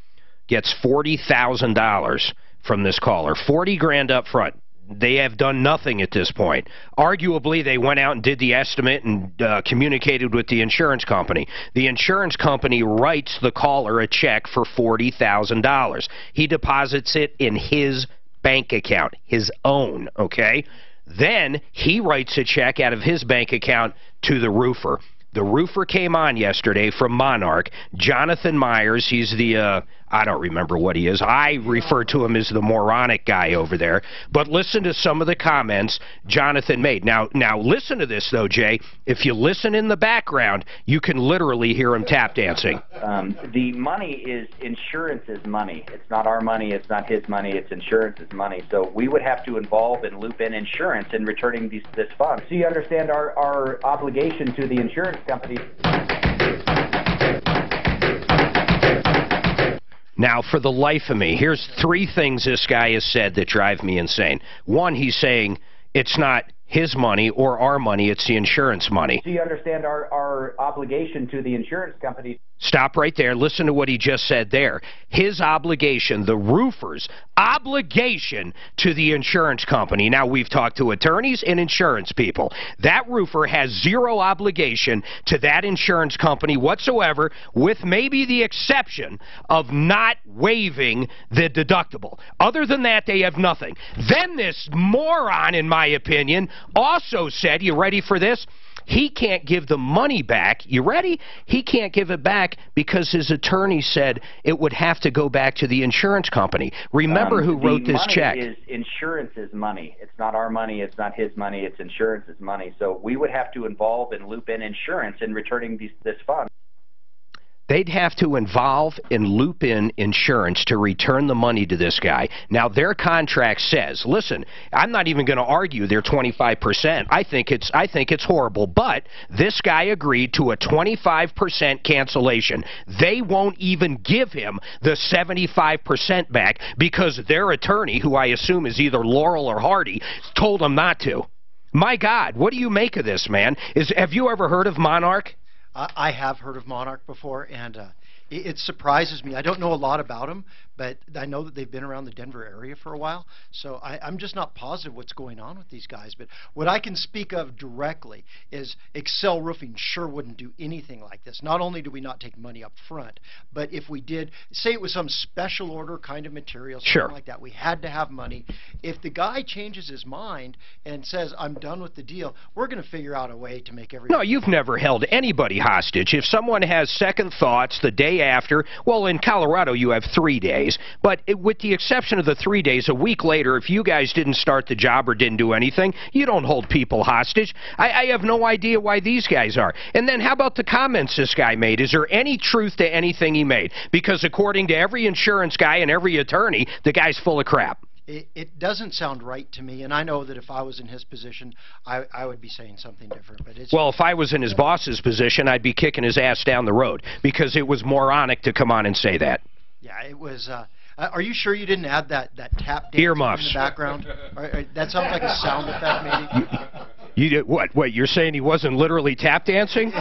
gets $40,000 from this caller. 40 grand up front. They have done nothing at this point. Arguably, they went out and did the estimate and communicated with the insurance company. The insurance company writes the caller a check for $40,000. He deposits it in his bank account, his own, okay? Then he writes a check out of his bank account to the roofer. The roofer came on yesterday from Monarch. Jonathan Myers, he's the, I don't remember what he is. I refer to him as the moronic guy over there. But listen to some of the comments Jonathan made. Now listen to this, though, Jay. If you listen in the background, you can literally hear him tap dancing. The money is insurance's money. It's not our money. It's not his money. It's insurance's money. So we would have to involve and loop in insurance in returning this fund. So you understand our obligation to the insurance company. Now, for the life of me, here's 3 things this guy has said that drive me insane. One, he's saying it's not his money or our money, it's the insurance money. Do you understand our obligation to the insurance company? Stop right there. Listen to what he just said there. His obligation, the roofer's obligation to the insurance company. Now, we've talked to attorneys and insurance people. That roofer has zero obligation to that insurance company whatsoever, with maybe the exception of not waiving the deductible. Other than that, they have nothing. Then this moron, in my opinion, also said, you ready for this? He can't give the money back. You ready? He can't give it back because his attorney said it would have to go back to the insurance company. Remember who wrote this check. Insurance is money. It's not our money. It's not his money. It's insurance's money. So we would have to involve and loop in insurance in returning this fund. They'd have to involve and loop in insurance to return the money to this guy. Now, their contract says, listen, I'm not even going to argue their 25%. I think it's horrible, but this guy agreed to a 25% cancellation. They won't even give him the 75% back because their attorney, who I assume is either Laurel or Hardy, told him not to. My God, what do you make of this, man? Have you ever heard of Monarch? I have heard of Monarch before, and it surprises me. I don't know a lot about them, but I know that they've been around the Denver area for a while, so I'm just not positive what's going on with these guys. But what I can speak of directly is Excel Roofing sure wouldn't do anything like this. Not only do we not take money up front, but if we did, say it was some special order kind of material, something like that, we had to have money. If the guy changes his mind and says, I'm done with the deal, we're going to figure out a way to make everything. No, you've never held anybody hostage. If someone has second thoughts the day after, well, in Colorado you have 3 days. But with the exception of the 3 days, a week later, if you guys didn't start the job or didn't do anything, you don't hold people hostage. I have no idea why these guys are. And then how about the comments this guy made? Is there any truth to anything he made? Because according to every insurance guy and every attorney, the guy's full of crap. It doesn't sound right to me, and I know that if I was in his position, I would be saying something different. But it's well, if I was in his boss's position, I'd be kicking his ass down the road because it was moronic to come on and say that. Yeah, it was. Are you sure you didn't add that tap dance earmuffs in the background? That sounds like a sound effect, maybe. You did what? Wait, you're saying he wasn't literally tap dancing?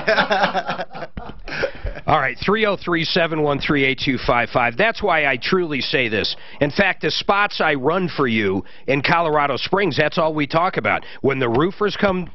All right, 303-713-8255. That's why I truly say this. In fact, the spots I run for you in Colorado Springs, that's all we talk about. When the roofers come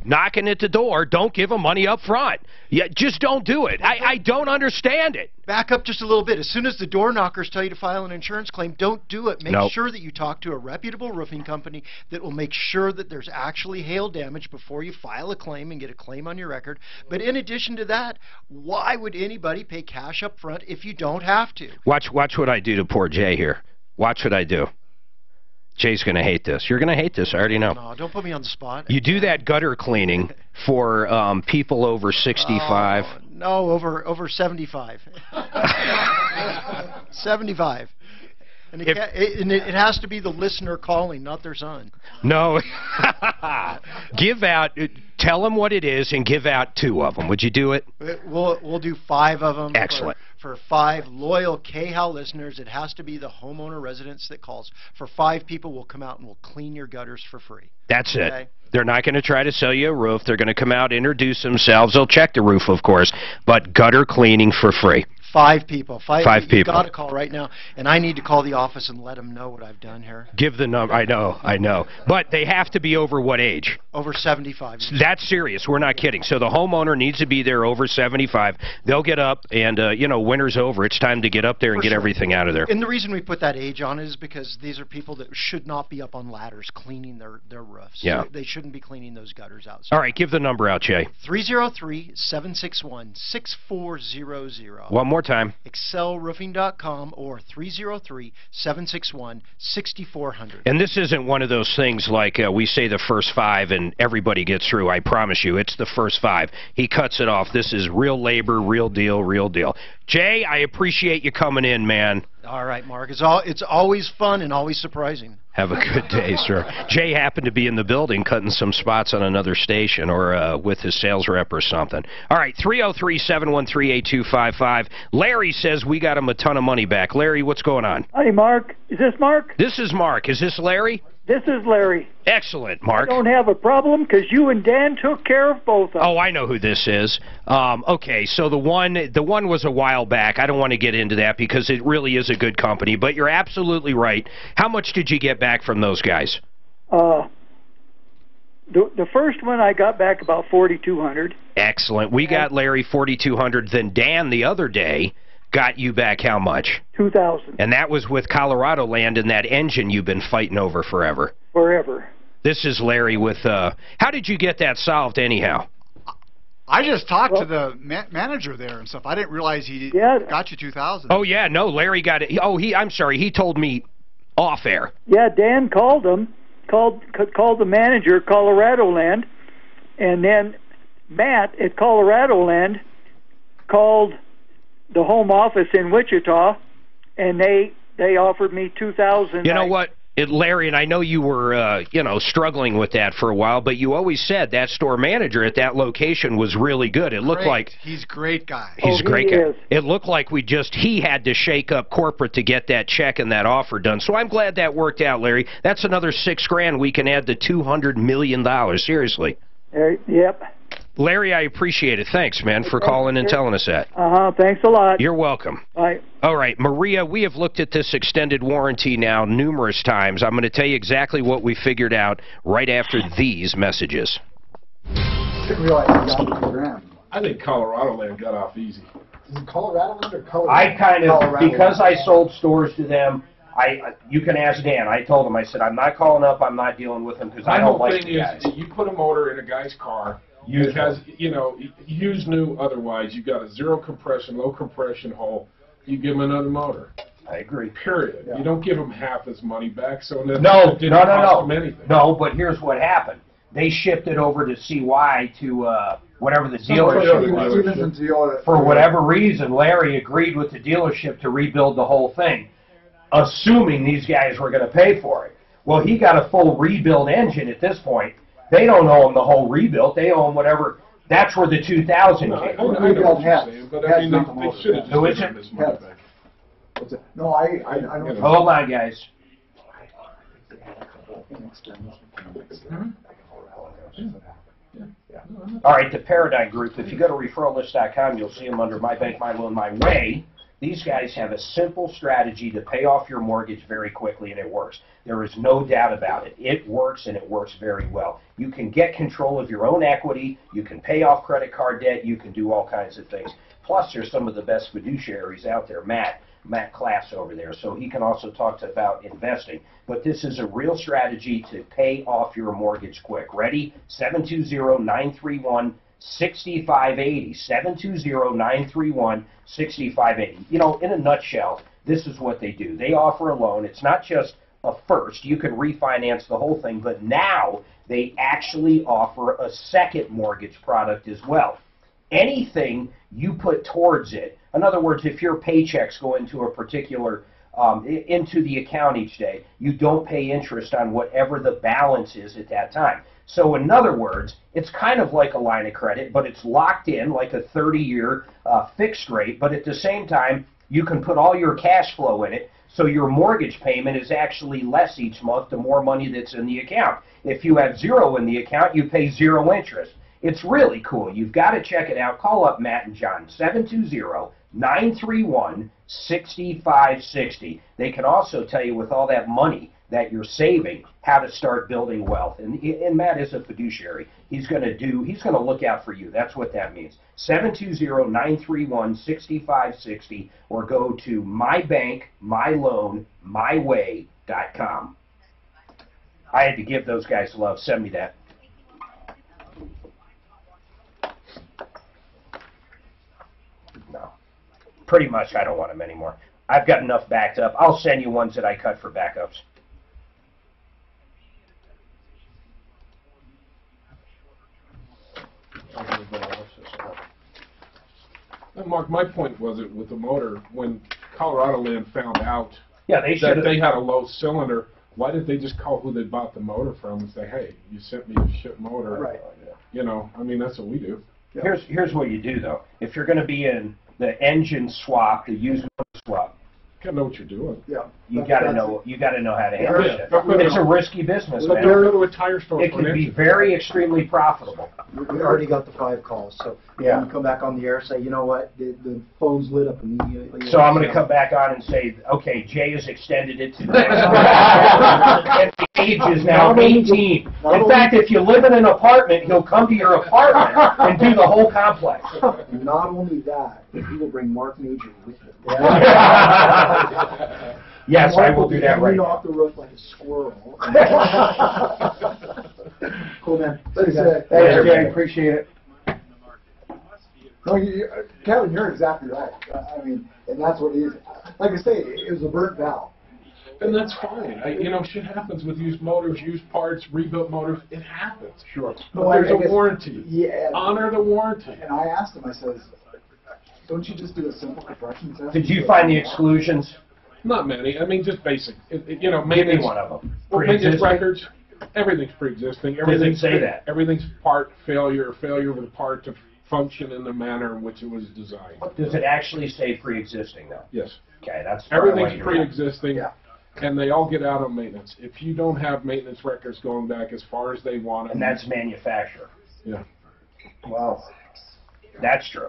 knocking at the door, don't give them money up front. Yeah, just don't do it. I don't understand it. Back up just a little bit. As soon as the door knockers tell you to file an insurance claim, don't do it. Make sure that you talk to a reputable roofing company that will make sure that there's actually hail damage before you file a claim and get a claim on your record. But in addition to that, why would anybody pay cash up front if you don't have to? Watch what I do to poor Jay here. Watch what I do. Jay's going to hate this. You're going to hate this. I already know. No, don't put me on the spot. You do that gutter cleaning for people over 65. No, over 75. 75. And it has to be the listener calling, not their son. No. Give out. Tell them what it is and give out 2 of them. Would you do it? We'll do 5 of them. Excellent. For 5 loyal KHAL listeners, it has to be the homeowner residence that calls. For 5 people, we'll come out and we'll clean your gutters for free. That's it. They're not going to try to sell you a roof. They're going to come out, introduce themselves. They'll check the roof, of course, but gutter cleaning for free. 5 people. 5 people. You've people. got to call right now, and I need to call the office and let them know what I've done here. Give the number. I know. But they have to be over what age? Over 75. That's serious. We're not kidding. So the homeowner needs to be there over 75. They'll get up, and, winter's over. It's time to get up there and get everything out of there. And the reason we put that age on it is because these are people that should not be up on ladders cleaning their roofs. Yeah. They shouldn't be cleaning those gutters out. All right, give the number out, Jay. 303-761-6400. One more time. excelroofing.com or 303-761-6400. And this isn't one of those things like we say the first 5 and everybody gets through. I promise you, it's the first 5. He cuts it off. This is real labor, real deal, real deal. Jay, I appreciate you coming in, man. All right, Mark. It's always fun and always surprising. Have a good day, sir. Jay happened to be in the building cutting some spots on another station or with his sales rep or something. All right, 303-713-8255. Larry says we got him a ton of money back. Larry, what's going on? Hey, Mark. Is this Mark? This is Mark. Is this Larry? This is Larry. Excellent, Mark. I don't have a problem because you and Dan took care of both of them. Oh, I know who this is. Okay, so the one was a while back. I don't want to get into that because it really is a good company, but you're absolutely right. How much did you get back from those guys? The first one I got back about $4,200. Excellent. We got Larry $4,200. Then Dan the other day got you back how much? $2,000. And that was with Colorado Land and that engine you've been fighting over forever. Forever. This is Larry with, how did you get that solved anyhow? I just talked to the manager there and stuff. I didn't realize he got you $2,000. Oh, yeah, no, Larry got it. Oh, I'm sorry, he told me off air. Yeah, Dan called him, called the manager, Colorado Land, and then Matt at Colorado Land called the home office in Wichita, and they offered me $2,000. You know what, Larry, and I know you were, struggling with that for a while, but you always said that store manager at that location was really good. It looked like he's a great guy. He's a great guy. It looked like he had to shake up corporate to get that check and that offer done. So I'm glad that worked out, Larry. That's another $6,000 we can add to $200 million. Seriously. Yep. Larry, I appreciate it. Thanks, man, for calling and telling us that. Thanks a lot. You're welcome. Bye. All right, Maria, we have looked at this extended warranty now numerous times. I'm going to tell you exactly what we figured out right after these messages. Didn't realize you got $2,000. I think Colorado Land got off easy. Is it Colorado Land or Colorado? I kind of, Colorado because Land. I sold stores to them, you can ask Dan. I told him, I said, I'm not calling up, I'm not dealing with them because I don't like the guys. You put a motor in a guy's car, it has, used new otherwise, you got a zero compression, low compression hole, you give him another motor. I agree. Period. Yeah. You don't give them half his money back, so it no. didn't cost them anything. No, but here's what happened. They shipped it over to CY to whatever the dealership was. For whatever reason, Larry agreed with the dealership to rebuild the whole thing, assuming these guys were going to pay for it. Well, he got a full rebuild engine at this point. They don't owe him the whole rebuild. They owe him whatever. That's where the 2,000 came. I know what you're saying, but I mean, they should have just given him his money back. No, I don't. Hold on, guys. All right, the Paradigm Group. If you go to referrallist.com, you'll see them under My Bank, My Loan, My Way. These guys have a simple strategy to pay off your mortgage very quickly, and it works. There is no doubt about it. It works, and it works very well. You can get control of your own equity. You can pay off credit card debt. You can do all kinds of things. Plus, there's some of the best fiduciaries out there. Matt Class over there, so he can also talk about investing. But this is a real strategy to pay off your mortgage quick. Ready? 720-931-6580. 720-931-6580. In a nutshell, this is what they do. They offer a loan. It's not just a first. You can refinance the whole thing, but now they actually offer a second mortgage product as well. Anything you put towards it, in other words, if your paychecks go into a particular, into the account each day, you don't pay interest on whatever the balance is at that time. So in other words, it's kind of like a line of credit, but it's locked in like a 30-year fixed rate, but at the same time, you can put all your cash flow in it, so your mortgage payment is actually less each month the more money that's in the account. If you have zero in the account, you pay zero interest. It's really cool. You've got to check it out. Call up Matt and John, 720-931-6560. They can also tell you with all that money that you're saving, how to start building wealth. And Matt is a fiduciary. He's going to look out for you. That's what that means. 720-931-6560 or go to mybankmyloanmyway.com. I had to give those guys love. Send me that. No. Pretty much I don't want them anymore. I've got enough backed up. I'll send you ones that I cut for backups. And Mark, my point was it with the motor, when Colorado Land found out that they had a low cylinder, why did they just call who they bought the motor from and say, hey, you sent me a shit motor? Right. I mean, that's what we do. Yeah. Here's what you do, though. If you're going to be in the engine swap, the used motor swap, gotta know what you're doing. Yeah. You gotta know how to handle it. It's a risky business, man. Go to a tire store. It can be very extremely profitable. We already got the 5 calls, so yeah. you come back on the air and say, you know what, the phone's lit up immediately. So I'm going to come back on and say, okay, Jay has extended it to and the age is now 18. In fact, if you live in an apartment, he'll come to your apartment and do the whole complex. Not only that, but he will bring Mark Major with him. Yes, I will do that right now. Off the roof like a squirrel. Cool, man. Thanks, Jay. Appreciate it. No, Kevin, you're exactly right. I mean, and that's what it is. Like I say, it was a burnt valve. And that's fine. Shit happens with used motors, used parts, rebuilt motors. It happens. Sure. But there's a warranty. Yeah. Honor the warranty. And I asked him, I says, don't you just do a simple compression test? Did you find the exclusions? Not many. I mean, just basic. Give me one of them. Maintenance records. Everything's pre-existing. Does it say that? Everything's part failure of the part to function in the manner in which it was designed. Does it actually say pre-existing, though? Yes. Okay, that's everything's pre-existing, and they all get out on maintenance. If you don't have maintenance records going back as far as they want them, and that's manufacturer. Yeah. Wow. That's true.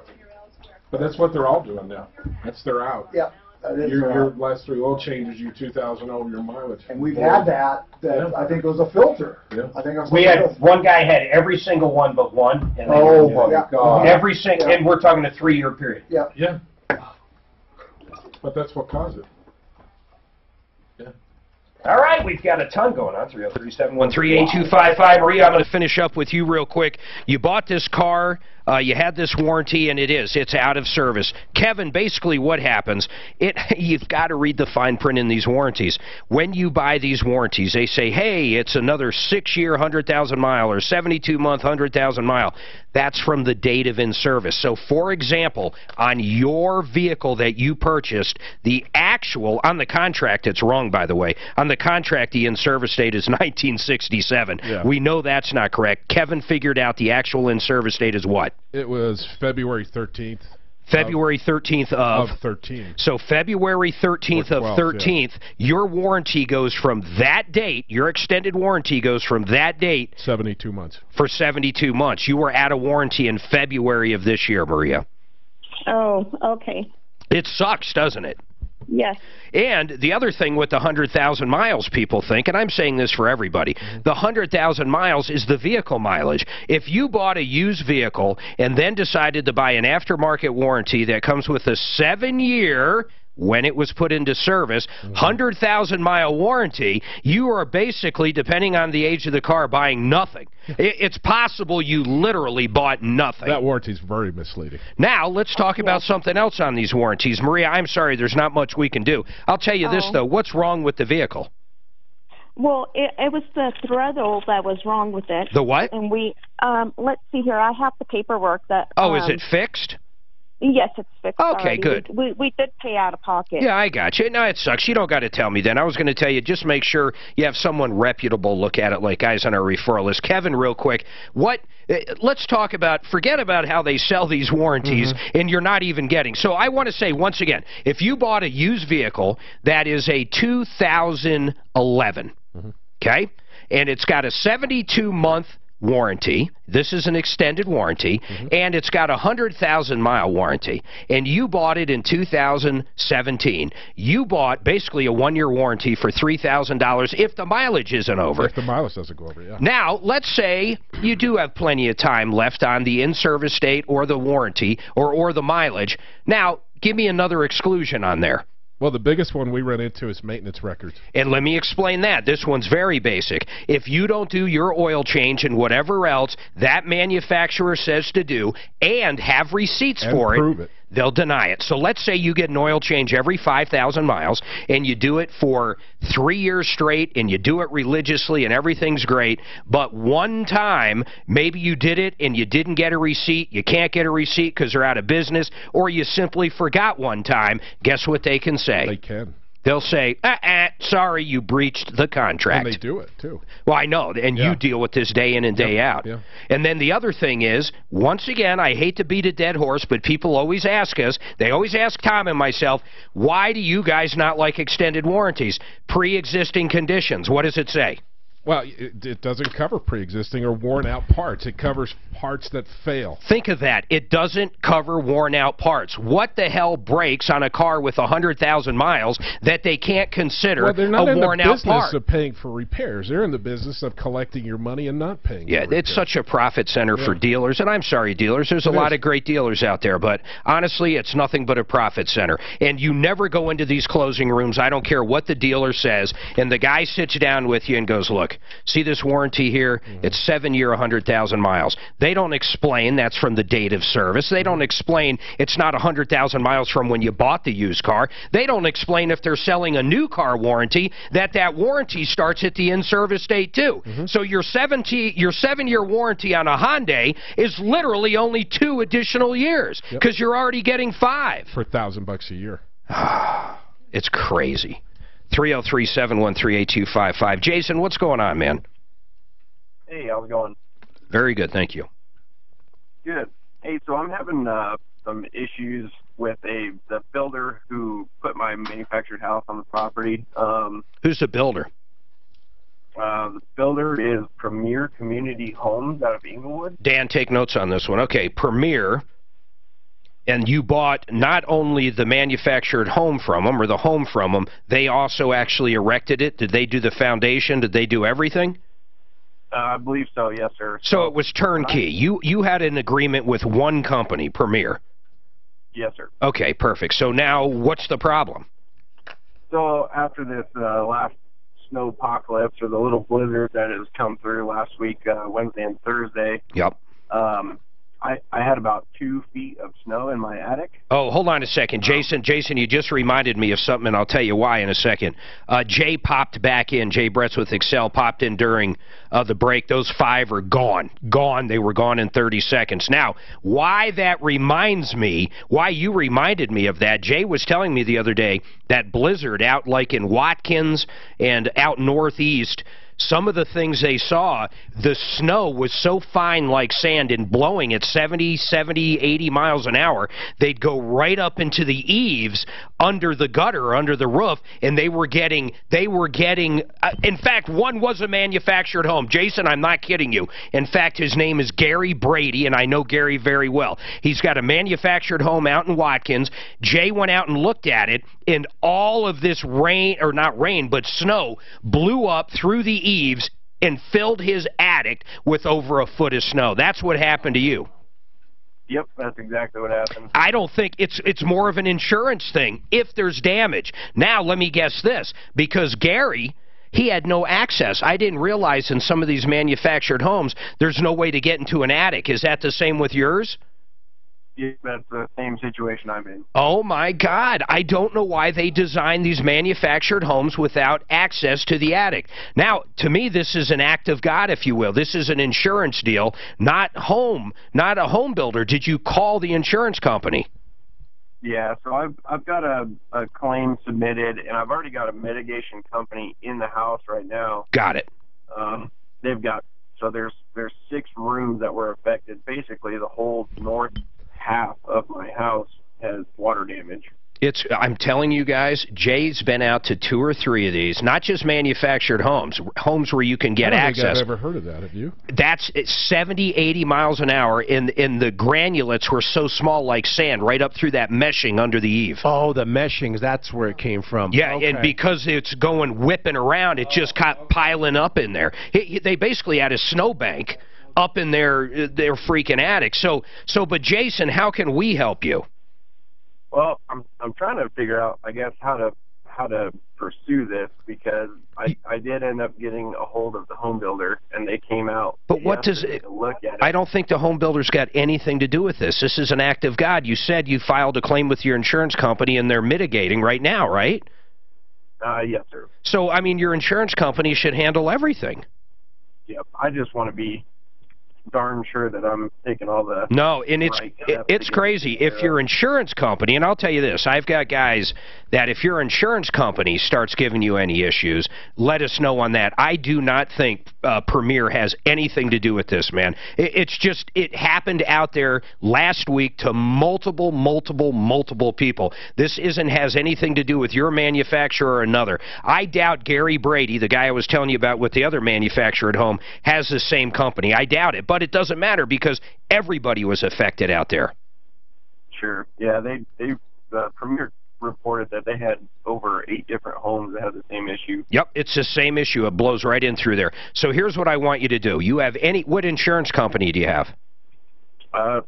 But that's what they're all doing now. That's their out. Yeah. Your last 3 oil changes, you 2,000 over your mileage. And we've had that I think it was a filter. Yeah. I think we had one guy had every single one but one. And God! Every single, and we're talking a 3-year period. Yeah. Yeah. But that's what caused it. Yeah. All right, we've got a ton going on. 303-713-8255. Maria, I'm going to finish up with you real quick. You bought this car. You had this warranty, and it's out of service. Kevin, basically what happens, you've got to read the fine print in these warranties. When you buy these warranties, they say, hey, it's another 6-year, 100,000-mile, or 72-month, 100,000-mile. That's from the date of in-service. So, for example, on your vehicle that you purchased, the actual, on the contract, it's wrong, by the way, on the contract, the in-service date is 1967. Yeah. We know that's not correct. Kevin figured out the actual in-service date is what? It was February 13th. February 13th of 13. So February 13th of 13th, your warranty goes from that date, your extended warranty goes from that date. 72 months. For 72 months. You were out of warranty in February of this year, Maria. Oh, okay. It sucks, doesn't it? Yes. And the other thing with the 100,000 miles, people think, and I'm saying this for everybody, the 100,000 miles is the vehicle mileage. If you bought a used vehicle and then decided to buy an aftermarket warranty that comes with a 7-year, when it was put into service, 100,000-mile warranty, you are basically, depending on the age of the car, buying nothing. It's possible you literally bought nothing. That warranty is very misleading. Now, let's talk about something else on these warranties. Maria, I'm sorry, there's not much we can do. I'll tell you this, though. What's wrong with the vehicle? Well, it was the throttle that was wrong with it. The what? And let's see here. I have the paperwork that... Oh, is it fixed? Yes, it's fixed. Okay, already. good. We did pay out of pocket. Yeah, I got you. No, it sucks. You don't got to tell me then. I was going to tell you, just make sure you have someone reputable look at it, like guys on our referral list. Kevin, real quick, let's talk about, forget about how they sell these warranties and you're not even getting. So I want to say, once again, if you bought a used vehicle that is a 2011, okay, and it's got a 72-month warranty. This is an extended warranty, and it's got a 100,000-mile warranty, and you bought it in 2017. You bought basically a 1-year warranty for $3,000 if the mileage isn't over. If the mileage doesn't go over, yeah. Now, let's say you do have plenty of time left on the in-service date or the warranty or the mileage. Now, give me another exclusion on there. Well, the biggest one we run into is maintenance records. And let me explain that. This one's very basic. If you don't do your oil change and whatever else that manufacturer says to do and have receipts for it, they'll deny it. So let's say you get an oil change every 5,000 miles and you do it for 3 years straight and you do it religiously and everything's great, but one time maybe you did it and you didn't get a receipt, you can't get a receipt because they're out of business, or you simply forgot one time, guess what they can say? They can. They'll say, sorry, you breached the contract. And they do it, too. Well, I know, and you deal with this day in and day out. Yeah. And then the other thing is, once again, I hate to beat a dead horse, but people always ask us, they always ask Tom and myself, why do you guys not like extended warranties? Pre-existing conditions. What does it say? Well, it doesn't cover pre-existing or worn-out parts. It covers parts that fail. Think of that. It doesn't cover worn-out parts. What the hell breaks on a car with 100,000 miles that they can't consider a worn-out part? Well, they're not in the business of paying for repairs. They're in the business of collecting your money and not paying for repairs. It's such a profit center for dealers, and I'm sorry, dealers. There's a lot of great dealers out there, but honestly, it's nothing but a profit center. And you never go into these closing rooms, I don't care what the dealer says, and the guy sits down with you and goes, look, see this warranty here? It's 7-year, 100,000 miles. They don't explain that's from the date of service. They don't explain it's not 100,000 miles from when you bought the used car. They don't explain if they're selling a new car warranty that warranty starts at the in-service date too. So your 7-year warranty on a Hyundai is literally only 2 additional years because you're already getting 5. For $1,000 a year. It's crazy. 303-713-8255. Jason, what's going on, man? Hey, how's it going? Very good, thank you. Good. Hey, so I'm having some issues with the builder who put my manufactured house on the property. Who's the builder? The builder is Premier Community Homes out of Inglewood. Dan, take notes on this one. Okay, Premier. And you bought not only the manufactured home from them, or the home from them, they also actually erected it? Did they do the foundation? Did they do everything? I believe so, yes, sir. So it was turnkey. You had an agreement with one company, Premier? Yes, sir. Okay, perfect. So now what's the problem? So after this last snow apocalypse, or the little blizzard that has come through last week, Wednesday and Thursday, I had about 2 feet of snow in my attic. Oh, hold on a second. Jason, you just reminded me of something, and I'll tell you why in a second. Jay popped back in. Jay Bretz with Excel popped in during the break. Those 5 are gone. Gone. They were gone in 30 seconds. Now, why that reminds me, why you reminded me of that, Jay was telling me the other day that blizzard out like in Watkins and out northeast, some of the things they saw, the snow was so fine like sand and blowing at 70, 80 miles an hour, they'd go right up into the eaves under the gutter, under the roof, and they were getting, in fact, one was a manufactured home. Jason, I'm not kidding you. In fact, his name is Gary Brady, and I know Gary very well. He's got a manufactured home out in Watkins. Jay went out and looked at it, and all of this rain, or not rain, but snow, blew up through the eaves and filled his attic with over a foot of snow. That's what happened to you. Yep, that's exactly what happened. I don't think it's more of an insurance thing if there's damage. Now, let me guess this. Because Gary, he had no access. I didn't realize in some of these manufactured homes, there's no way to get into an attic. Is that the same with yours? Yeah, that's the same situation I'm in. Oh, my God. I don't know why they design these manufactured homes without access to the attic. Now, to me, this is an act of God, if you will. This is an insurance deal, not a home builder. Did you call the insurance company? Yeah, so I've got a claim submitted, and I've already got a mitigation company in the house right now. Got it. They've got, so there's 6 rooms that were affected. Basically, the whole north half of my house has water damage. I'm telling you guys, Jay's been out to 2 or 3 of these, not just manufactured homes where you can get access. I don't think I've ever heard of that, have you? That's 70, 80 miles an hour, and the granulates were so small like sand, right up through that meshing under the eave. Oh, the meshing, that's where it came from. Yeah, okay. And because it's going whipping around, it just kept piling up in there. They basically had a snowbank up in their freaking attic. But Jason, how can we help you? Well, I'm trying to figure out, I guess, how to pursue this, because I did end up getting a hold of the home builder, and they came out. But what does it look at it. I don't think the home builder's got anything to do with this. This is an act of God. You said you filed a claim with your insurance company, and they're mitigating right now, right? Yes, sir. So, I mean, your insurance company should handle everything. Yep. I just want to be darn sure that I'm taking all the No, and it's crazy. If your insurance company, and I'll tell you this, I've got guys that if your insurance company starts giving you any issues, let us know on that. I do not think Premier has anything to do with this, man. It's just, it happened out there last week to multiple people. This has anything to do with your manufacturer or another. I doubt Gary Brady, the guy I was telling you about with the other manufacturer at home, has the same company. I doubt it, but it doesn't matter because everybody was affected out there. Sure. Yeah, Premier reported that they had over 8 different homes that had the same issue. Yep, it's the same issue. It blows right in through there. So here's what I want you to do. You have what insurance company do you have?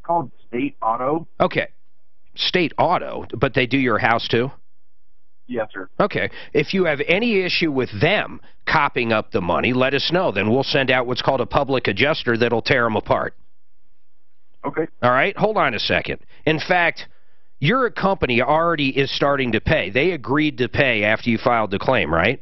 Called State Auto. Okay. State Auto, but they do your house too? Yes, sir. Okay. If you have any issue with them copping up the money, let us know. Then we'll send out what's called a public adjuster that'll tear them apart. Okay. All right? Hold on a second. In fact, your company already is starting to pay. They agreed to pay after you filed the claim, right?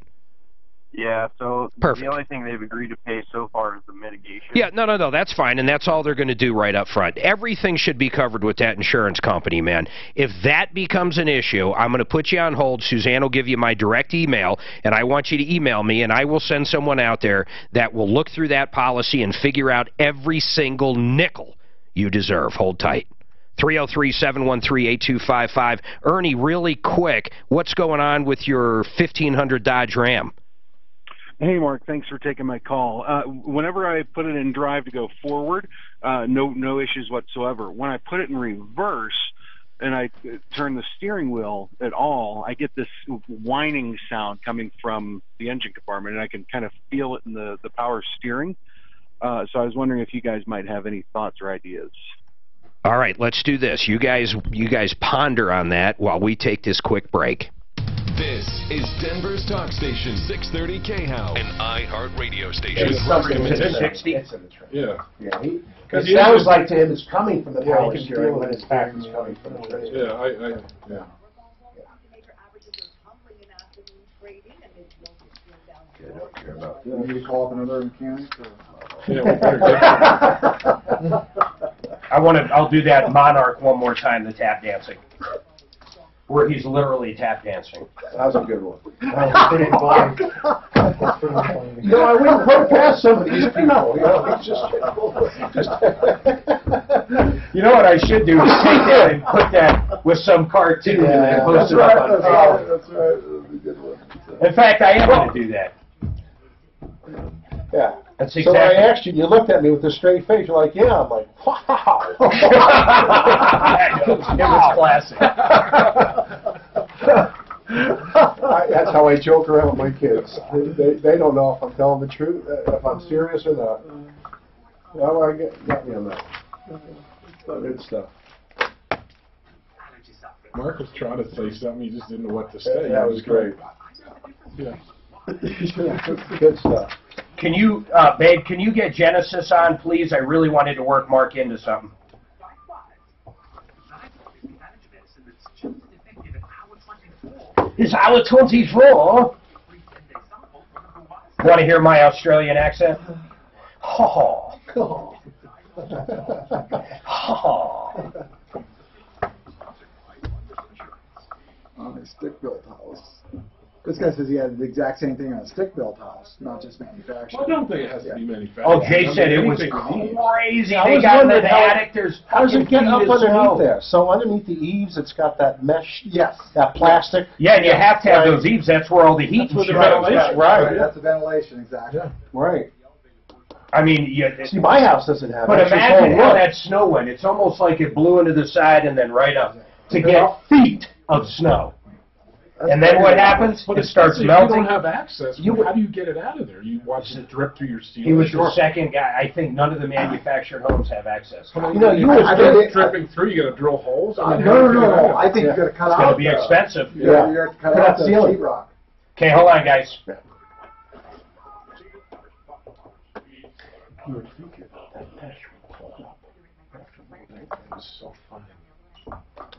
Yeah, so Perfect. The only thing they've agreed to pay so far is the mitigation. Yeah, no, that's fine, and that's all they're going to do right up front. Everything should be covered with that insurance company, man. If that becomes an issue, I'm going to put you on hold. Suzanne will give you my direct email, and I want you to email me, and I will send someone out there that will look through that policy and figure out every single nickel you deserve. Hold tight. 303-713-8255. Ernie, really quick, what's going on with your 1500 Dodge Ram? Hey, Mark, thanks for taking my call. Whenever I put it in drive to go forward, no issues whatsoever. When I put it in reverse and I turn the steering wheel at all, I get this whining sound coming from the engine compartment, and I can kind of feel it in the power steering. So I was wondering if you guys might have any thoughts or ideas. All right, let's do this. You guys ponder on that while we take this quick break. This is Denver's talk station, 630 KHOW, an iHeart radio station. It's something with to 60. It's in the trailer. Yeah. Yeah. It sounds like to him it's coming from the power steering when it's back it's coming from the trailer. Yeah, You want me to call up another mechanic? I'll do that Monarch one more time, the tap dancing. Where he's literally tap dancing. That was a good one. That was pretty funny. I wouldn't put past some of these people. It's just You know what I should do is take that and put that with some cartoon and then post it up on Facebook. That's right. That was a good one. In fact, I am going to do that. Yeah. That's So exactly. I asked you, you looked at me with a straight face. You're like, yeah. I'm like, wow. It was classic. That's how I joke around with my kids. They don't know if I'm telling the truth, if I'm serious or not. No, I got me on that. Good stuff. Mark was trying to say something, he just didn't know what to say. That was great. Yeah. Good stuff. Can you, babe, can you get Genesis on, please? I really wanted to work Mark into something. It's hour 24. Want to hear my Australian accent? Oh. Oh. On a stick-built house. This guy says he had the exact same thing on a stick-built house, not just manufactured. Well, I don't think it has to be manufactured. Oh, Jay said it was crazy. They got in the attic. There's how does it get up underneath snow there? So underneath the eaves, it's got that mesh. Yes. That plastic. Yeah, and you have to have those eaves. That's where all the heat That's where the goes. ventilation. Right. That's the ventilation, exactly. Yeah. Right. I mean, see, my house doesn't have. But it. imagine how that snow went. It's almost like it blew into the side and then right up to get feet of snow. And then what happens? It starts melting. You don't have access. How do you get it out of there? You watch it drip through your ceiling. He was the second guy. I think none of the manufactured homes have access. You were dripping through. You got to drill holes. No. I think you got to cut out. It's going to be expensive. You have to cut out the sheetrock. Okay, hold on, guys. You would figure that mesh would pull up. It's so funny.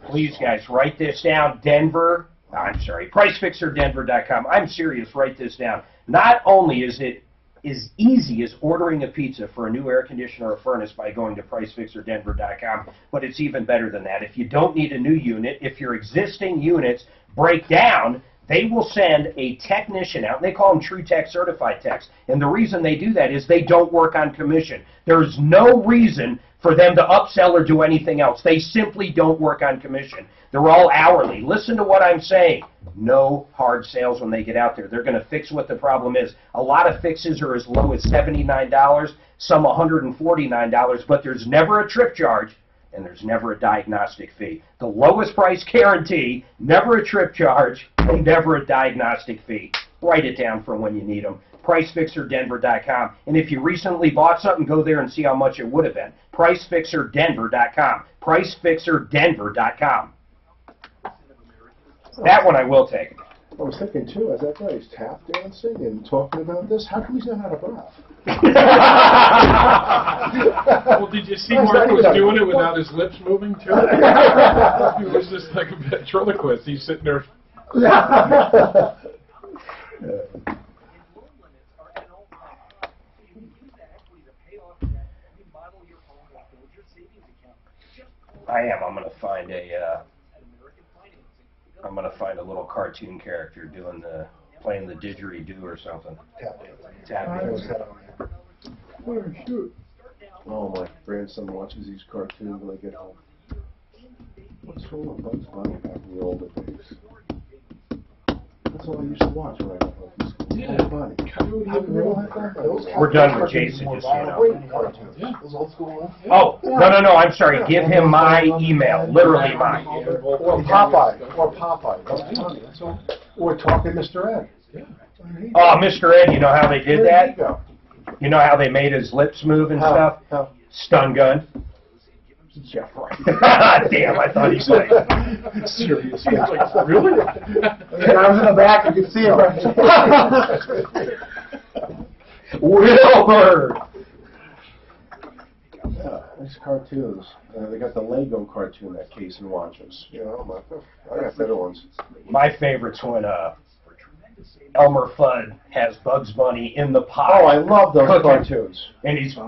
Please, guys, write this down. PriceFixerDenver.com. I'm serious. Write this down. Not only is it as easy as ordering a pizza for a new air conditioner or furnace by going to PriceFixerDenver.com, but it's even better than that. If you don't need a new unit, if your existing units break down, they will send a technician out, and they call them True Tech Certified Techs. And the reason they do that is they don't work on commission. There's no reason for them to upsell or do anything else. They simply don't work on commission. They're all hourly. Listen to what I'm saying. No hard sales when they get out there. They're going to fix what the problem is. A lot of fixes are as low as $79, some $149, but there's never a trip charge, and there's never a diagnostic fee. The lowest price guarantee, never a trip charge, and never a diagnostic fee. Write it down for when you need them. PriceFixerDenver.com. And if you recently bought something, go there and see how much it would have been. PriceFixerDenver.com. PriceFixerDenver.com. That one I will take. I was thinking, too, as that guy's tap dancing and talking about this, how come he's not out of breath? Well, did you see Mark was doing it without his lips moving, too? He was just like a ventriloquist. He's sitting there. I am. I'm going to find a little cartoon character playing the didgeridoo or something. Tap dancing. Oh, shoot. Oh, my grandson watches these cartoons when I get home. What's wrong with Bugs Bunny back in the older days? That's all I used to watch when I got home from school. Bugs Bunny. We're done with Jason, just so you know. Those old school ones? Oh, no, I'm sorry. Give him my email, literally mine. Or Popeye. Or Talking Mr. Ed. Oh, Mr. Ed, you know how they did that? You know how they made his lips move and stuff? Stun gun. Yeah, right. Damn, I thought he played. Serious. Like, really? And I was in the back, you could see him. Wilbur! These cartoons. They got the Lego cartoon that Casey watches. You know, I got better ones. My favorite's when Elmer Fudd has Bugs Bunny in the pot. Oh, I love those cartoons. And he's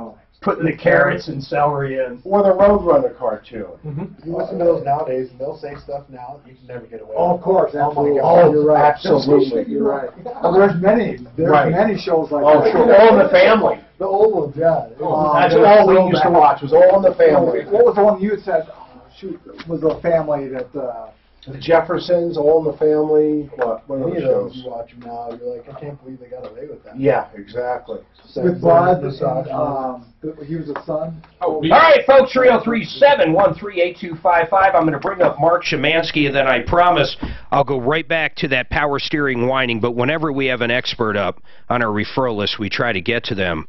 putting the carrots and celery in. Or the Roadrunner cartoon. You listen to those nowadays, and they'll say stuff now you can never get away with. Oh, of course, absolutely. Oh, You're right. Absolutely. You're right. Well, there's many shows like that. Sure. All in the Family. The old ones, yeah. That's all we used to watch, was All in the Family. What was the one you had said? Oh, shoot, was a family that... The Jeffersons, All in the Family. What other shows? You watch them now, you're like, I can't believe they got away with that. Yeah, exactly. With Bud, he was a son. All right, folks, 303-713-8255. I'm going to bring up Mark Szymanski, and then I promise I'll go right back to that power steering whining. But whenever we have an expert up on our referral list, we try to get to them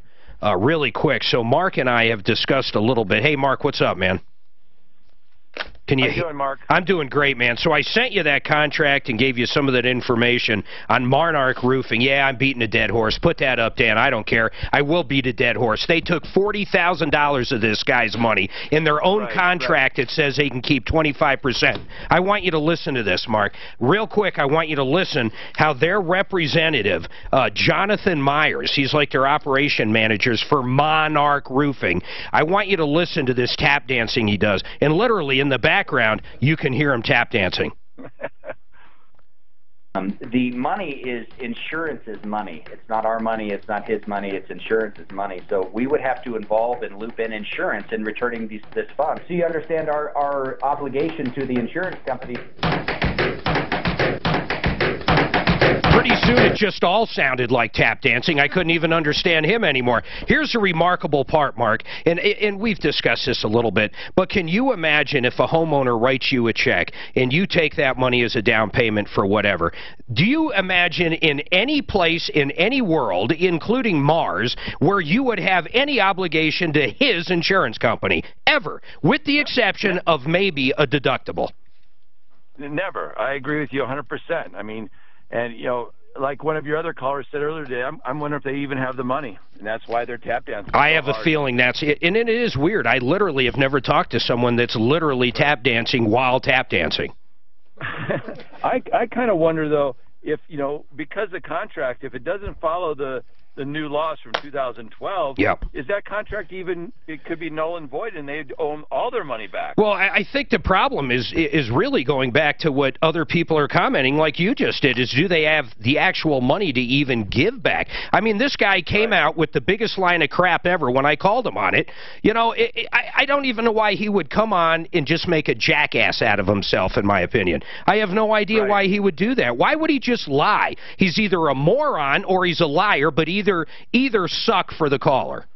really quick. So Mark and I have discussed a little bit. Hey, Mark, what's up, man? How you doing, Mark? I'm doing great, man. So I sent you that contract and gave you some of that information on Monarch Roofing. Yeah, I'm beating a dead horse. Put that up, Dan. I don't care. I will beat a dead horse. They took $40,000 of this guy's money. In their own contract, it says they can keep 25%. I want you to listen to this, Mark. Real quick, I want you to listen how their representative, Jonathan Myers, he's like their operation managers for Monarch Roofing. I want you to listen to this tap dancing he does. And literally in the background, you can hear him tap dancing. The money is insurance is money. It's not our money. It's not his money. It's insurance's money. So we would have to involve and loop in insurance in returning this fund. So you understand our obligation to the insurance company. Pretty soon it just all sounded like tap dancing. I couldn't even understand him anymore. Here's the remarkable part, Mark, and we've discussed this a little bit, but can you imagine if a homeowner writes you a check and you take that money as a down payment for whatever? Do you imagine in any place in any world, including Mars, where you would have any obligation to his insurance company, ever, with the exception of maybe a deductible? Never. I agree with you 100%. I mean, and, you know, like one of your other callers said earlier today, I'm wondering if they even have the money, and that's why they're tap dancing. I have a feeling that's it, and it is weird. I literally have never talked to someone that's literally tap dancing while tap dancing. I kind of wonder, though, if, you know, because the contract, if it doesn't follow the the new laws from 2012, is that contract even, it could be null and void, and they'd own all their money back. Well, I think the problem is really going back to what other people are commenting, like you just did, is do they have the actual money to even give back? I mean, this guy came out with the biggest line of crap ever when I called him on it. You know, I don't even know why he would come on and just make a jackass out of himself, in my opinion. I have no idea why he would do that. Why would he just lie? He's either a moron or he's a liar, but either suck for the caller.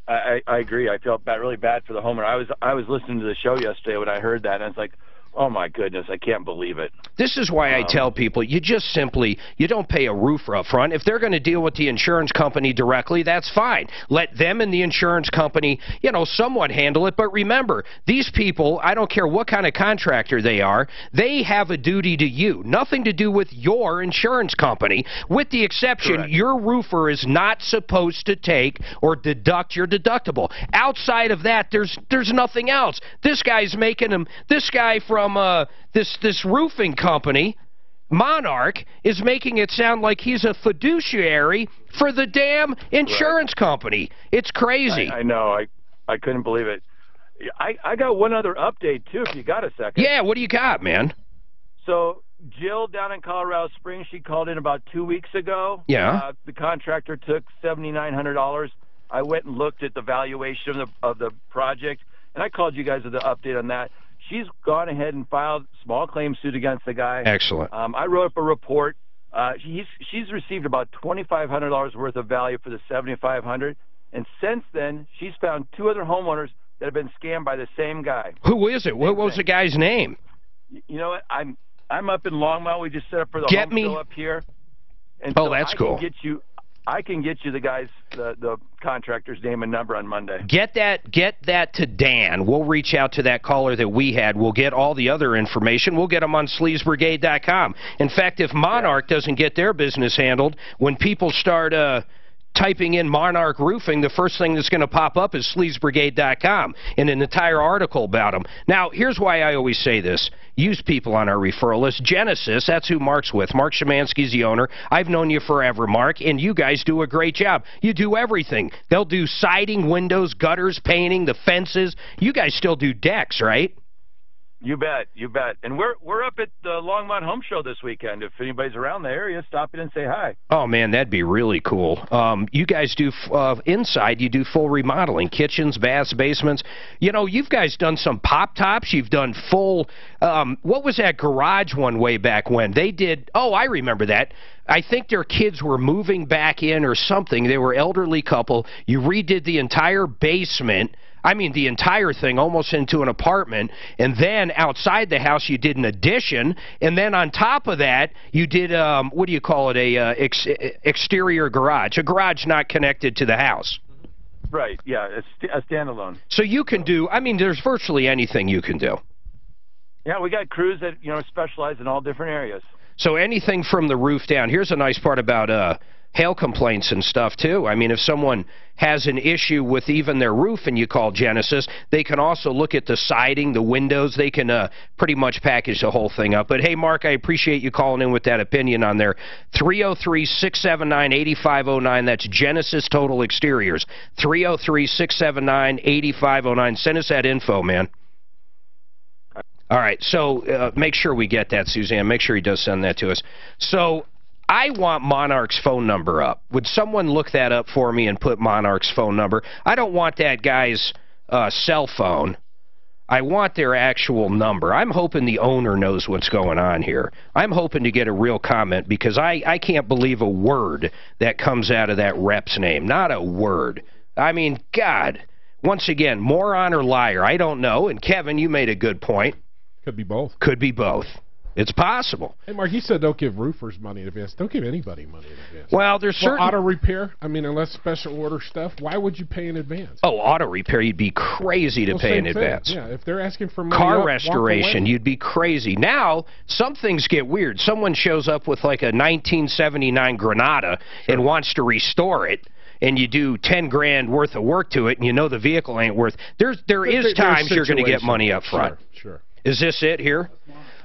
I agree. I felt really bad for the homeowner. I was listening to the show yesterday when I heard that, and I was like, oh, my goodness, I can't believe it. This is why I tell people, you just simply, you don't pay a roofer up front. If they're going to deal with the insurance company directly, that's fine. Let them and the insurance company, you know, somewhat handle it. But remember, these people, I don't care what kind of contractor they are, they have a duty to you. Nothing to do with your insurance company, with the exception your roofer is not supposed to take or deduct your deductible. Outside of that, there's nothing else. This guy's making him, this guy from this roofing company, Monarch, is making it sound like he's a fiduciary for the damn insurance company. It's crazy. I know. I couldn't believe it. I got one other update, too, if you got a second. Yeah, what do you got, man? So Jill down in Colorado Springs, she called in about 2 weeks ago. Yeah. The contractor took $7,900. I went and looked at the valuation of the project, and I called you guys with the update on that. She's gone ahead and filed a small claim suit against the guy. Excellent. I wrote up a report. She's received about $2,500 worth of value for the $7,500, and since then, she's found 2 other homeowners that have been scammed by the same guy. Who is it? What was the guy's name? You know what? I'm up in Longmont. We just set up for the home show up here. And oh, so that's cool. I can get you the guy's, the contractor's name and number on Monday. Get that to Dan. We'll reach out to that caller that we had. We'll get all the other information. We'll get them on sleazbrigade.com. In fact, if Monarch doesn't get their business handled, when people start typing in Monarch Roofing, the first thing that's going to pop up is sleazbrigade.com and an entire article about them. Now, here's why I always say this. Use people on our referral list. Genesis, that's who Mark's with. Mark Szymanski's the owner. I've known you forever, Mark, and you guys do a great job. You do everything. They'll do siding, windows, gutters, painting, the fences. You guys still do decks, right? You bet, you bet. And we're up at the Longmont Home Show this weekend. If anybody's around the area, stop in and say hi. Oh, man, that'd be really cool. You guys do, inside, you do full remodeling, kitchens, baths, basements. You know, you guys done some pop-tops. You've done full, what was that garage one way back when? They did, oh, I remember that. I think their kids were moving back in or something. They were elderly couple. You redid the entire basement. I mean, the entire thing, almost into an apartment, and then outside the house you did an addition, and then on top of that you did, what do you call it, exterior garage, a garage not connected to the house. Right, yeah, a standalone. So you can do, I mean, there's virtually anything you can do. Yeah, we got crews that, you know, specialize in all different areas. So anything from the roof down. Here's a nice part about hail complaints and stuff, too. I mean, if someone has an issue with even their roof and you call Genesis, they can also look at the siding, the windows. They can pretty much package the whole thing up. But, hey, Mark, I appreciate you calling in with that opinion on there. 303-679-8509. That's Genesis Total Exteriors. 303-679-8509. Send us that info, man. All right, so make sure we get that, Suzanne. Make sure he does send that to us. So I want Monarch's phone number up. Would someone look that up for me and put Monarch's phone number? I don't want that guy's cell phone. I want their actual number. I'm hoping the owner knows what's going on here. I'm hoping to get a real comment because I can't believe a word that comes out of that rep's name. Not a word. I mean, God. Once again, moron or liar, I don't know. And, Kevin, you made a good point. Could be both. Could be both. It's possible. Hey, Mark, you said don't give roofers money in advance. Don't give anybody money in advance. Well, there's certain... auto repair, I mean, unless special order stuff, why would you pay in advance? Oh, auto repair, you'd be crazy to pay in advance. Yeah, if they're asking for money Car restoration, you'd be crazy. Now, some things get weird. Someone shows up with like a 1979 Granada and wants to restore it, and you do 10 grand worth of work to it, and you know the vehicle ain't worth... There is times you're going to get money up front. Sure. Is this it here?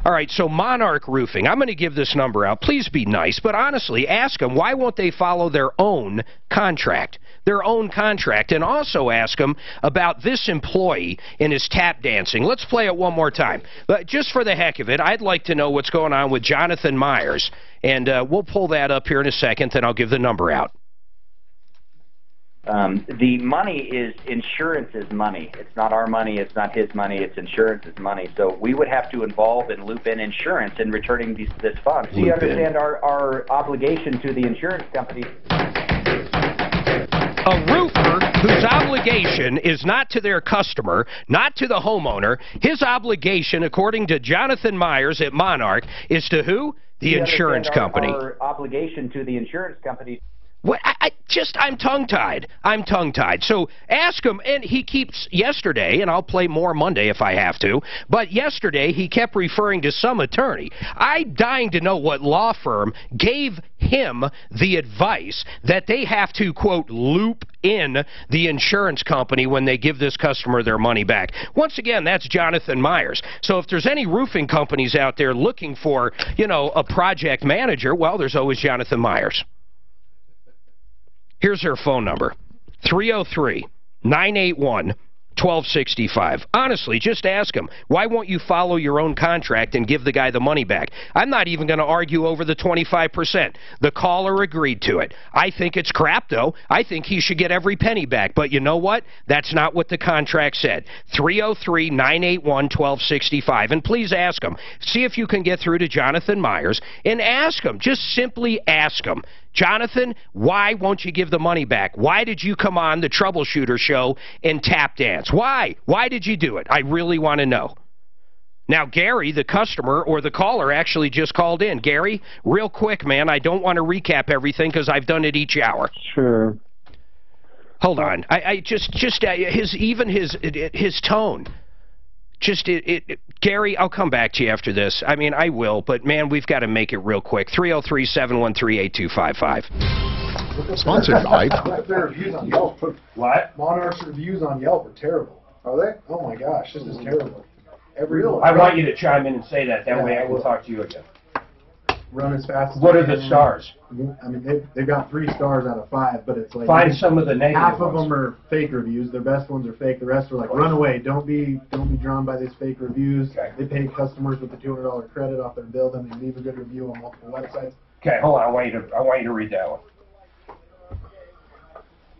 All right, so Monarch Roofing. I'm going to give this number out. Please be nice, but honestly, ask them why won't they follow their own contract? Their own contract. And also ask them about this employee and his tap dancing. Let's play it one more time. But just for the heck of it, I'd like to know what's going on with Jonathan Myers. And we'll pull that up here in a second, then I'll give the number out. The money is insurance's money. It's not our money. It's not his money. It's insurance's money. So we would have to involve and loop in insurance in returning this fund. So you understand our obligation to the insurance company. A roofer whose obligation is not to their customer, not to the homeowner. His obligation, according to Jonathan Myers at Monarch, is to who? The insurance company. Our obligation to the insurance company. What, I'm tongue-tied. I'm tongue-tied. So ask him, and he keeps, yesterday, and I'll play more Monday if I have to, but yesterday he kept referring to some attorney. I'm dying to know what law firm gave him the advice that they have to, quote, loop in the insurance company when they give this customer their money back. Once again, that's Jonathan Myers. So if there's any roofing companies out there looking for, you know, a project manager, well, there's always Jonathan Myers. Here's her phone number, 303-981-1265. Honestly, just ask him, why won't you follow your own contract and give the guy the money back? I'm not even going to argue over the 25%. The caller agreed to it. I think it's crap, though. I think he should get every penny back. But you know what? That's not what the contract said. 303-981-1265. And please ask him. See if you can get through to Jonathan Myers and ask him. Just simply ask him. Jonathan, why won't you give the money back? Why did you come on the Troubleshooter show and tap dance? Why? Why did you do it? I really want to know. Now, Gary, the customer or the caller, actually just called in. Gary, real quick, man, I don't want to recap everything because I've done it each hour. Sure. Hold on. His tone. Gary, I'll come back to you after this. I mean, I will, but man, we've got to make it real quick. 303-713-8255. Sponsored by. Their reviews on Yelp. What? Monarch's reviews on Yelp are terrible. Are they? Oh my gosh, this is terrible. I want you to chime in and say that. That way I will talk to you again. Run as fast as What are the stars? I mean, they've got 3 stars out of 5, but it's like find some of the negative half of ones. them are fake reviews. Their best ones are fake. The rest are like, run away. Don't be drawn by these fake reviews. Okay. They pay customers with the $200 credit off their bill, then they leave a good review on multiple websites. Okay, hold on. I want you to read that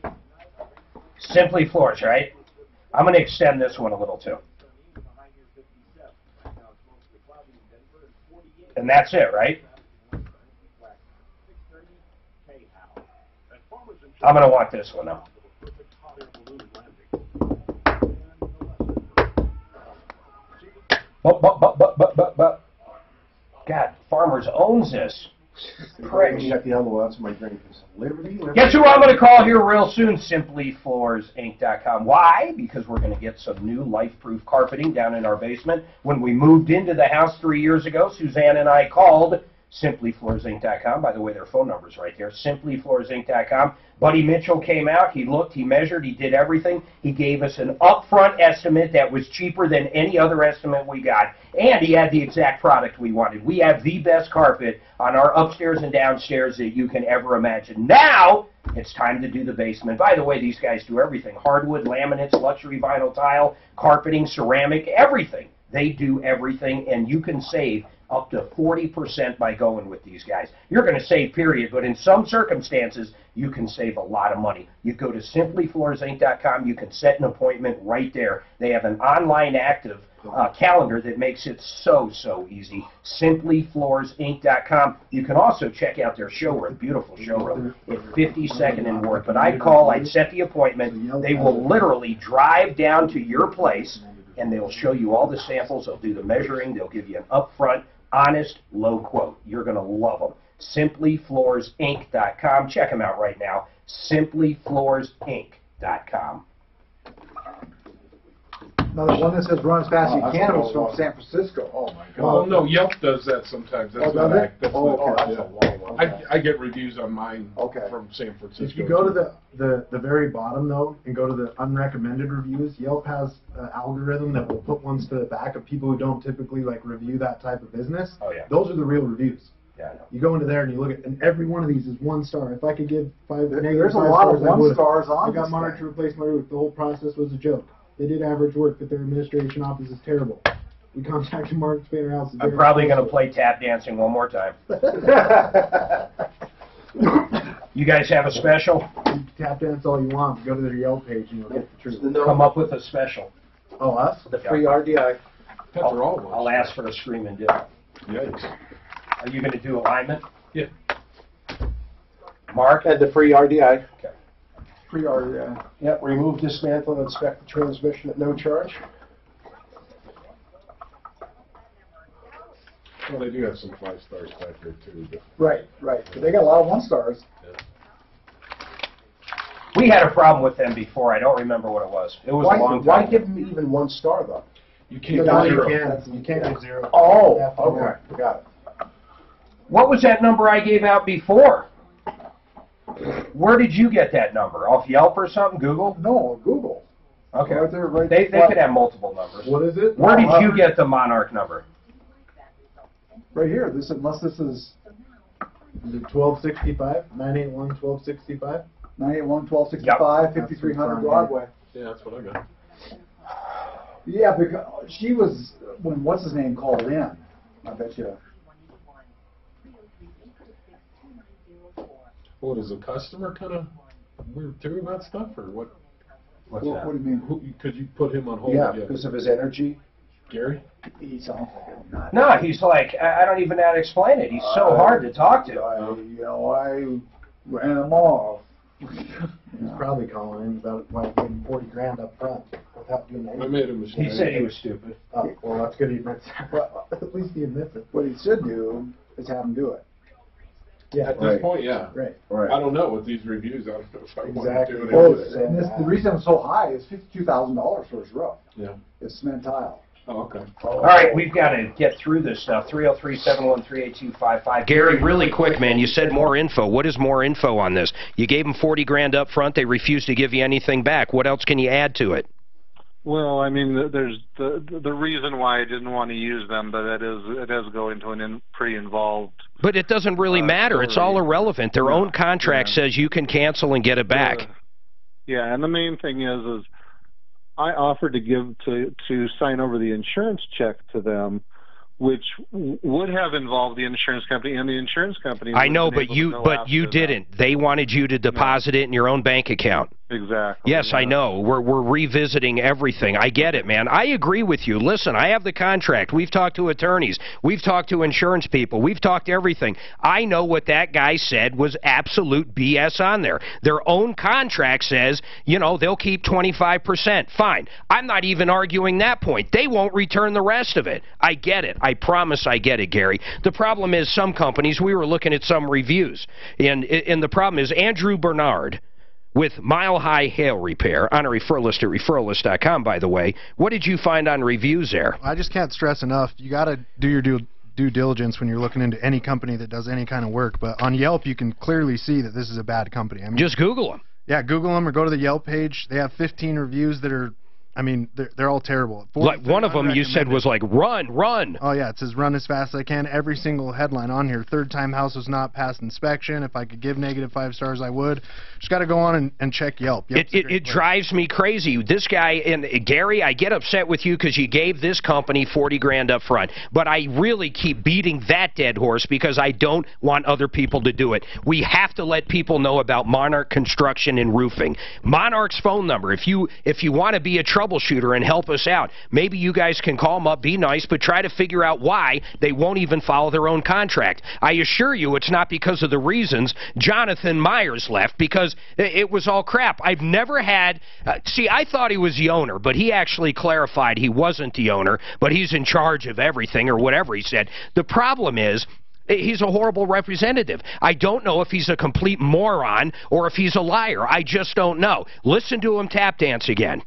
one. Simply Floors, right? I'm going to extend this one a little too. And that's it, right? I'm going to want this one now. God, Farmers owns this. Prick. Check the envelope. That's my drink. Liberty. Guess who I'm going to call here real soon? SimplyFloorsInc.com. Why? Because we're going to get some new life-proof carpeting down in our basement. When we moved into the house 3 years ago, Suzanne and I called SimplyFloorsInc.com. By the way, their phone number's right there. SimplyFloorsInc.com. Buddy Mitchell came out. He looked, he measured, he did everything. He gave us an upfront estimate that was cheaper than any other estimate we got. And he had the exact product we wanted. We have the best carpet on our upstairs and downstairs that you can ever imagine. Now, it's time to do the basement. By the way, these guys do everything. Hardwood, laminates, luxury vinyl tile, carpeting, ceramic, everything. They do everything, and you can save up to 40% by going with these guys. You're going to save, period, but in some circumstances, you can save a lot of money. You go to SimplyFloorsInc.com. You can set an appointment right there. They have an online active calendar that makes it so easy. SimplyFloorsInc.com. You can also check out their showroom, beautiful showroom, at 52nd and Worth. But I'd call, I'd set the appointment. They will literally drive down to your place, and they'll show you all the samples. They'll do the measuring. They'll give you an upfront, honest, low quote. You're going to love them. SimplyFloorsInc.com. Check them out right now. SimplyFloorsInc.com. No, the one that says run as fast as you can was from San Francisco. Oh my God. Well, no, Yelp does that sometimes. That's not does it? that's Oh, not okay. that's That's a long one. I get reviews on mine from San Francisco. If you go to the very bottom though and go to the unrecommended reviews, Yelp has an algorithm that will put ones to the back of people who don't typically like review that type of business. Oh yeah. Those are the real reviews. Yeah, I know. You go into there and you look at, and every one of these is 1 star. If I could give There's a lot of 1 stars on I got this Monarch thing. to replace my roof. The whole process was a joke. They did average work, but their administration office is terrible. We contacted Mark Spanner House. I'm probably going to play tap dancing one more time. You guys have a special? Tap dance all you want. Go to their Yelp page and you'll get the truth. Come up with a special. Oh, us? The free RDI. I'll I'll ask for a screaming deal. Yikes. Are you going to do alignment? Yeah. Mark? And the free RDI. Okay. Free RDI. Yep, remove, dismantle, and inspect the transmission at no charge. Well, they do have some 5 stars back there too. But Right. But they got a lot of 1 stars. We had a problem with them before. I don't remember what it was. It was a long time. Why give them even 1 star though? You can't No, go you 0. can't. You can't do 0. Oh, okay, got it. What was that number I gave out before? Where did you get that number? Off Yelp or something? Google? No, Google. Okay. Right there, right They could have multiple numbers. What is it? Where did you get the Monarch number? Right here. Unless this is Is it 1265? 981-1265? 981-1265, 5300 Broadway. Yeah, that's what I got. Yeah, because she was when what's his name called in. I bet you. What is a customer kind of weird too about stuff or what? What's What do you mean? Could you put him on hold? Yeah, because of his energy. Gary? He sounds like a nut. No, he's like, I don't even know how to explain it. He's so hard to talk to. I ran him off. He's probably calling him about why he gave him 40 grand up front without doing anything. I made a mistake. He said he was stupid. Oh, well, that's good he admits it. Well, at least he admits it. What he should do is have him do it. Yeah, At this point, yeah. Right. I don't know with these reviews. I don't know if I want to do it. Well, and the reason it's so high is $52,000 for his roof. Yeah. It's cement tile. Oh, okay. All right, we've got to get through this stuff. 303-713-8255. Gary, really quick, man, you said more info. What is more info on this? You gave them 40 grand up front. They refused to give you anything back. What else can you add to it? Well, I mean, there's the reason why I didn't want to use them, but it does go into an pretty involved. But it doesn't really matter. It's all irrelevant. Their own contract says you can cancel and get it back. Yeah, and the main thing is I offered to sign over the insurance check to them, which would have involved the insurance company, and the insurance company. I know, but you didn't. They wanted you to deposit it in your own bank account. Exactly. Yes, I know. We're revisiting everything. I get it, man. I agree with you. Listen, I have the contract. We've talked to attorneys. We've talked to insurance people. We've talked to everything. I know what that guy said was absolute BS on there. Their own contract says, you know, they'll keep 25%. Fine. I'm not even arguing that point. They won't return the rest of it. I get it. I promise I get it, Gary. The problem is some companies, we were looking at some reviews, and the problem is Andrew Bernard with Mile High Hail Repair on a referral list at referrallist.com, by the way. What did you find on reviews there? I just can't stress enough. You got to do your due diligence when you're looking into any company that does any kind of work. But on Yelp, you can clearly see that this is a bad company. I mean, just Google them. Yeah, Google them or go to the Yelp page. They have 15 reviews that are, I mean, they're all terrible. Like one of them you said was like, run. Oh, yeah, it says run as fast as I can. Every single headline on here. Third time house was not passed inspection. If I could give negative 5 stars, I would. Just got to go on and check Yelp. It drives me crazy. This guy, and Gary, I get upset with you because you gave this company 40 grand up front. But I really keep beating that dead horse because I don't want other people to do it. We have to let people know about Monarch Construction and Roofing. Monarch's phone number, if you want to be a troubleshooter and help us out, maybe you guys can call them up, be nice, but try to figure out why they won't even follow their own contract. I assure you it's not because of the reasons Jonathan Myers left, because it was all crap. I've never had, see, I thought he was the owner, but he actually clarified he wasn't the owner, but he's in charge of everything or whatever he said. The problem is, he's a horrible representative. I don't know if he's a complete moron or if he's a liar. I just don't know. Listen to him tap dance again.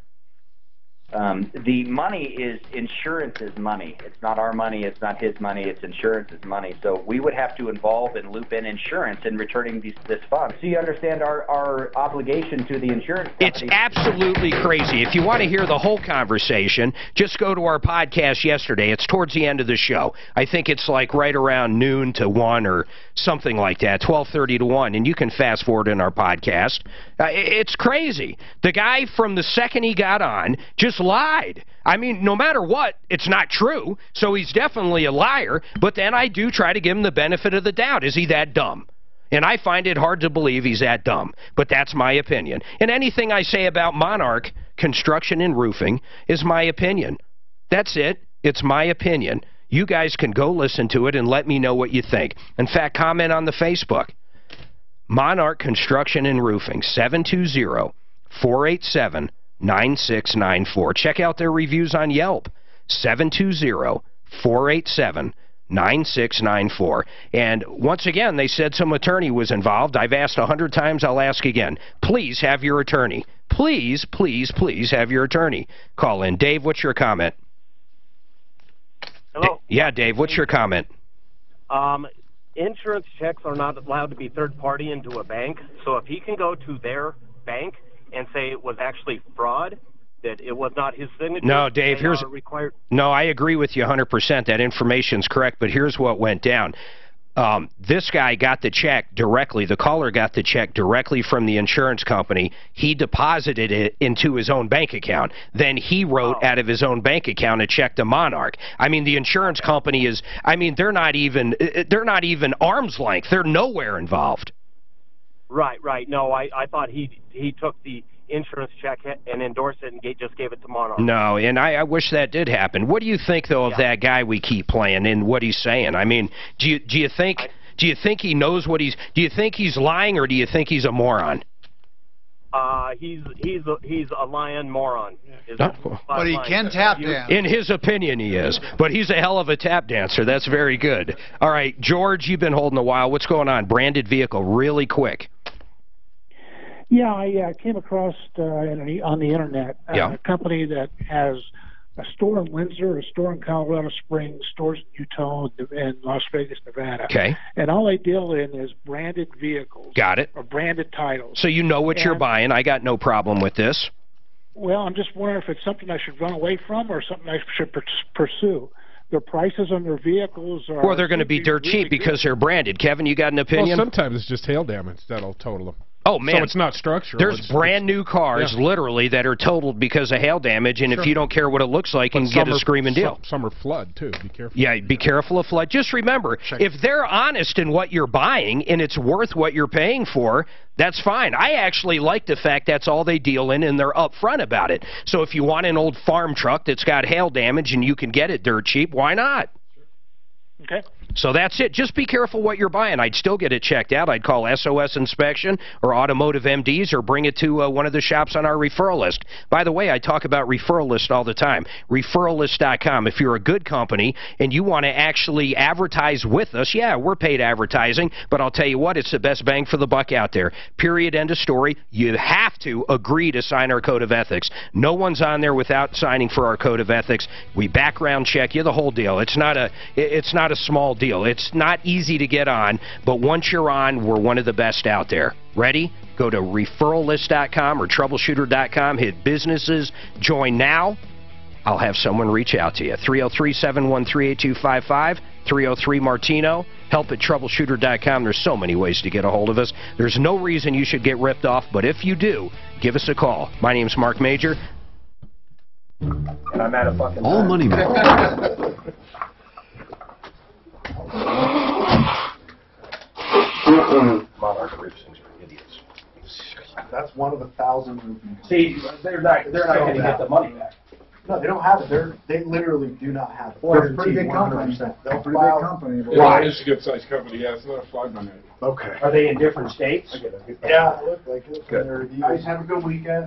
The money is insurance's money. It's not our money. It's not his money. It's insurance's money. So we would have to involve and loop in insurance in returning this fund. So you understand our obligation to the insurance company. It's absolutely crazy. If you want to hear the whole conversation, just go to our podcast yesterday. It's towards the end of the show. I think it's like right around noon to 1 or something like that, 12:30 to 1, and you can fast forward in our podcast. It's crazy. The guy from the second he got on just lied. I mean, no matter what, it's not true, so he's definitely a liar, but then I do try to give him the benefit of the doubt. Is he that dumb? And I find it hard to believe he's that dumb, but that's my opinion. And anything I say about Monarch Construction and Roofing is my opinion. That's it. It's my opinion. You guys can go listen to it and let me know what you think. In fact, comment on the Facebook. Monarch Construction and Roofing, 720-487-9694. Check out their reviews on Yelp, 720-487-9694. And once again, they said some attorney was involved. I've asked 100 times, I'll ask again. Please have your attorney. Please, please, please have your attorney. Call in. Dave, what's your comment? Hello? Yeah, Dave, what's your comment? Insurance checks are not allowed to be third-party into a bank, so if he can go to their bank and say it was actually fraud, that it was not his signature. No, Dave, here's... required. No, I agree with you 100%. That information's correct, but here's what went down. This guy got the check directly. The caller got the check directly from the insurance company. He deposited it into his own bank account. Then he wrote out of his own bank account a check to Monarch. I mean, the insurance company is, I mean, they're not even arm's length. They're nowhere involved. Right, right. No, I thought he took the insurance check and endorsed it and just gave it to Monarch. No, and I wish that did happen. What do you think, though, of that guy we keep playing and what he's saying? I mean, do you think he knows what he's... Do you think he's lying, or do you think he's a moron? He's a lying moron. But he can tap dance. In his opinion, he is. But he's a hell of a tap dancer. That's very good. All right, George, you've been holding a while. What's going on? Branded vehicle, really quick. Yeah, I came across on the internet a company that has a store in Windsor, a store in Colorado Springs, stores in Utah, and Las Vegas, Nevada. Okay. And all they deal in is branded vehicles. Got it. Or branded titles. So you know what you're buying. I got no problem with this. Well, I'm just wondering if it's something I should run away from or something I should pursue. Their prices on their vehicles are... Well, they're going to be dirt cheap because they're branded. Kevin, you got an opinion? Well, sometimes it's just hail damage that'll total them. Oh, man. So it's not structural. There's brand new cars, literally, that are totaled because of hail damage, and if you don't care what it looks like, you can get a screaming deal. Some are flood, too. Be careful. Yeah, be careful of flood. Just remember, if they're honest in what you're buying and it's worth what you're paying for, that's fine. I actually like the fact that's all they deal in, and they're upfront about it. So if you want an old farm truck that's got hail damage and you can get it dirt cheap, why not? Okay. So that's it. Just be careful what you're buying. I'd still get it checked out. I'd call SOS Inspection or Automotive MDs or bring it to one of the shops on our referral list. By the way, I talk about referral list all the time. Referrallist.com. If you're a good company and you want to actually advertise with us, yeah, we're paid advertising, but I'll tell you what, it's the best bang for the buck out there. Period, end of story. You have to agree to sign our Code of Ethics. No one's on there without signing for our Code of Ethics. We background check you, the whole deal. It's not a small deal. It's not easy to get on, but once you're on, we're one of the best out there. Ready? Go to referrallist.com or troubleshooter.com, hit businesses, join now. I'll have someone reach out to you. 303-713-8255, 303-MARTINO, help at troubleshooter.com. There's so many ways to get a hold of us. There's no reason you should get ripped off, but if you do, give us a call. My name's Mark Major. And I'm at a fucking... All money back. Monarch roofings are idiots. That's one of 1,000 roofing. See, they're not going to get the money back. No, they don't have it. They literally do not have it. Well, it's a pretty big company. They'll Pretty big company. Why? It's a good-sized company. Yeah, it's not a fly by night. Okay. Are they in different states? Yeah, it looked like it. Good. Guys, have a good weekend.